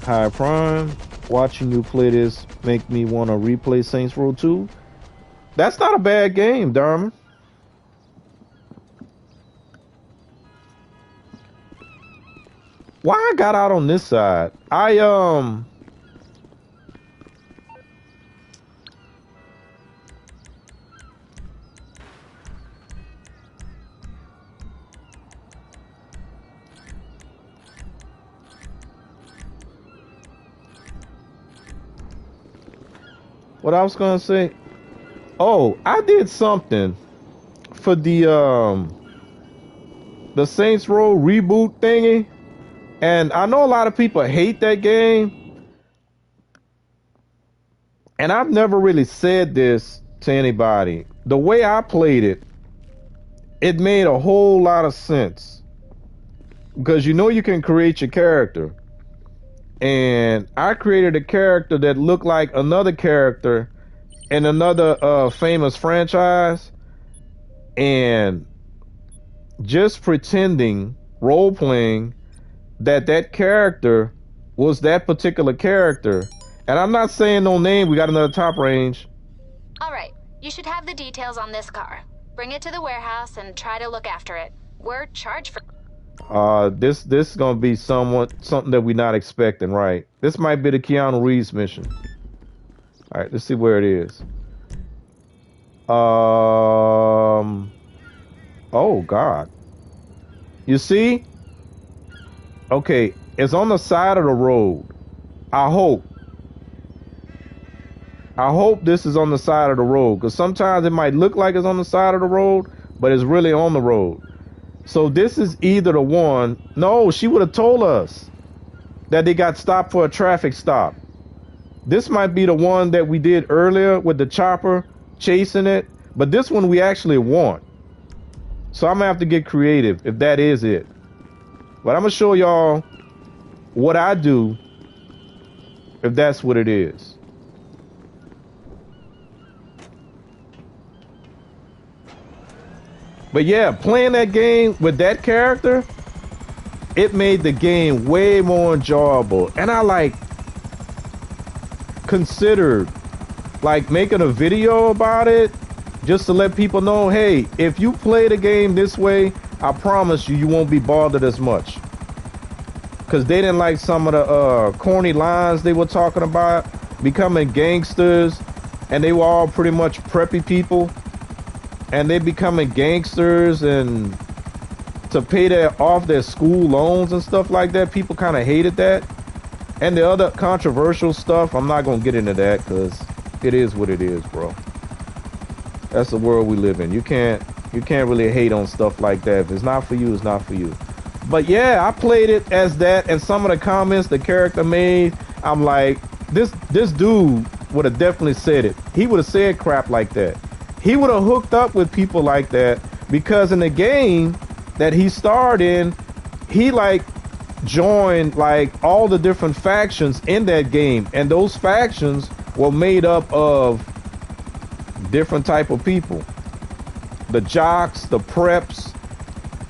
Hi Prime, watching you play this make me want to replay Saints Row 2. That's not a bad game, Darman. Why I got out on this side? What I was gonna say? Oh, I did something for the Saints Row reboot thingy, and I know a lot of people hate that game, and I've never really said this to anybody. The way I played it, it made a whole lot of sense because you know you can create your character. and I created a character that looked like another character in another famous franchise, and just pretending, role playing that character was that particular character. And I'm not saying no name. We got another top range. All right, you should have the details on this car. Bring it to the warehouse and try to look after it. We're charged for... This is gonna be something that we're not expecting, right? This might be the Keanu Reeves mission. All right, let's see where it is. Oh God. You see? Okay, it's on the side of the road. I hope this is on the side of the road, because sometimes it might look like it's on the side of the road, but it's really on the road. So this is either the one. No, she would have told us that they got stopped for a traffic stop. This might be the one that we did earlier with the chopper chasing it, but this one we actually want. So I'm gonna have to get creative if that is it. But I'm gonna show y'all what I do if that's what it is. But yeah, playing that game with that character, it made the game way more enjoyable. And I like considered like making a video about it just to let people know, hey, if you play the game this way, I promise you won't be bothered as much. Because they didn't like some of the corny lines they were talking about, becoming gangsters, and they were all pretty much preppy people, and they becoming gangsters and to pay off their school loans and stuff like that. People kind of hated that. And the other controversial stuff, I'm not going to get into that because it is what it is, bro. That's the world we live in. You can't really hate on stuff like that. If it's not for you, it's not for you. But yeah, I played it as that, and some of the comments the character made, I'm like, this dude would have definitely said it. He would have said crap like that. He would have hooked up with people like that, because in the game that he starred in, he like joined like all the different factions in that game, and those factions were made up of different type of people. The jocks, the preps,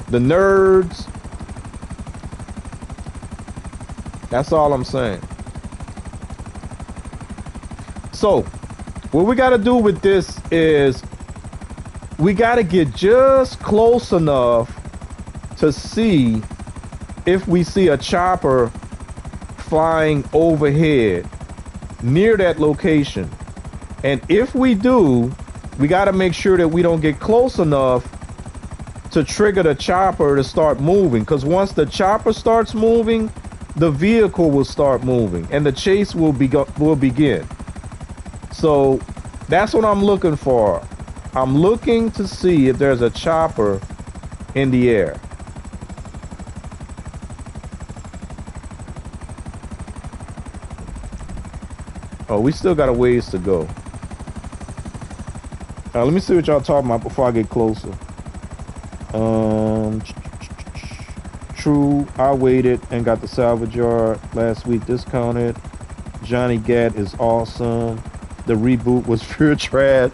the nerds. That's all I'm saying. So what we got to do with this is we got to get just close enough to see if we see a chopper flying overhead near that location. And if we do, we got to make sure that we don't get close enough to trigger the chopper to start moving. Because once the chopper starts moving, the vehicle will start moving and the chase will begin. So that's what I'm looking for. I'm looking to see if there's a chopper in the air. Oh, we still got a ways to go. Let me see what y'all talking about before I get closer. True, I waited and got the salvage yard last week discounted. Johnny Gat is awesome. The reboot was pure trash.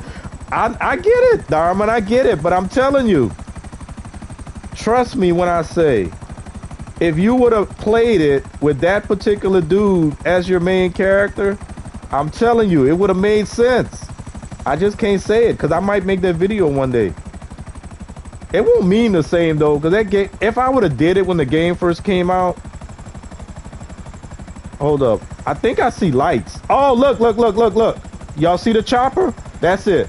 I get it, Darman, I get it, but I'm telling you, trust me when I say, if you would have played it with that particular dude as your main character, I'm telling you, it would have made sense. I just can't say it because I might make that video one day. It won't mean the same though, because that game, if I would have did it when the game first came out. Hold up. I think I see lights. Oh, look. Y'all see the chopper? That's it.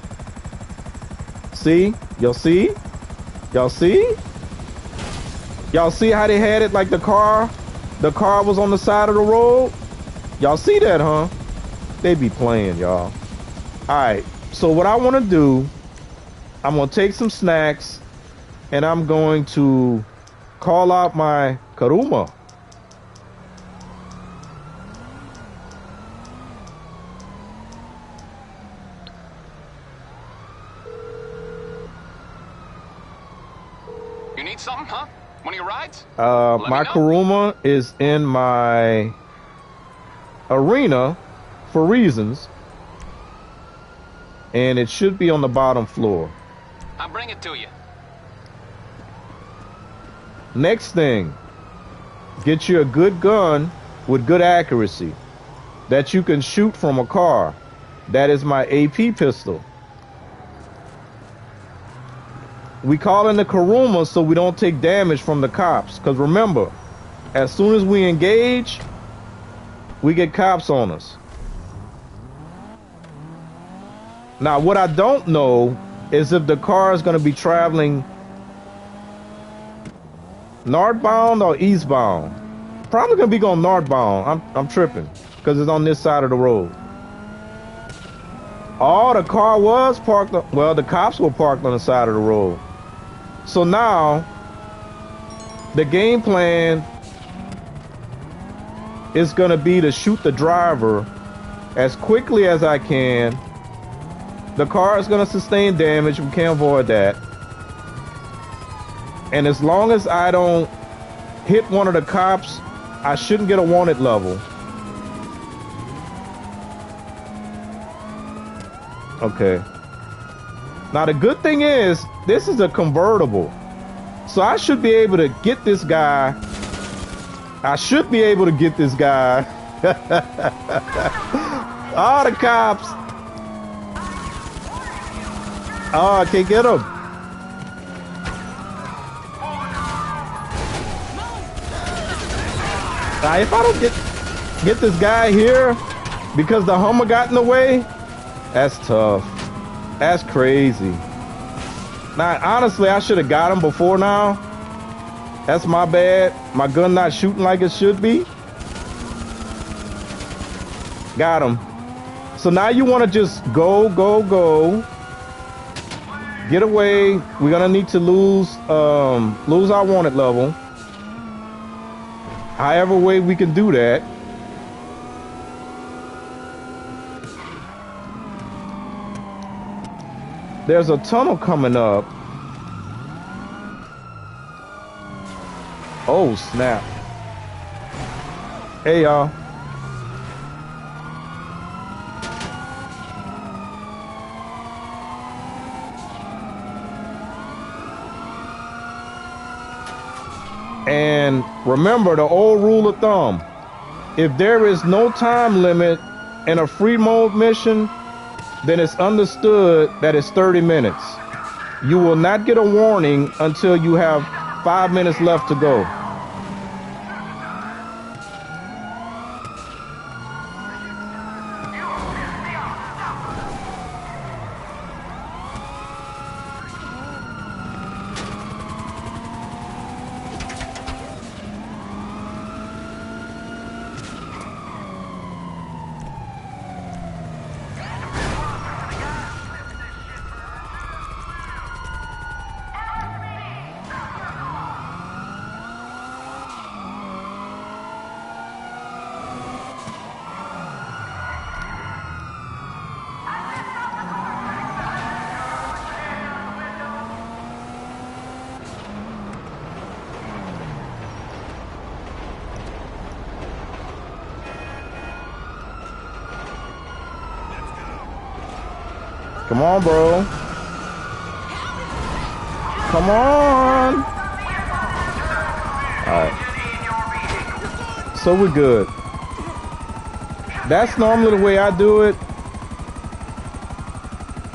See? Y'all see? Y'all see? Y'all see how they had it like the car was on the side of the road? Y'all see that, huh? They be playing, y'all. All right. So what I want to do, I'm going to take some snacks and I'm going to call out my Kuruma. You need something, huh? One of your rides? My Kuruma is in my arena for reasons, and it should be on the bottom floor. I'll bring it to you. Next thing, get you a good gun with good accuracy that you can shoot from a car. That is my AP pistol. We call in the Kuruma so we don't take damage from the cops. Because remember, as soon as we engage, we get cops on us. Now, what I don't know is if the car is going to be traveling northbound or eastbound. Probably going to be going northbound. I'm tripping because it's on this side of the road. Oh, the car was parked. Well, the cops were parked on the side of the road. So now, the game plan is going to be to shoot the driver as quickly as I can. The car is going to sustain damage. We can't avoid that. And as long as I don't hit one of the cops, I shouldn't get a wanted level. Okay. Now, the good thing is, this is a convertible. So I should be able to get this guy. I should be able to get this guy. Oh, the cops. Oh, I can't get him. Now, if I don't get this guy here because the Hummer got in the way, that's tough. That's crazy. Now, honestly, I should have got him before now. That's my bad. My gun not shooting like it should be. Got him. So now you want to just go. Get away. We're gonna need to lose our wanted level. However way we can do that. There's a tunnel coming up. Oh, snap. Hey, y'all. And remember the old rule of thumb. If there is no time limit in a free mode mission, then it's understood that it's 30 minutes. You will not get a warning until you have 5 minutes left to go. Come on, bro. Come on. All right. So we're good. That's normally the way I do it.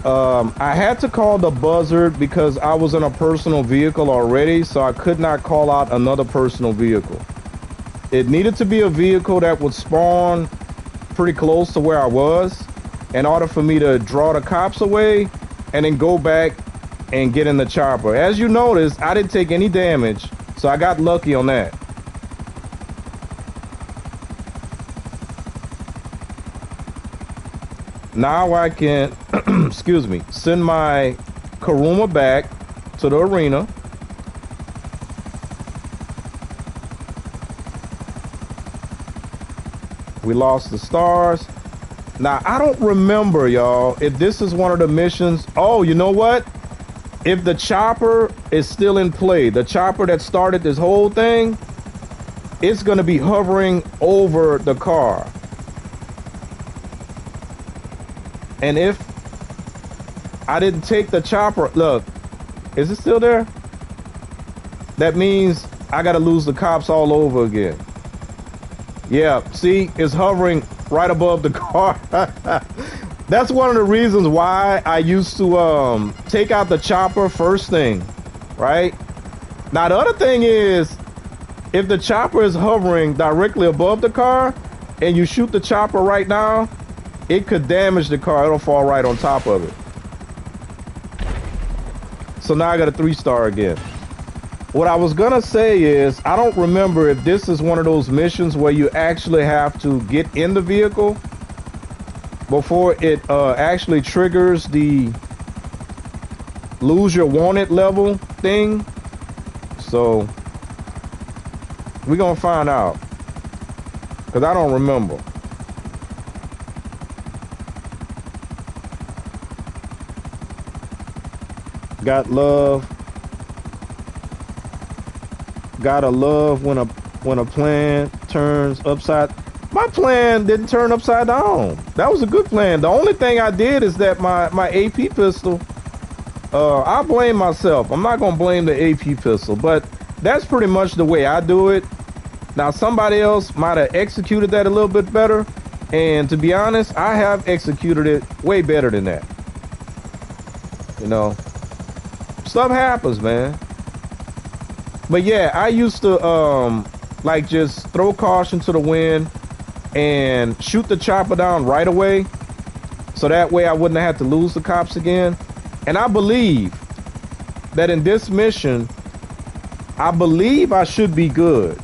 I had to call the buzzard because I was in a personal vehicle already, so I could not call out another personal vehicle. It needed to be a vehicle that would spawn pretty close to where I was in order for me to draw the cops away and then go back and get in the chopper. As you notice, I didn't take any damage, so I got lucky on that. Now I can, excuse me, send my Kuruma back to the arena. We lost the stars. Now, I don't remember, y'all, if this is one of the missions. Oh, you know what? If the chopper is still in play, the chopper that started this whole thing, it's going to be hovering over the car. And if I didn't take the chopper, look, is it still there? That means I gotta lose the cops all over again. Yeah, see, it's hovering right above the car. That's one of the reasons why I used to take out the chopper first thing, right? Now the other thing is, if the chopper is hovering directly above the car and you shoot the chopper right now, it could damage the car. It'll fall right on top of it. So now I got a 3-star again. What I was gonna say is, I don't remember if this is one of those missions where you actually have to get in the vehicle before it actually triggers the lose your wanted level thing. So we're gonna find out, because I don't remember. Gotta love when a plan turns upside. My plan didn't turn upside down. That was a good plan. The only thing I did is that my AP pistol, I blame myself. I'm not gonna blame the AP pistol, but that's pretty much the way I do it. Now somebody else might have executed that a little bit better, and to be honest, I have executed it way better than that. You know, stuff happens, man. But yeah, I used to like just throw caution to the wind and shoot the chopper down right away, so that way I wouldn't have to lose the cops again. And I believe that in this mission, I believe I should be good.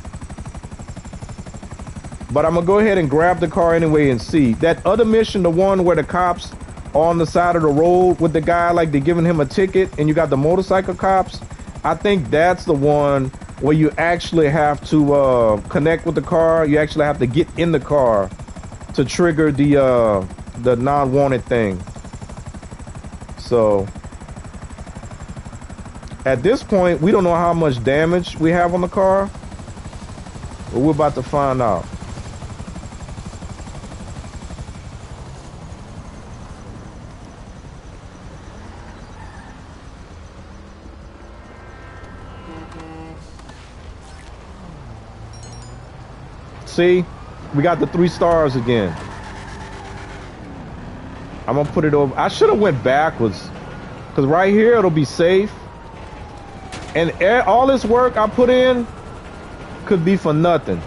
But I'm gonna go ahead and grab the car anyway and see. That other mission, the one where the cops are on the side of the road with the guy, like they're giving him a ticket, and you got the motorcycle cops, I think that's the one where you actually have to connect with the car. You actually have to get in the car to trigger the non-wanted thing. So at this point, we don't know how much damage we have on the car, but we're about to find out. See, we got the 3 stars again. I'm gonna put it over. I should have went backwards, because right here it'll be safe. And all this work I put in could be for nothing.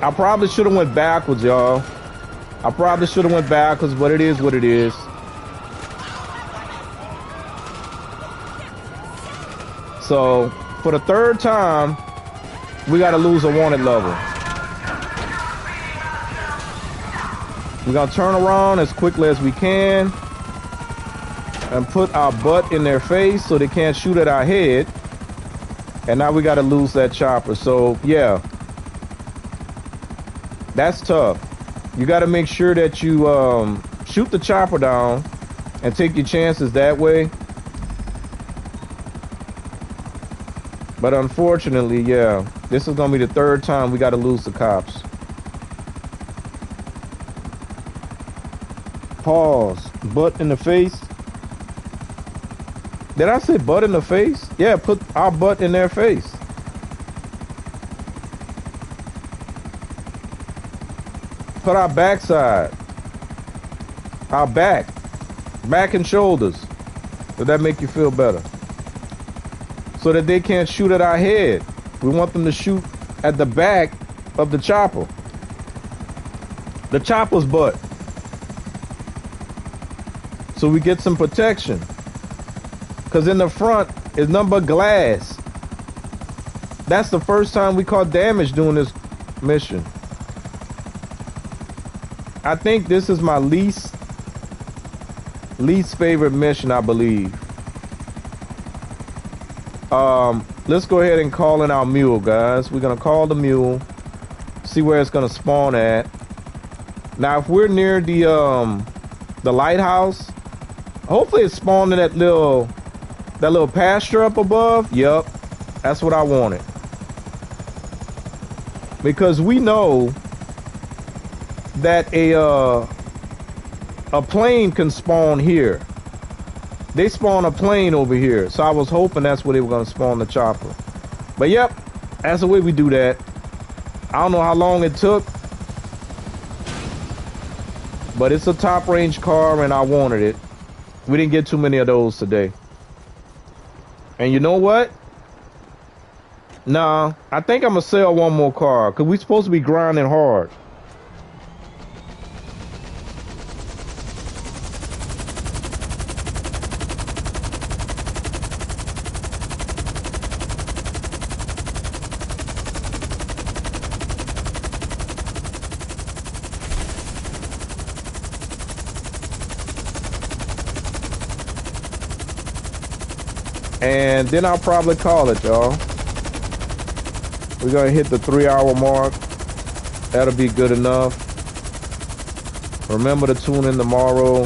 I probably should have went backwards, y'all. I probably should have went backwards, but it is what it is. So for the 3rd time, we got to lose a wanted level. We're going to turn around as quickly as we can and put our butt in their face so they can't shoot at our head. And now we got to lose that chopper. So yeah, that's tough. You got to make sure that you shoot the chopper down and take your chances that way. But unfortunately, yeah, this is going to be the 3rd time we got to lose the cops. Pause. Butt in the face. Did I say butt in the face? Yeah, put our butt in their face. Put our backside. Our back. Back and shoulders. Does that make you feel better? So that they can't shoot at our head. We want them to shoot at the back of the chopper. The chopper's butt. So we get some protection. Because in the front is nothing but glass. That's the first time we caught damage doing this mission. I think this is my least favorite mission, I believe. Let's go ahead and call in our mule, guys. We're gonna call the mule, see where it's gonna spawn at. Now, if we're near the lighthouse, hopefully it's spawned in that little pasture up above. Yep, that's what I wanted. because we know that a plane can spawn here. They spawn a plane over here, so I was hoping that's where they were gonna spawn the chopper. But yep, that's the way we do that. I don't know how long it took, but it's a top range car and I wanted it. We didn't get too many of those today. And you know what? Nah, I think I'm gonna sell one more car because we're supposed to be grinding hard. And then I'll probably call it, y'all. We're gonna hit the 3-hour mark. That'll be good enough. Remember to tune in tomorrow.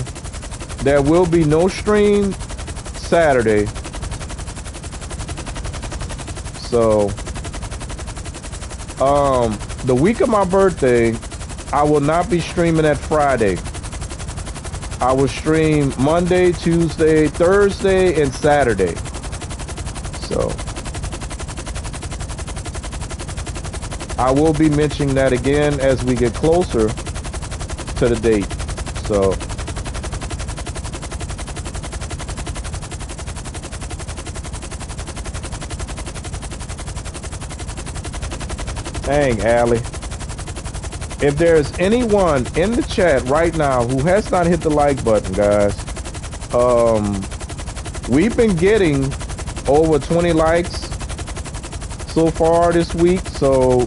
There will be no stream Saturday. So, the week of my birthday, I will not be streaming at Friday. I will stream Monday, Tuesday, Thursday, and Saturday. So I will be mentioning that again as we get closer to the date. So dang, Allie. If there's anyone in the chat right now who has not hit the like button, guys, we've been getting over 20 likes so far this week, so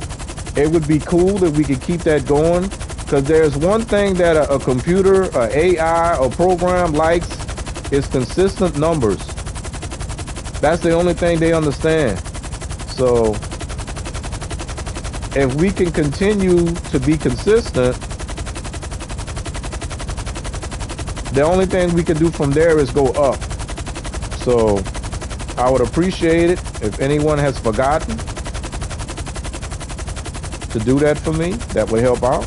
it would be cool if we could keep that going, because there's one thing that a computer, a AI, a program likes is consistent numbers. That's the only thing they understand. So if we can continue to be consistent, the only thing we can do from there is go up. So I would appreciate it if anyone has forgotten to do that for me. That would help out.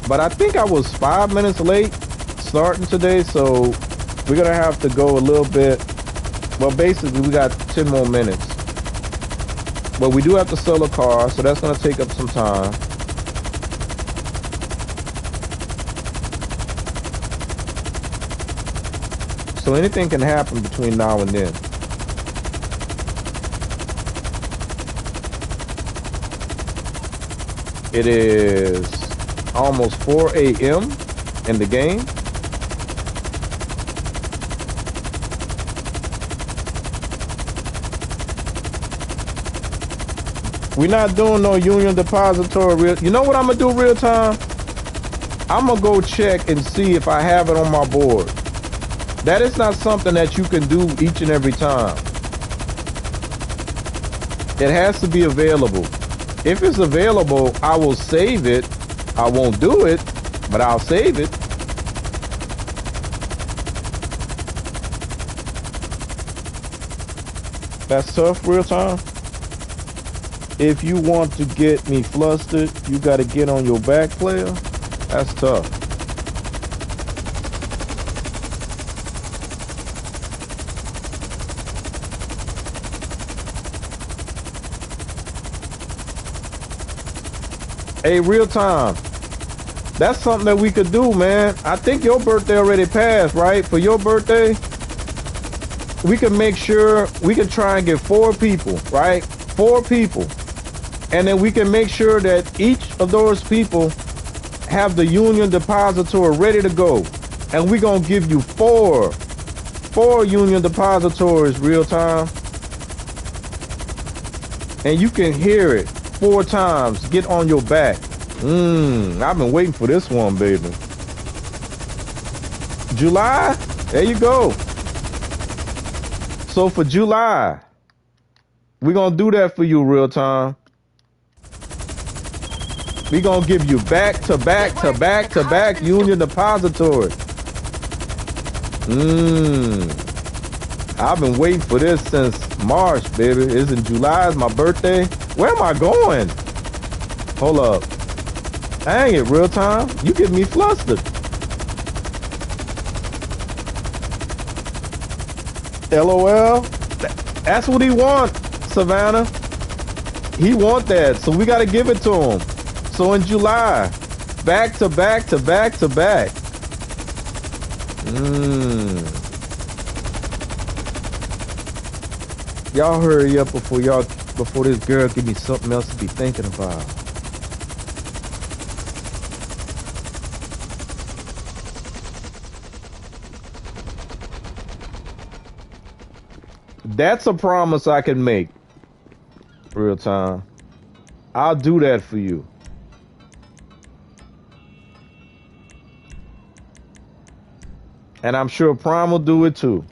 But I think I was 5 minutes late starting today, so we're gonna have to go a little bit. Well, basically we got 10 more minutes. But we do have to sell a car, so that's gonna take up some time. So anything can happen between now and then. It is almost 4 a.m. in the game. We're not doing no Union Depository. You know what I'm gonna do real time? I'm gonna go check and see if I have it on my board. That is not something that you can do each and every time. It has to be available. If it's available, I will save it. I won't do it, but I'll save it. That's tough, real time. If you want to get me flustered, you got to get on your back, player. That's tough. Hey, real time. That's something that we could do, man. I think your birthday already passed, right? For your birthday, we can make sure we can try and get 4 people, right? 4 people. And then we can make sure that each of those people have the Union Depository ready to go. And we're going to give you 4 Union Depositories real time. And you can hear it 4 times. Get on your back. I've been waiting for this one, baby. July, there you go. So for July, we're gonna do that for you real time. We're gonna give you back to back to back to back Union Depository. I've been waiting for this since March, baby. It's in July, it's my birthday. Where am I going? Hold up. Dang it, real time. You get me flustered. LOL. That's what he wants, Savannah. He want that, so we gotta give it to him. So in July, back to back to back to back. Y'all hurry up before this girl give me something else to be thinking about. That's a promise I can make. Real time. I'll do that for you. And I'm sure Prime will do it too.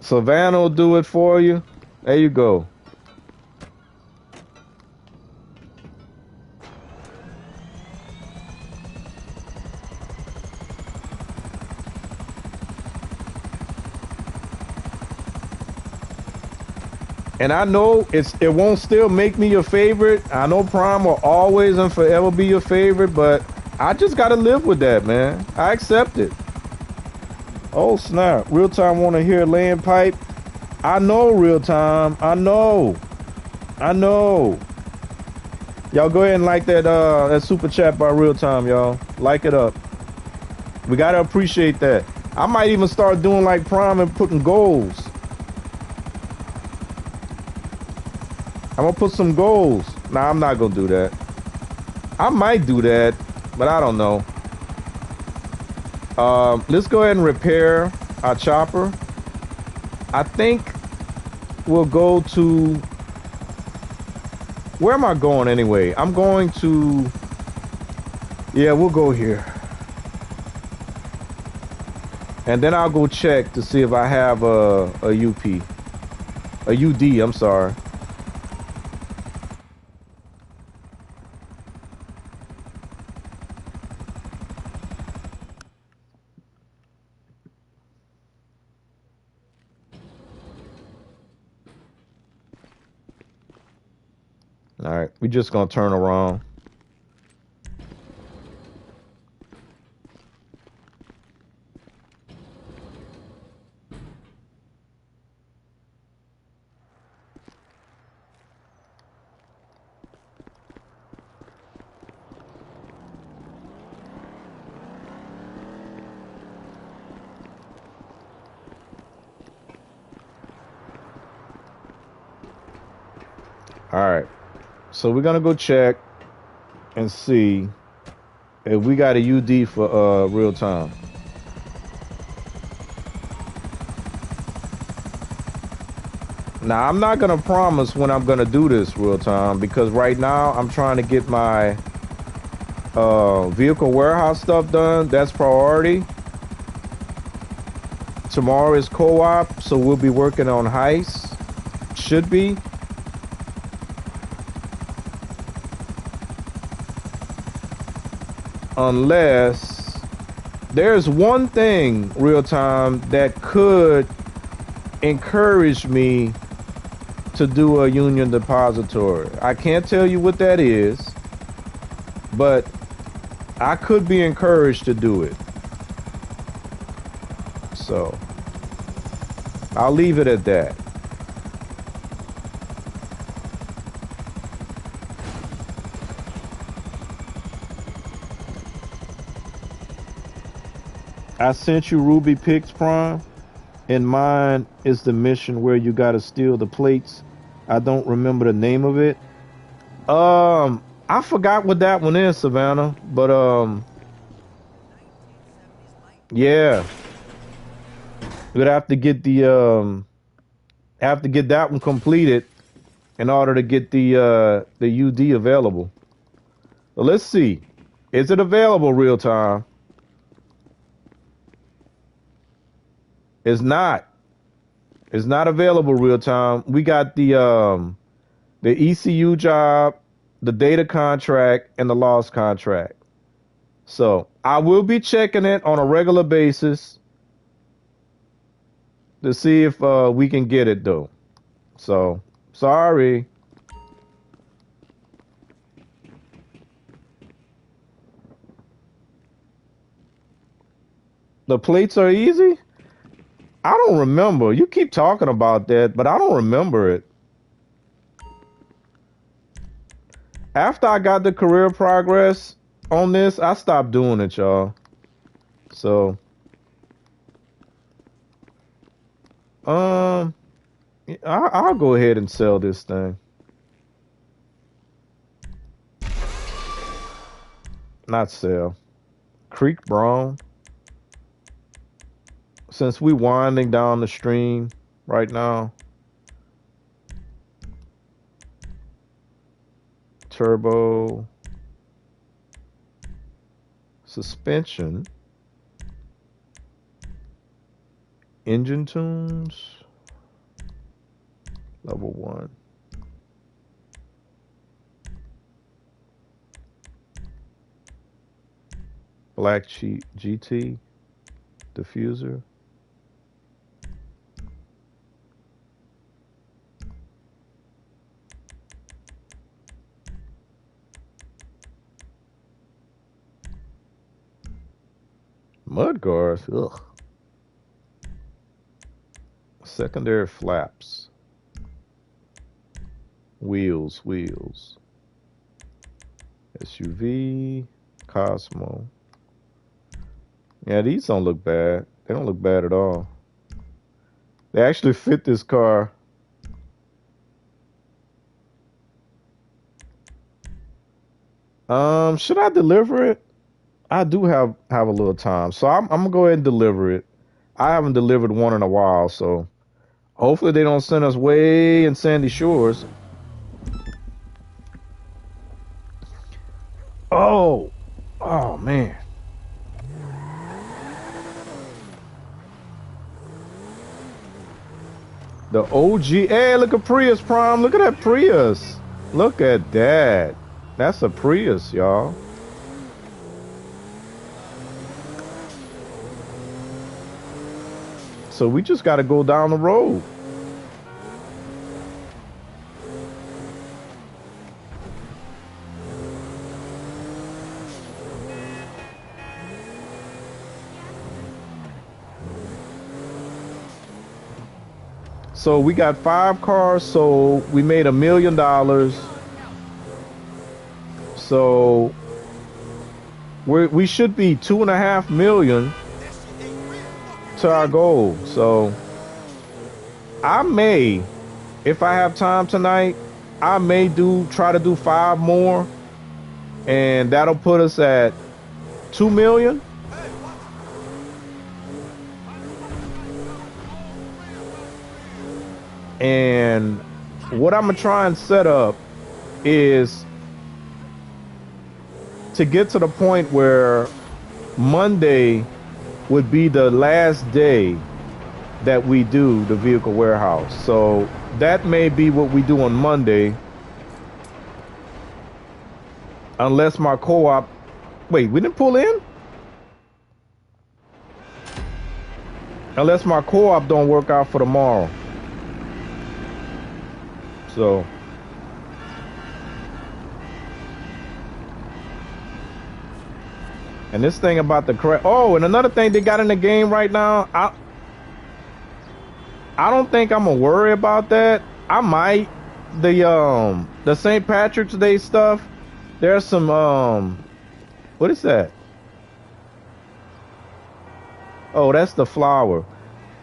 Savannah will do it for you. There you go. And I know it won't still make me your favorite. I know Prime will always and forever be your favorite, but I just gotta live with that, man. I accept it. Oh snap! Real time want to hear land pipe. I know, real time. I know. Y'all go ahead and like that super chat by real time, y'all. Like it up. We gotta appreciate that. I might even start doing like Prime and putting goals. I'm gonna put some goals. Nah, I'm not gonna do that. I might do that, but I don't know. Let's go ahead and repair our chopper. I think we'll go to... Where am I going anyway? I'm going to... Yeah, we'll go here. And then I'll go check to see if I have a UP. A UD, I'm sorry. All right, we're just gonna turn around. All right. So we're gonna go check and see if we got a UD for real time. Now I'm not gonna promise when I'm gonna do this real time because right now I'm trying to get my vehicle warehouse stuff done. That's priority. Tomorrow is co-op, so we'll be working on heists. Should be. Unless there's one thing real time that could encourage me to do a Union Depository. I can't tell you what that is, but I could be encouraged to do it. So I'll leave it at that. I sent you Ruby Pix Prime. In mine is the mission where you gotta steal the plates. I don't remember the name of it. I forgot what that one is, Savannah. But yeah, we'd have to get the have to get that one completed in order to get the UD available. But let's see, is it available real time? It's not. It's not available real time. We got the ECU job, the data contract, and the loss contract. So I will be checking it on a regular basis to see if we can get it though. So sorry. The plates are easy? I don't remember. You keep talking about that, but I don't remember it. After I got the career progress on this, I stopped doing it, y'all. So, I'll go ahead and sell this thing. Not sell. Creek Braun. Since we winding down the stream right now. Turbo. Suspension. Engine tunes. Level 1. Black GT. Diffuser. Mud guards, ugh. Secondary flaps. Wheels. SUV, Cosmo. Yeah, these don't look bad. They don't look bad at all. They actually fit this car. Should I deliver it? I do have a little time, so I'm gonna go ahead and deliver it. I haven't delivered one in a while, so hopefully they don't send us way in Sandy Shores. Oh man. The OG. Hey, look at Prius Prime. Look at that Prius. Look at that. That's a Prius, y'all. So we just got to go down the road. So we got 5 cars sold. We made $1 million. So we should be 2.5 million to our goal. So I may, if I have time tonight, I may try to do 5 more, and that'll put us at 2 million. And what I'm gonna try and set up is to get to the point where Monday would be the last day that we do the vehicle warehouse. So that may be what we do on Monday, unless my co-op. Wait, we didn't pull in? Unless my co-op don't work out for tomorrow. So and this thing about the correct. Oh, and another thing they got in the game right now. I don't think I'm gonna worry about that. I might. The St. Patrick's Day stuff. There's some what is that? Oh, that's the flower.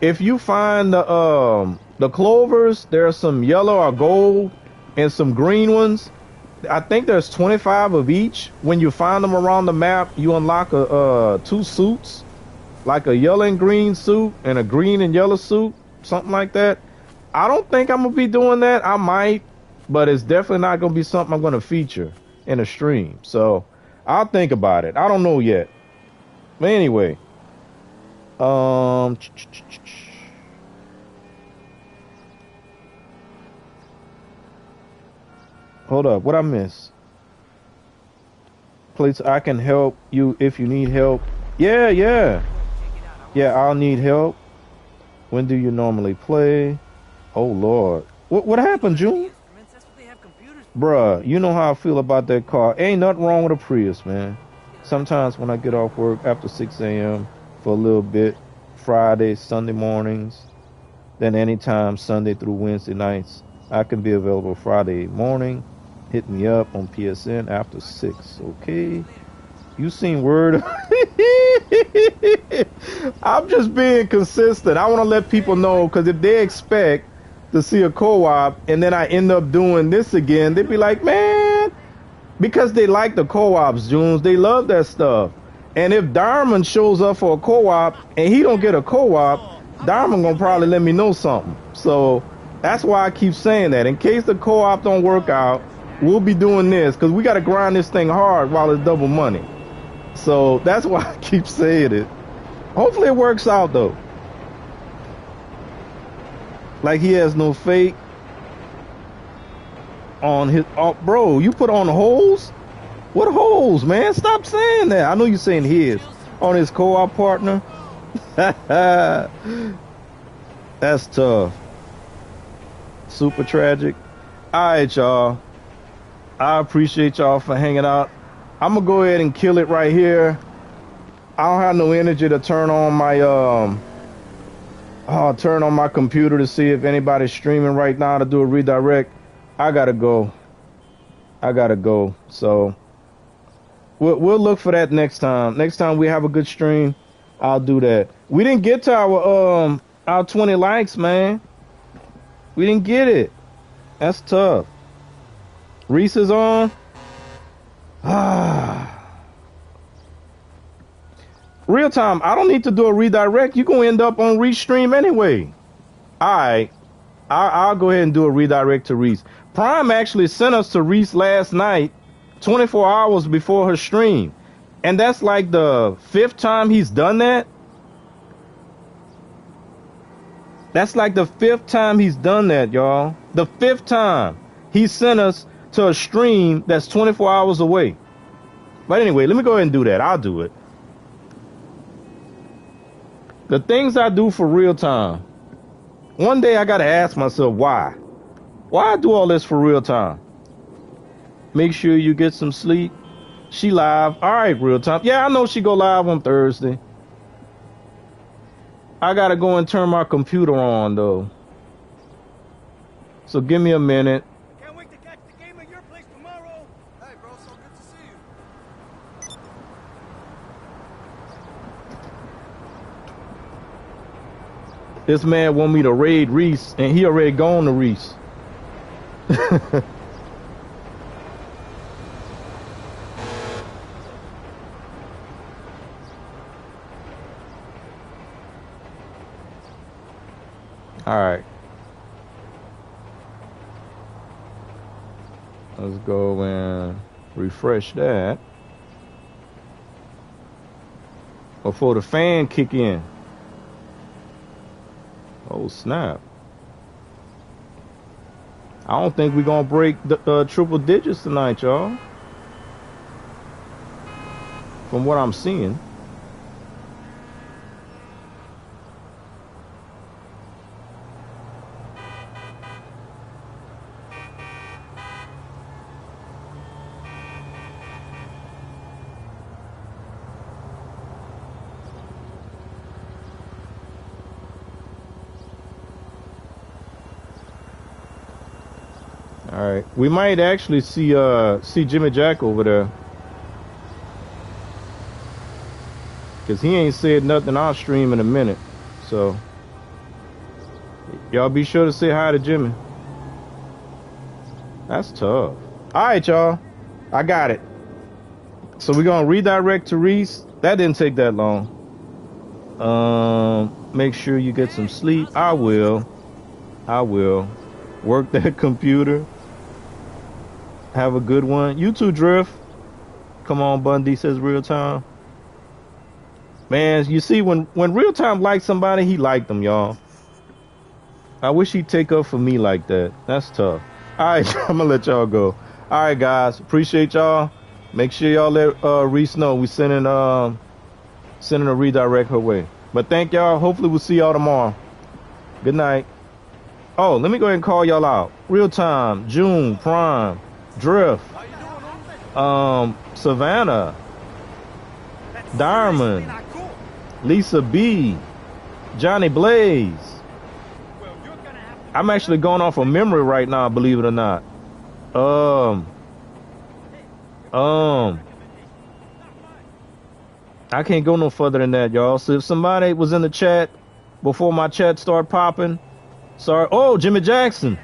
If you find the clovers, there's some yellow or gold and some green ones. I think there's 25 of each. When you find them around the map, you unlock 2 suits, like a yellow and green suit and a green and yellow suit, something like that. I don't think I'm gonna be doing that. I might, but it's definitely not gonna be something I'm gonna feature in a stream. So I'll think about it. I don't know yet. But anyway, Hold up. What I miss? Please, I can help you if you need help. Yeah, yeah. Yeah, I'll need help. When do you normally play? Oh, Lord. What happened, June? Bruh, you know how I feel about that car. Ain't nothing wrong with a Prius, man. Sometimes when I get off work after 6 a.m. for a little bit, Friday, Sunday mornings, then anytime Sunday through Wednesday nights, I can be available Friday morning. Hit me up on PSN after 6, okay? You seen word? I'm just being consistent. I want to let people know, because if they expect to see a co-op and then I end up doing this again, they'd be like, man, because they like the co-ops, Junes. They love that stuff. And if Diamond shows up for a co-op and he don't get a co-op, Diamond gonna probably let me know something. So that's why I keep saying that. In case the co-op don't work out, we'll be doing this, because we got to grind this thing hard while it's double money. So that's why I keep saying it. Hopefully it works out, though. Like he has no fake on his... Oh, bro, you put on holes? What holes, man? Stop saying that. I know you're saying his. On his co-op partner? That's tough. Super tragic. All right, y'all. I appreciate y'all for hanging out. I'm gonna go ahead and kill it right here. I don't have no energy to turn on my turn on my computer to see if anybody's streaming right now to do a redirect. I gotta go. So we'll look for that next time. Next time we have a good stream, I'll do that. We didn't get to our 20 likes, man. We didn't get it. That's tough. Reese is on. Real time, I don't need to do a redirect. You're going to end up on Reese stream anyway. All right. I'll go ahead and do a redirect to Reese. Prime actually sent us to Reese last night, 24 hours before her stream. And that's like the 5th time he's done that. That's like the 5th time he's done that, y'all. The 5th time he sent us to a stream that's 24 hours away. But anyway, let me go ahead and do that. I'll do it. The things I do for real time. One day I got to ask myself why. Why I do all this for real time? Make sure you get some sleep. She live. All right, real time. Yeah, I know she go live on Thursday. I got to go and turn my computer on, though. So give me a minute. Can't wait to catch the game at your place tomorrow. Hey, bro, so good to see you. This man want me to raid Reese, and he already gone to Reese. All right. Let's go and refresh that before the fan kick in. Oh, snap. I don't think we're going to break the triple digits tonight, y'all. From what I'm seeing. All right, we might actually see Jimmy Jack over there, cause he ain't said nothing on stream in a minute. So y'all be sure to say hi to Jimmy. That's tough. All right, y'all, I got it. So we're gonna redirect to Reese. That didn't take that long. Make sure you get some sleep. I will. Work that computer. Have a good one. You too, Drift. Come on, Bundy, says real time. Man, you see, when real time likes somebody, he liked them, y'all. I wish he'd take up for me like that. That's tough. All right, I'm gonna let y'all go. All All right, guys. Appreciate y'all. Make sure y'all let Reese know we sending a redirect her way. But thank y'all. Hopefully we'll see y'all tomorrow. Good night. Oh, let me go ahead and call y'all out. Real time, June, Prime, Drift, Savannah, That's Diamond, seriously not cool. Lisa B, Johnny Blaze. Well, you're gonna have to. I'm actually going off of memory right now, believe it or not. I can't go no further than that, y'all. So if somebody was in the chat before my chat started popping, sorry. Oh, Jimmy Jackson.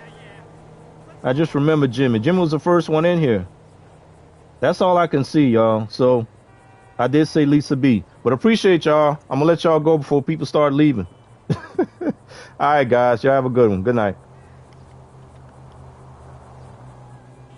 I just remembered Jimmy. Jimmy was the first one in here. That's all I can see, y'all. So I did say Lisa B. But appreciate y'all. I'm going to let y'all go before people start leaving. All right, guys. Y'all have a good one. Good night.